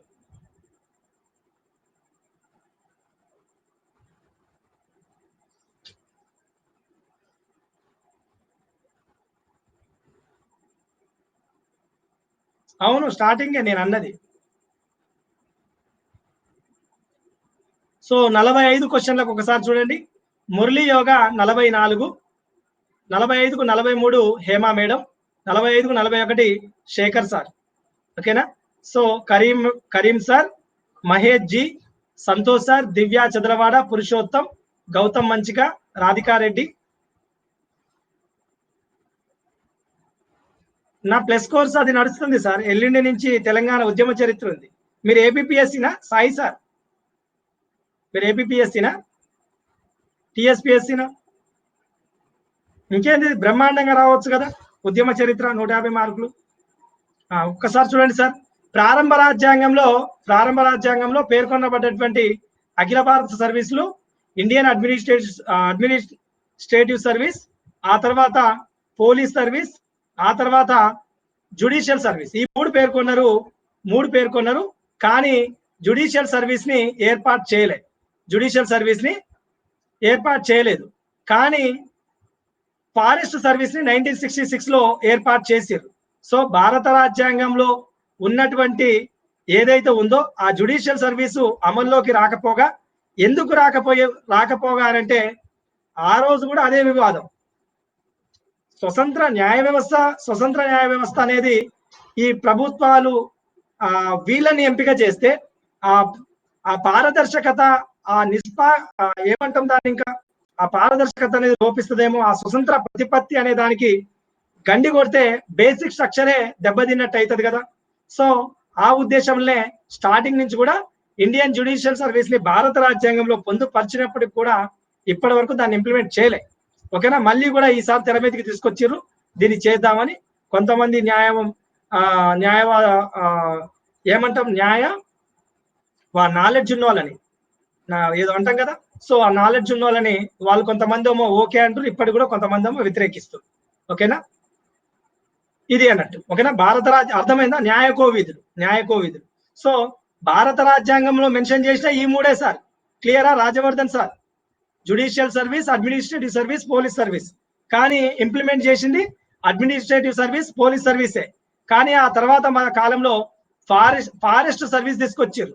అవును, స్టార్టింగే నేను అన్నది. సో 45 క్వశ్చన్లకు ఒకసారి చూడండి. మురళీ యోగా 44, 45కు 43 హేమా మేడం, 45కు 41 శేఖర్ సార్, ఓకేనా? So Karim sir, Mahesh ji, Santosh sir, Divya Chandravada, Purushottam, Gautam Manchika, Radhika Reddy. నా ప్లస్ కోర్స్ అది నడుస్తుంది సార్. ఎల్లుండి నుంచి తెలంగాణ ఉద్యమ చరిత్ర ఉంది. మీరు ఏపీఎస్సీనా సాయి సార్? మీరు ఏపీఎస్సీనా, టీఎస్పీఎస్సీనా? ఇంకేంది, బ్రహ్మాండంగా రావచ్చు కదా. ఉద్యమ చరిత్ర 150 మార్కులు. ఒక్కసారి చూడండి సార్. ప్రారంభ రాజ్యాంగంలో పేర్కొనబడ్డటువంటి అఖిల భారత సర్వీసులు ఇండియన్ అడ్మినిస్ట్రేటివ్ సర్వీస్, ఆ తర్వాత పోలీస్ సర్వీస్, ఆ తర్వాత జుడిషియల్ సర్వీస్. ఈ మూడు పేర్కొన్నారు. కానీ జుడిషియల్ సర్వీస్ ని ఏర్పాటు చేయలేదు. కానీ ఫారెస్ట్ సర్వీస్ ని 1966 లో ఏర్పాటు చేశారు. సో భారత రాజ్యాంగంలో ఉన్నటువంటి ఏదైతే ఉందో ఆ జుడిషియల్ సర్వీసు అమల్లోకి రాకపోగా, ఎందుకు రాకపోగానంటే ఆ రోజు కూడా అదే వివాదం. స్వతంత్ర న్యాయ వ్యవస్థ అనేది ఈ ప్రభుత్వాలు వీళ్ళని ఎంపిక చేస్తే ఆ పారదర్శకత, ఏమంటాం దాన్ని, ఇంకా ఆ పారదర్శకత అనేది లోపిస్తుందేమో. ఆ స్వతంత్ర ప్రతిపత్తి అనే దానికి గండి కొడితే బేసిక్ స్ట్రక్చరే దెబ్బతిన్నట్టు అవుతుంది కదా. సో ఆ ఉద్దేశంలో స్టార్టింగ్ నుంచి కూడా ఇండియన్ జ్యుడిషియల్ సర్వీస్ ని భారత రాజ్యాంగంలో పొందుపరిచినప్పటికి కూడా ఇప్పటి వరకు దాన్ని ఇంప్లిమెంట్ చేయలే, ఓకేనా? మళ్ళీ కూడా ఈసారి తెర మీదకి తీసుకొచ్చిర్రు దీన్ని చేద్దామని. కొంతమంది నాలెడ్జ్ ఉన్న వాళ్ళని, ఏదో అంటాం కదా. సో ఆ నాలెడ్జ్ ఉన్న వాళ్ళని వాళ్ళు కొంతమంది ఏమో ఓకే అంటారు, ఇప్పటికి కూడా కొంతమంది ఏమో వ్యతిరేకిస్తారు, ఓకేనా? ఇది అన్నట్టు, ఓకేనా? అర్థమైందా? న్యాయ కోవిధులు. సో భారత రాజ్యాంగంలో మెన్షన్ చేసిన ఈ మూడే సార్. క్లియరా Rajavardhan sir? Judicial service, administrative service, police service. కానీ ఇంప్లిమెంట్ చేసింది అడ్మినిస్ట్రేటివ్ సర్వీస్, పోలీస్ సర్వీసే. కానీ ఆ తర్వాత మన కాలంలో ఫారెస్ట్ సర్వీస్ తీసుకొచ్చారు.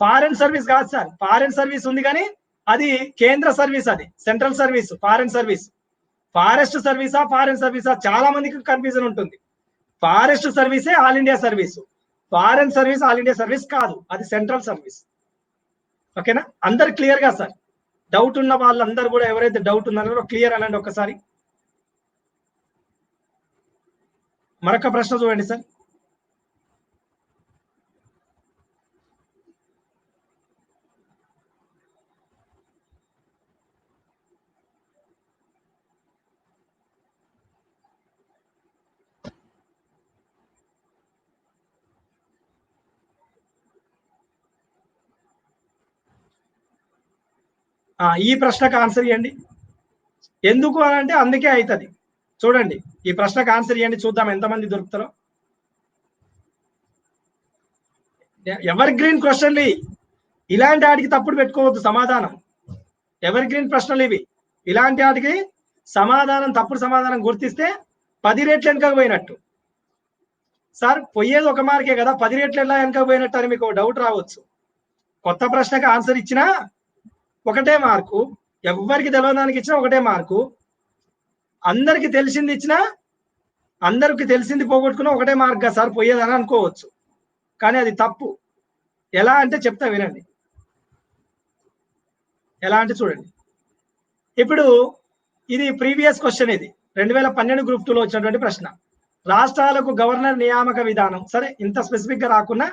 ఫారెన్ సర్వీస్ కాదు సార్. ఫారెన్ సర్వీస్ ఉంది కానీ అది కేంద్ర సర్వీస్, అది సెంట్రల్ సర్వీస్. ఫారెస్ట్ సర్వీసా ఫారెన్ సర్వీసా చాలా మందికి కన్ఫ్యూజన్ ఉంటుంది. ఫారెస్ట్ సర్వీసే all India service, foreign service all India service కాదు, అది సెంట్రల్ సర్వీస్, ఓకేనా? అందరు క్లియర్ గా సార్? డౌట్ ఉన్న వాళ్ళందరూ కూడా ఎవరైతే డౌట్ ఉన్నారో క్లియర్ అనండి ఒక్కసారి. మరొక ప్రశ్న చూడండి సార్. ఈ ప్రశ్నకు ఆన్సర్ ఇవ్వండి. ఎందుకు అని అంటే అందుకే అవుతుంది. చూడండి, ఈ ప్రశ్నకు ఆన్సర్ ఇవ్వండి, చూద్దాం ఎంతమంది దొరుకుతారో. ఎవర్ గ్రీన్ క్వశ్చన్లు ఇలాంటి వాటికి తప్పుడు పెట్టుకోవద్దు సమాధానం. ఎవర్ గ్రీన్ ప్రశ్నలు ఇవి. ఇలాంటి వాటికి తప్పుడు సమాధానం గుర్తిస్తే 10 రెట్లు వెనుకపోయినట్టు. సార్ పోయేది ఒక మార్కే కదా, 10 రెట్లు ఎలా వెనకపోయినట్టు అని మీకు డౌట్ రావచ్చు. కొత్త ప్రశ్నకు ఆన్సర్ ఇచ్చినా ఒకటే మార్కు, ఎవ్వరికి తెలియదానికి ఇచ్చినా ఒకటే మార్కు, అందరికి తెలిసింది ఇచ్చినా అందరికి తెలిసింది పోగొట్టుకున్నా ఒకటే మార్క్ కదా సార్ పోయేదని అనుకోవచ్చు. కానీ అది తప్పు. ఎలా అంటే చెప్తా వినండి. ఎలా అంటే చూడండి. ఇప్పుడు ఇది ప్రీవియస్ క్వశ్చన్, ఇది 2012 గ్రూప్ 2లో వచ్చినటువంటి ప్రశ్న. రాష్ట్రాలకు గవర్నర్ నియామక విధానం. సరే ఇంత స్పెసిఫిక్ గా రాకున్నా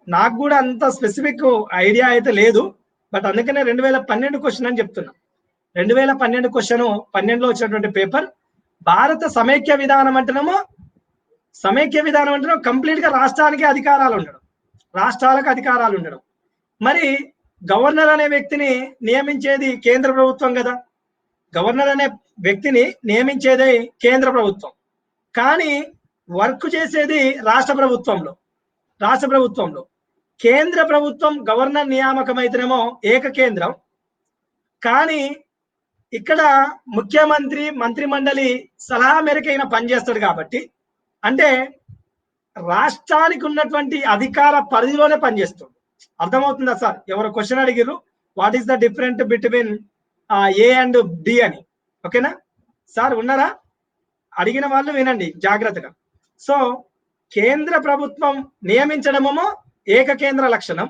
నాకు కూడా అంత స్పెసిఫిక్ ఐడియా అయితే లేదు, బట్ అందుకనే 2012 క్వశ్చన్ అని చెప్తున్నా. 2012 క్వశ్చన్ 12లో వచ్చినటువంటి పేపర్. భారత సమైక్య విధానం అంటేనేమో కంప్లీట్ గా రాష్ట్రానికి అధికారాలు ఉండడం, రాష్ట్రాలకు అధికారాలు ఉండడం. మరి గవర్నర్ అనే వ్యక్తిని నియమించేది కేంద్ర ప్రభుత్వం కదా, గవర్నర్ అనే వ్యక్తిని నియమించేది కేంద్ర ప్రభుత్వం, కానీ వర్క్ చేసేది రాష్ట్ర ప్రభుత్వంలో. కేంద్ర ప్రభుత్వం గవర్నర్ నియామకం అయితేనేమో ఏకకేంద్రం, కానీ ఇక్కడ ముఖ్యమంత్రి మంత్రిమండలి సలహా మేరకు అయినా పనిచేస్తాడు కాబట్టి, అంటే రాష్ట్రానికి ఉన్నటువంటి అధికార పరిధిలోనే పనిచేస్తుంది. అర్థమవుతుందా సార్? ఎవరు క్వశ్చన్ అడిగిర్రు, what is the different between A and D అని. ఓకేనా సార్? ఉన్నారా? అడిగిన వాళ్ళు వినండి జాగ్రత్తగా. సో కేంద్ర ప్రభుత్వం నియమించడమేమో ఏకకేంద్ర లక్షణం,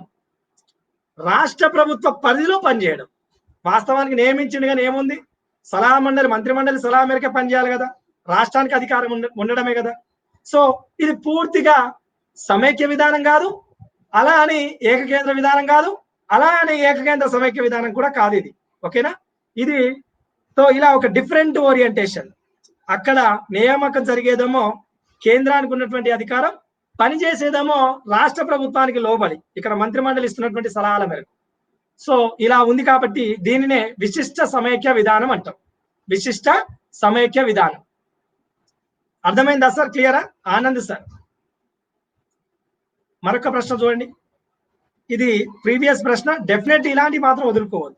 రాష్ట్ర ప్రభుత్వ పరిధిలో పనిచేయడం. వాస్తవానికి నియమించింది కానీ ఏముంది, సలహా మండలి మంత్రిమండలి సలహా మేరకే పనిచేయాలి కదా, రాష్ట్రానికి అధికారం ఉండడమే కదా. సో ఇది పూర్తిగా సమైక్య విధానం కాదు, అలా అని ఏకకేంద్ర విధానం కాదు, అలా అని ఏకకేంద్ర సమైక్య విధానం కూడా కాదు ఇది. ఓకేనా? ఇది సో ఇలా ఒక డిఫరెంట్ ఓరియంటేషన్. అక్కడ నియామకం జరిగేదేమో కేంద్రానికి ఉన్నటువంటి అధికారం, పనిచేసేదేమో రాష్ట్ర ప్రభుత్వానికి లోబడి ఇక్కడ మంత్రిమండలి ఇస్తున్నటువంటి సలహాల మేరకు. సో ఇలా ఉంది కాబట్టి దీనినే విశిష్ట సమైక్య విధానం అంటాం. విశిష్ట సమైక్య విధానం. అర్థమైందా సార్? క్లియరా? ఆనంద్ సార్. మరొక ప్రశ్న చూడండి, ఇది ప్రీవియస్ ప్రశ్న, డెఫినెట్ ఇలాంటి మాత్రం వదులుకోవద్దు.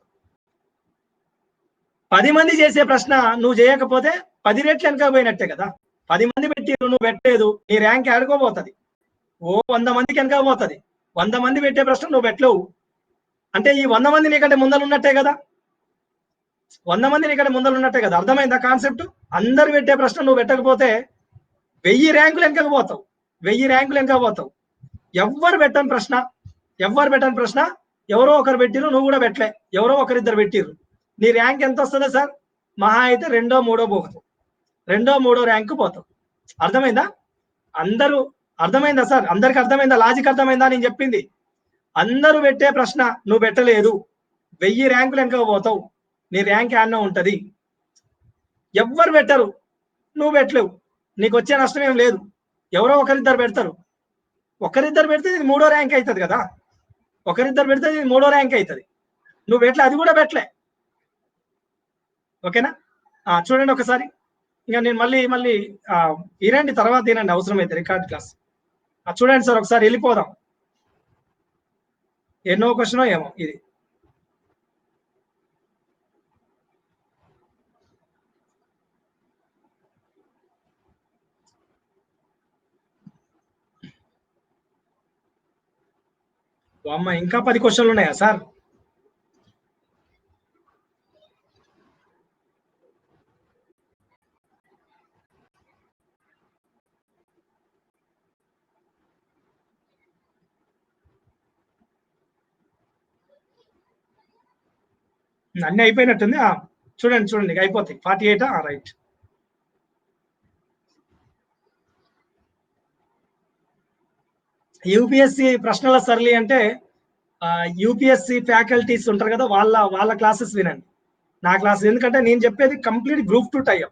10 మంది చేసే ప్రశ్న నువ్వు చేయకపోతే 10 రెట్లు వెనకపోయినట్టే కదా. 10 మంది పెట్టిరు, నువ్వు పెట్టలేదు, నీ ర్యాంక్ ఆడుకోబోతుంది. 100 మందికి వెనకపోతుంది. 100 మంది పెట్టే ప్రశ్న నువ్వు పెట్టలేవు అంటే ఈ 100 మంది నీకంటే ముందలు ఉన్నట్టే కదా. 100 మంది నీకంటే ముందలు ఉన్నట్టే కదా. అర్థమైందా కాన్సెప్ట్? అందరు పెట్టే ప్రశ్న నువ్వు పెట్టకపోతే 1000 ర్యాంకులు వెనకపోతావు. 1000 ర్యాంకులు వెనకపోతావు. ఎవ్వరు పెట్టని ప్రశ్న ఎవరో ఒకరు పెట్టిరు, నువ్వు కూడా పెట్టలే, ఎవరో ఒకరిద్దరు పెట్టిరు, నీ ర్యాంక్ ఎంత వస్తుందా సార్? మహా అయితే 2ో 3ో పోతావు, 2ో 3ో ర్యాంకు పోతావు. అర్థమైందా? అర్థమైందా సార్? అందరికి అర్థమైందా? లాజిక్ అర్థమైందా నేను చెప్పింది? అందరూ పెట్టే ప్రశ్న నువ్వు పెట్టలేదు, 1000 ర్యాంకులు వెనకపోతావు, నీ ర్యాంక్ యాడ్నో ఉంటది. ఎవ్వరు పెట్టరు, నువ్వు పెట్టలేవు, నీకు వచ్చే నష్టం ఏం లేదు. ఎవరో ఒకరిద్దరు పెడతారు, ఒకరిద్దరు పెడితే ఇది 3ో ర్యాంక్ అవుతుంది కదా, ఒకరిద్దరు పెడితే ఇది 3ో ర్యాంక్ అవుతుంది. నువ్వు పెట్టలే, అది కూడా పెట్టలే. ఓకేనా? చూడండి ఒకసారి. ఇంకా నేను మళ్ళీ వినండి, తర్వాత వినండి అవసరమైతే రికార్డ్ క్లాస్. చూడండి సార్ ఒకసారి వెళ్ళిపోదాం. ఎన్నో క్వశ్చనో ఏమో ఇది. అమ్మ ఇంకా 10 క్వశ్చన్లు ఉన్నాయా సార్? అన్ని అయిపోయినట్టుంది. చూడండి అయిపోతాయి. 48 రైట్. యూపీఎస్సి ప్రశ్నల సరళి అంటే యూపీఎస్సి ఫ్యాకల్టీస్ ఉంటారు కదా, వాళ్ళ క్లాసెస్ వినండి, నా క్లాస్. ఎందుకంటే నేను చెప్పేది కంప్లీట్ గ్రూప్ 2 టైప్.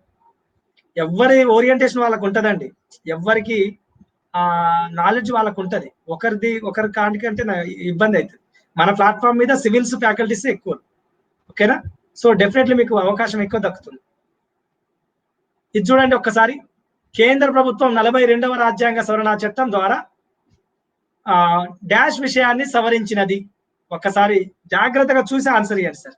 ఎవరి ఓరియంటేషన్ వాళ్ళకు ఉంటుందండి, ఎవరికి నాలెడ్జ్ వాళ్ళకు ఉంటుంది. ఒకరి కాంటికంటే ఇబ్బంది అవుతుంది. మన ప్లాట్ఫామ్ మీద సివిల్స్ ఫ్యాకల్టీస్ ఎక్కువ. ఓకేనా? సో డెఫినెట్లీ మీకు అవకాశం ఎక్కువ దక్కుతుంది. ఇది చూడండి ఒక్కసారి. కేంద్ర ప్రభుత్వం 42వ రాజ్యాంగ సవరణ చట్టం ద్వారా డాష్ విషయాన్ని సవరించినది. ఒక్కసారి జాగ్రత్తగా చూసి ఆన్సర్ ఇవ్వండి సార్.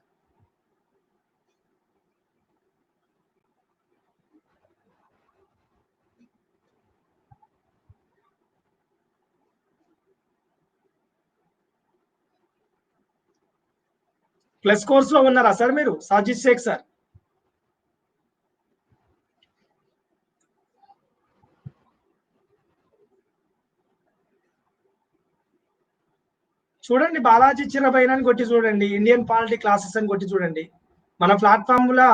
ప్లస్ కోర్స్ లో ఉన్నారా సార్ మీరు? సాజిద్ షేక్ సార్. చూడండి, బాలాజీ చిరబైన్ అని కొట్టి చూడండి, ఇండియన్ పాలిటీ క్లాసెస్ అని కొట్టి చూడండి. మన ప్లాట్ఫామ్ లో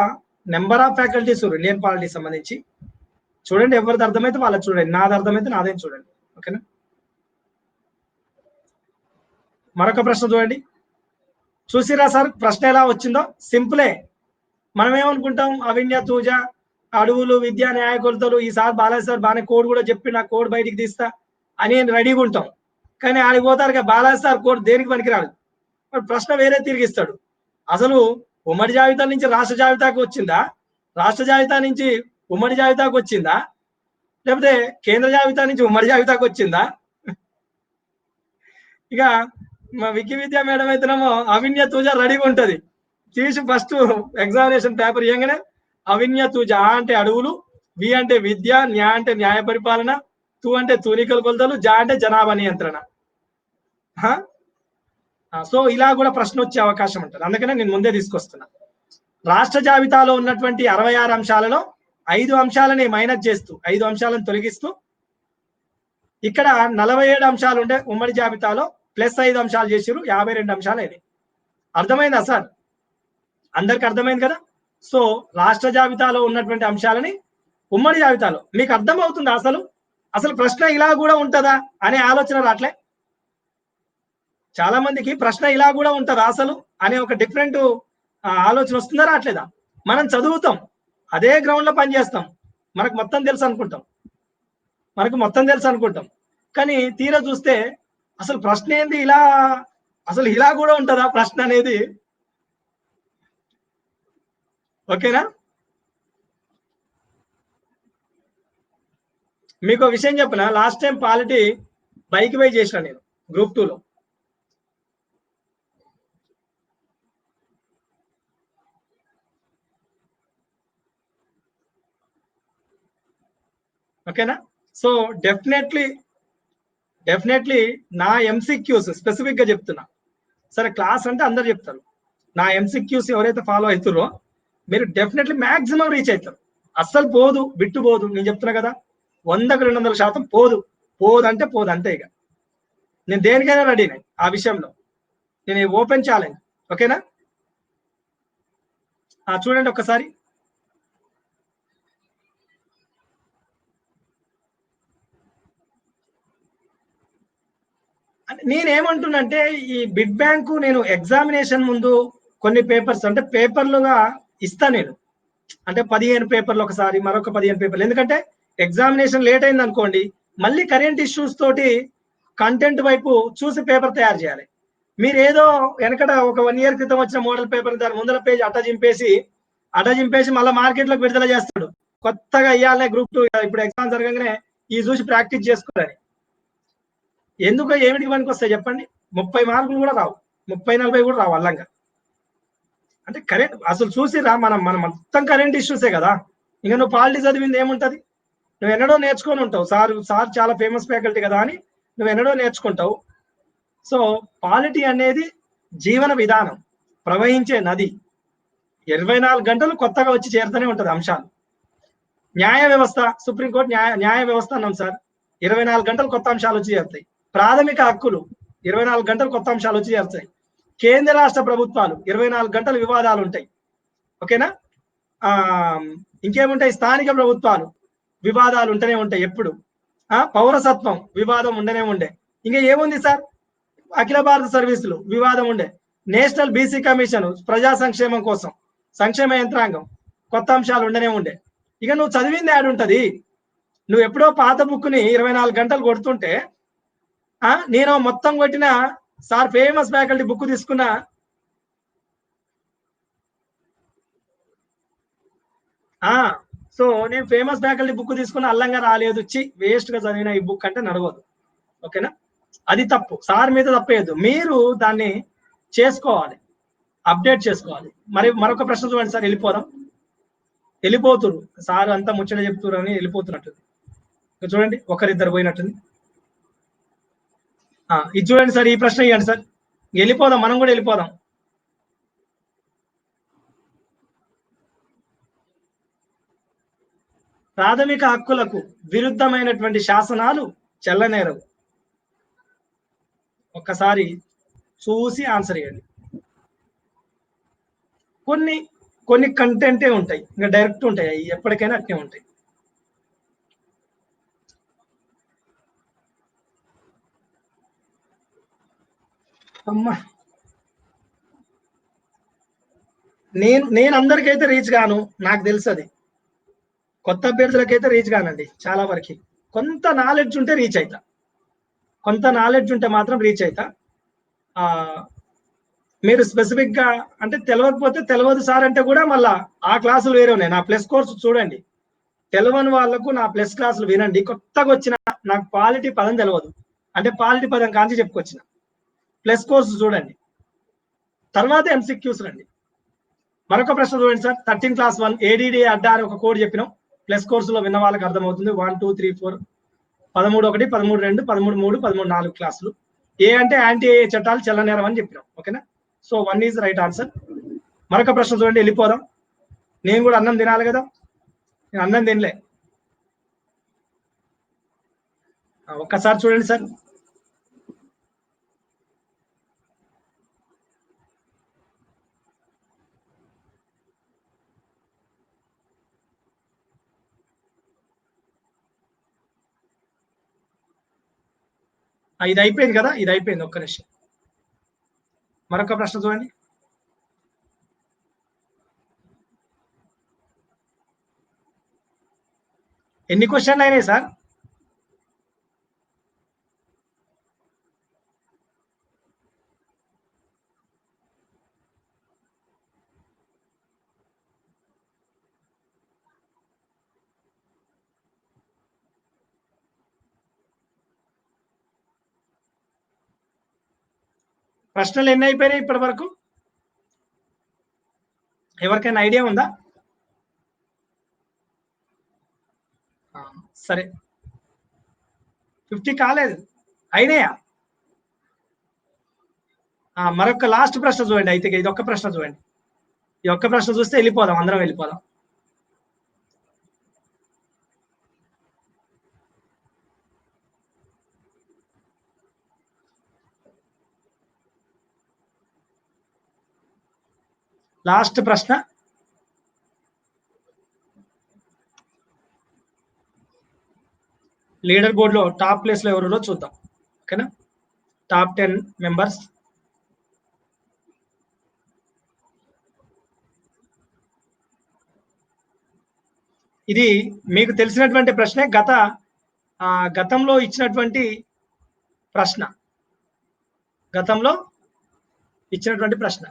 number of faculties Indian polity సంబంధించి చూడండి. ఎవరిది అర్థమైతే వాళ్ళకి చూడండి, నాది అర్థమైతే నాదేం చూడండి. ఓకేనా? మరొక ప్రశ్న చూడండి. చూసిరా సార్ ప్రశ్న ఎలా వచ్చిందో? సింపులే. మనం ఏమనుకుంటాం, అవిన్య తూజ, అడవులు, విద్యా, న్యాయ కొలతలు, ఈసారి బాలాజీ సార్ బాగానే కోడ్ కూడా చెప్పి నా కోడ్ బయటికి తీస్తా అని రెడీగా ఉంటాం. కానీ ఆడికి పోతారు బాలాజీ సార్ కోడ్ దేనికి పనికిరాడు. ప్రశ్న వేరే తిరిగిస్తాడు. అసలు ఉమ్మడి జాబితా నుంచి రాష్ట్ర జాబితాకు వచ్చిందా, రాష్ట్ర జాబితా నుంచి ఉమ్మడి జాబితాకు వచ్చిందా, లేకపోతే కేంద్ర జాబితా నుంచి ఉమ్మడి జాబితాకు వచ్చిందా? ఇక మా వికీ విద్యా మేడం అయితేనేమో అవిన్య తూజ రెడీగా ఉంటది. తీసి ఫస్ట్ ఎగ్జామినేషన్ పేపర్ ఇవ్వగానే అవిన్య తూజ, ఆ అంటే అడవులు, వి అంటే విద్య, న్యా అంటే న్యాయ పరిపాలన, తు అంటే తూనికల కొలతలు, జా అంటే జనాభా నియంత్రణ. సో ఇలా కూడా ప్రశ్న వచ్చే అవకాశం ఉంటుంది. అందుకనే నేను ముందే తీసుకొస్తున్నా. రాష్ట్ర జాబితాలో ఉన్నటువంటి 66 అంశాలలో 5 అంశాలని మైనస్ చేస్తూ, 5 అంశాలను తొలగిస్తూ, ఇక్కడ 47 అంశాలు ఉండే ఉమ్మడి జాబితాలో ప్లస్ 5 అంశాలు చేసిరు, 52 అంశాలు అయినాయి. అర్థమైందా సార్? అందరికి అర్థమైంది కదా? సో రాష్ట్ర జాబితాలో ఉన్నటువంటి అంశాలని ఉమ్మడి జాబితాలో మీకు అర్థం అవుతుందా? అసలు ప్రశ్న ఇలా కూడా ఉంటుందా అనే ఆలోచన రావట్లే చాలా మందికి. ప్రశ్న ఇలా కూడా ఉంటుందా అసలు అనే ఒక డిఫరెంట్ ఆలోచన వస్తుందా రావట్లేదా? మనం చదువుతాం, అదే గ్రౌండ్ లో పనిచేస్తాం, మనకు మొత్తం తెలుసు అనుకుంటాం. కానీ తీరా చూస్తే అసలు ప్రశ్న ఏంది, అసలు ఇలా కూడా ఉంటుందా ప్రశ్న అనేది? ఓకేనా? మీకు విషయం చెప్పిన, లాస్ట్ టైం పాలిటీ బైక్ పై చేసిన నేను గ్రూప్ 2లో. ఓకేనా? సో డెఫినెట్లీ నా ఎంసీక్యూస్ స్పెసిఫిక్ గా చెప్తున్నా. సరే క్లాస్ అంటే అందరు చెప్తారు, నా ఎంసీక్యూస్ ఎవరైతే ఫాలో అవుతారో మీరు డెఫినెట్లీ మాక్సిమం రీచ్ అవుతారు. అస్సలు పోదు, బిట్టు పోదు. నేను చెప్తున్నా కదా, 100కు 200% పోదు. అంటే పోదు అంతే. ఇక నేను దేనికైనా రెడీనే ఆ విషయంలో. నేను ఓపెన్ ఛాలెంజ్. ఓకేనా? చూడండి ఒక్కసారి. నేనేమంటున్నంటే ఈ బిడ్ బ్యాంకు నేను ఎగ్జామినేషన్ ముందు కొన్ని పేపర్స్ అంటే పేపర్లుగా ఇస్తా నేను. అంటే 15 పేపర్లు ఒకసారి, మరొక 15 పేపర్లు. ఎందుకంటే ఎగ్జామినేషన్ లేట్ అయింది అనుకోండి, మళ్ళీ కరెంట్ ఇష్యూస్ తోటి కంటెంట్ వైపు చూసి పేపర్ తయారు చేయాలి. మీరు ఏదో వెనకట ఒక 1 ఇయర్ క్రితం వచ్చిన మోడల్ పేపర్ దాని ముందర పేజ్ అట చింపేసి మళ్ళీ మార్కెట్లోకి విడుదల చేస్తాడు. కొత్తగా ఇవ్వాలనే గ్రూప్ 2 ఇప్పుడు ఎగ్జామ్ జరగగానే ఈ చూసి ప్రాక్టీస్ చేసుకోవాలి. ఎందుకు ఏమిటికి పనికి వస్తాయి చెప్పండి? 30 మార్కులు కూడా రావు, 30-40 కూడా రావు అల్లంగా. అంటే కరెంట్ అసలు చూసిరా, మనం మొత్తం కరెంట్ ఇష్యూసే కదా. ఇంకా నువ్వు పాలిటీ చదివింది ఏముంటది? నువ్వు ఎన్నడో నేర్చుకొని ఉంటావు. సార్ చాలా ఫేమస్ ఫ్యాకల్టీ కదా అని నువ్వు ఎన్నడో నేర్చుకుంటావు. సో పాలిటీ అనేది జీవన విధానం, ప్రవహించే నది. 24 గంటలు కొత్తగా వచ్చి చేరుతూనే ఉంటది అంశాలు. న్యాయ వ్యవస్థ, సుప్రీంకోర్టు న్యాయ వ్యవస్థ అన్నాం సార్, 24 గంటలు కొత్త అంశాలు వచ్చి చేరుతాయి. ప్రాథమిక హక్కులు 24 గంటలు కొత్త అంశాలు వచ్చి చేరుతాయి. కేంద్ర రాష్ట్ర ప్రభుత్వాలు 24 గంటలు వివాదాలు ఉంటాయి. ఓకేనా? ఇంకేముంటాయి? స్థానిక ప్రభుత్వాలు వివాదాలు ఉంటూనే ఉంటాయి ఎప్పుడు. పౌరసత్వం వివాదం ఉండే. ఇంకా ఏముంది సార్? అఖిల భారత సర్వీసులు వివాదం ఉండే. నేషనల్ బీసీ కమిషన్ ప్రజా సంక్షేమం కోసం, సంక్షేమ యంత్రాంగం, కొత్త అంశాలు ఉండే. ఇక నువ్వు చదివింది యాడ్ ఉంటది. నువ్వు ఎప్పుడో పాత బుక్ని 24 గంటలు కొడుతుంటే, నేను మొత్తం కొట్టిన సార్ ఫేమస్ ఫ్యాకల్టీ బుక్ తీసుకున్నా. సో నేను ఫేమస్ ఫ్యాకల్టీ బుక్ తీసుకున్న అల్లంగా రాలేదు, వేస్ట్ గా చదివిన ఈ బుక్ అంటే నడవదు. ఓకేనా? అది తప్పు, సార్ మీద తప్పేయద్దు. మీరు దాన్ని చేసుకోవాలి, అప్డేట్ చేసుకోవాలి. మరొక ప్రశ్న చూడండి సార్. వెళ్ళిపోతురు సార్, అంతా ముచ్చట చెప్తున్నారు అని వెళ్ళిపోతున్నట్టుంది. చూడండి, ఒకరిద్దరు పోయినట్టుంది. ఇది చూడండి సార్, ఈ ప్రశ్న ఇవ్వండి సార్. వెళ్ళిపోదాం, మనం కూడా వెళ్ళిపోదాం. ప్రాథమిక హక్కులకు విరుద్ధమైనటువంటి శాసనాలు చెల్లనేరవు. ఒక్కసారి చూసి ఆన్సర్ ఇవ్వండి. కొన్ని కొన్ని కంటెంటే ఉంటాయి, ఇంకా డైరెక్ట్ ఉంటాయి, అవి ఎప్పటికైనా అట్నే ఉంటాయి. అమ్మా, నేను అందరికైతే రీచ్ గాను, నాకు తెలుసు అది. కొత్త అభ్యర్థులకైతే రీచ్ కానండి చాలా వరకు. కొంత నాలెడ్జ్ ఉంటే రీచ్ అవుతా, కొంత నాలెడ్జ్ ఉంటే మాత్రం రీచ్ అవుతా. మీరు స్పెసిఫిక్ గా అంటే తెలియకపోతే తెలియదు సార్ అంటే కూడా మళ్ళా ఆ క్లాసులు వేరే ఉన్నాయి. నా ప్లస్ కోర్సు చూడండి, తెలియని వాళ్ళకు నా ప్లస్ క్లాసులు వినండి. కొత్తగా వచ్చిన నాకు పాలిటీ పదం తెలియదు అంటే పాలిటీ పదం కాంచి చెప్పుకొచ్చిన ప్లస్ కోర్సు చూడండి, తర్వాత ఎంసీక్యూస్ రండి. మరొక ప్రశ్న చూడండి సార్, 13 క్లాస్ 1 ఏడీడీ అడ్డా అని ఒక కోడ్ చెప్పినాం. ప్లస్ కోర్సులో విన్న వాళ్ళకి అర్థమవుతుంది. 1 2 3 4 13 1 13 2 13 3 13 4 క్లాసులు. ఏ అంటే యాంటీ ఏ చట్టాలు చెల్లనేరం అని చెప్పినాం. ఓకేనా? So 1 is right answer. మరొక ప్రశ్న చూడండి, వెళ్ళిపోదాం. నేను కూడా అన్నం తినాలి కదా, నేను అన్నం తినలే. ఒక్కసారి చూడండి సార్. ఇది అయిపోయింది కదా, ఇది అయిపోయింది. ఒక్క నిమిషం, మరొక ప్రశ్న చూడండి. ఎన్ని క్వశ్చన్లు అయినాయి సార్? ప్రశ్నలు ఎన్ని అయిపోయినాయి ఇప్పటి వరకు? ఎవరికైనా ఐడియా ఉందా? సరే, 50 కాలేదు, అయినాయా? మరొక లాస్ట్ ప్రశ్న చూడండి. అయితే ఇది ఒక్క ప్రశ్న చూడండి, ఈ ఒక్క ప్రశ్న చూస్తే వెళ్ళిపోదాం, అందరం వెళ్ళిపోదాం. లాస్ట్ ప్రశ్న, లీడర్ బోర్డ్ లో టాప్ ప్లేస్ లో ఎవరులో చూద్దాం. ఓకేనా? Top 10 members. ఇది మీకు తెలిసినటువంటి ప్రశ్నే, గతంలో ఇచ్చినటువంటి ప్రశ్న, గతంలో ఇచ్చినటువంటి ప్రశ్న.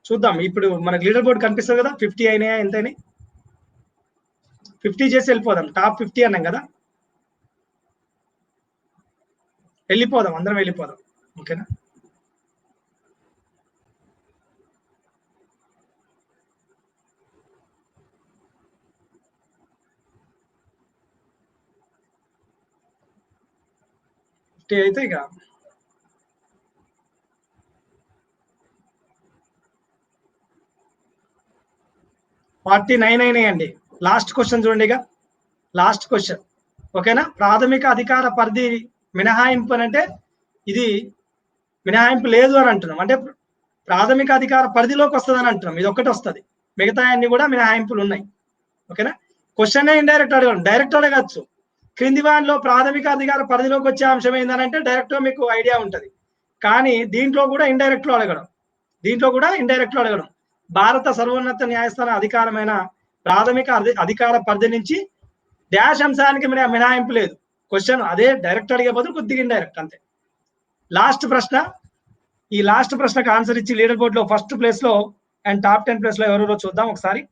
చూద్దాం. ఇప్పుడు మనకు లీడర్ బోర్డ్ కనిపిస్తుంది కదా, 50 అయినాయా, ఎంత అయినాయి? 50 చేసి వెళ్ళిపోదాం. టాప్ 50 అన్నాం కదా, వెళ్ళిపోదాం, అందరం వెళ్ళిపోదాం. ఓకేనా? అయితే ఇక 49 అయినాయండి. లాస్ట్ క్వశ్చన్ చూడండి, ఇక లాస్ట్ క్వశ్చన్. ఓకేనా? ప్రాథమిక అధికార పరిధి మినహాయింపు అని అంటే ఇది మినహాయింపు లేదు అని అంటున్నాం, అంటే ప్రాథమిక అధికార పరిధిలోకి వస్తుంది అని అంటున్నాం. ఇది ఒక్కటి వస్తుంది, మిగతా అన్ని కూడా మినహాయింపులు ఉన్నాయి. ఓకేనా? క్వశ్చన్ ఇండైరెక్ట్ అడగడం, డైరెక్ట్ అడగచ్చు. క్రింది వాటిలో ప్రాథమిక అధికార పరిధిలోకి వచ్చే అంశం ఏంటంటే డైరెక్ట్ గా మీకు ఐడియా ఉంటుంది, కానీ దీంట్లో కూడా ఇండైరెక్ట్ లో అడగడం, దీంట్లో కూడా ఇండైరెక్ట్ లో అడగడం. భారత సర్వోన్నత న్యాయస్థాన అధికారమైన ప్రాథమిక అధికార పరిధి నుంచి డాష్ అంశానికి మినహాయింపు లేదు. క్వశ్చన్ అదే డైరెక్ట్ అడిగే బదులు కొద్దిగా ఇండైరెక్ట్, అంతే. లాస్ట్ ప్రశ్న, ఈ లాస్ట్ ప్రశ్నకు ఆన్సర్ ఇచ్చి లీడర్ బోర్డ్ లో ఫస్ట్ ప్లేస్ లో అండ్ టాప్ 10 ప్లేస్ లో ఎవరెవరో చూద్దాం ఒకసారి.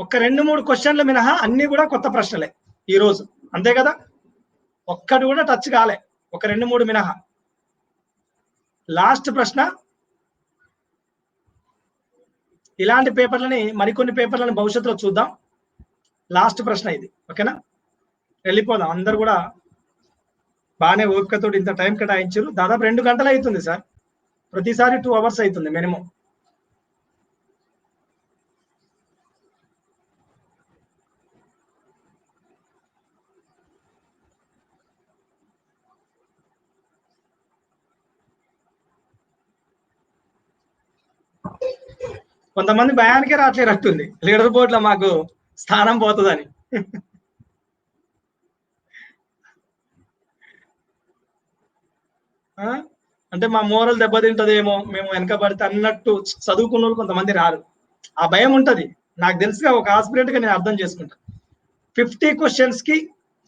ఒక 2-3 క్వశ్చన్లు మినహా అన్ని కూడా కొత్త ప్రశ్నలే ఈ రోజు, అంతే కదా? ఒక్కటి కూడా టచ్ కాలే, ఒక 2-3 మినహా. లాస్ట్ ప్రశ్న. ఇలాంటి పేపర్లని, మరికొన్ని పేపర్లను భవిష్యత్తులో చూద్దాం. లాస్ట్ ప్రశ్న ఇది, ఓకేనా? వెళ్ళిపోదాం. అందరు కూడా బాగానే ఓపికతో ఇంత టైం కేటాయించారు. దాదాపు 2 గంటలు అవుతుంది సార్, ప్రతిసారి 2 అవర్స్ అవుతుంది మినిమం. కొంతమంది భయానికే రావట్లేనట్టుంది, లీడర్ బోర్డులో మాకు స్థానం పోతుందని. అంటే మా మోరల్ దెబ్బతింటదేమో, మేము వెనకబడితే అన్నట్టు చదువుకున్న వాళ్ళు కొంతమంది రారు. ఆ భయం ఉంటది, నాకు తెలుసుగా, ఒక ఆస్పిరెంట్ గా నేను అర్థం చేసుకుంటా. 50 క్వశ్చన్స్ కి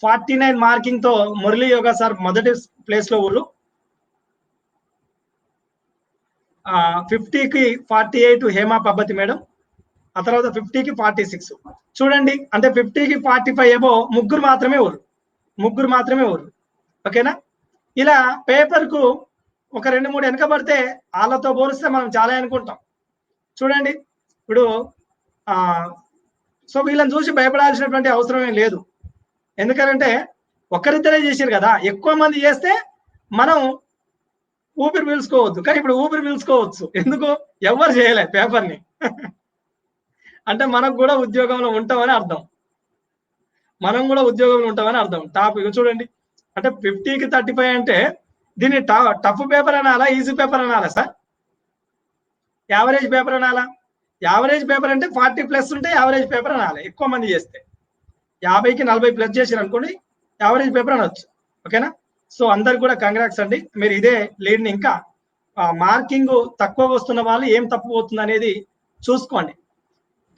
49 మార్కింగ్ తో మురళీ యోగా సార్ మొదటి ప్లేస్ లో ఊళ్ళు. 50కి 48 హేమా పబ్బతి మేడం. ఆ తర్వాత 50కి 46. చూడండి, అంటే 50కి 45 ఏమో ముగ్గురు మాత్రమే ఊరు. ఓకేనా? ఇలా పేపర్ కు ఒక 2-3 వెనకబడితే వాళ్ళతో పోలిస్తే మనం చాలా అనుకుంటాం. చూడండి ఇప్పుడు సో వీళ్ళని చూసి భయపడాల్సినటువంటి అవసరం ఏం లేదు. ఎందుకంటే ఒక్కరిద్దరే చేశారు కదా, ఎక్కువ మంది చేస్తే మనం ఊపిరి పీల్చుకోవద్దు, కానీ ఇప్పుడు ఊపిరి పీల్చుకోవచ్చు. ఎందుకు? ఎవరు చేయలే పేపర్ని. అంటే మనకు కూడా ఉద్యోగంలో ఉంటామని అర్థం, టాప్ ఇక చూడండి, అంటే 50కి 35 అంటే దీన్ని టఫ్ పేపర్ అనాలా, ఈజీ పేపర్ అనాలా సార్? యావరేజ్ పేపర్ అనాలా? యావరేజ్ పేపర్ అంటే 40+ ఉంటే యావరేజ్ పేపర్ అనాలి. ఎక్కువ మంది చేస్తే 50కి 40+ చేసారు అనుకోండి, యావరేజ్ పేపర్ అనొచ్చు. ఓకేనా? సో అందరికి కూడా కంగ్రాట్స్ అండి, మీరు ఇదే లీడ్ని ఇంకా మార్కింగ్ తక్కువ వస్తున్న వాళ్ళు ఏం తప్పు పోతుంది అనేది చూసుకోండి.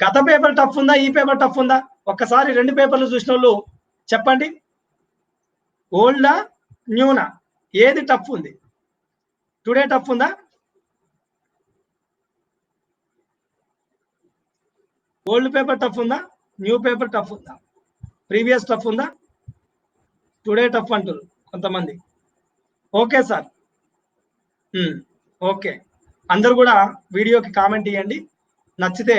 గత పేపర్ టఫ్ ఉందా, ఈ పేపర్ టఫ్ ఉందా? ఒక్కసారి 2 పేపర్లు చూసిన వాళ్ళు చెప్పండి, ఓల్డా న్యూనా, ఏది టఫ్ ఉంది? టుడే టఫ్ ఉందా? ఓల్డ్ పేపర్ టఫ్ ఉందా? న్యూ పేపర్ టఫ్ ఉందా? ప్రీవియస్ టఫ్ ఉందా? టుడే టఫ్ అంటారు కొంతమంది. Okay sir, okay. అందరు కూడా వీడియోకి కామెంట్ ఇవ్వండి, నచ్చితే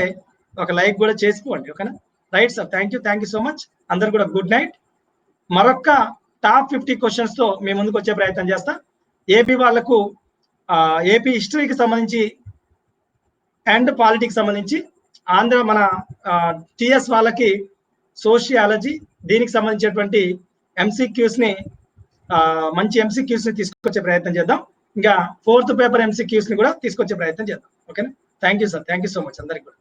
ఒక లైక్ కూడా చేసుకోండి. ఓకేనా? Right sir, thank you so much. అందరు కూడా గుడ్ నైట్. మరొక టాప్ 50 క్వశ్చన్స్ తో మీ ముందుకు వచ్చే ప్రయత్నం చేస్తా. ఏపీ వాళ్లకు ఏపీ హిస్టరీకి సంబంధించి అండ్ పాలిటిక్స్ సంబంధించి, ఆంధ్ర మన టిఎస్ వాళ్ళకి సోషియాలజీ, దీనికి సంబంధించినటువంటి ఎంసీక్యూస్ ని, మంచి ఎంసీక్యూస్ ని తీసుకొచ్చే ప్రయత్నం చేద్దాం. ఇంకా 4th పేపర్ ఎంసీక్యూస్ ని కూడా తీసుకొచ్చే ప్రయత్నం చేద్దాం. ఓకేనా? Thank you sir, thank you so much అందరికి కూడా.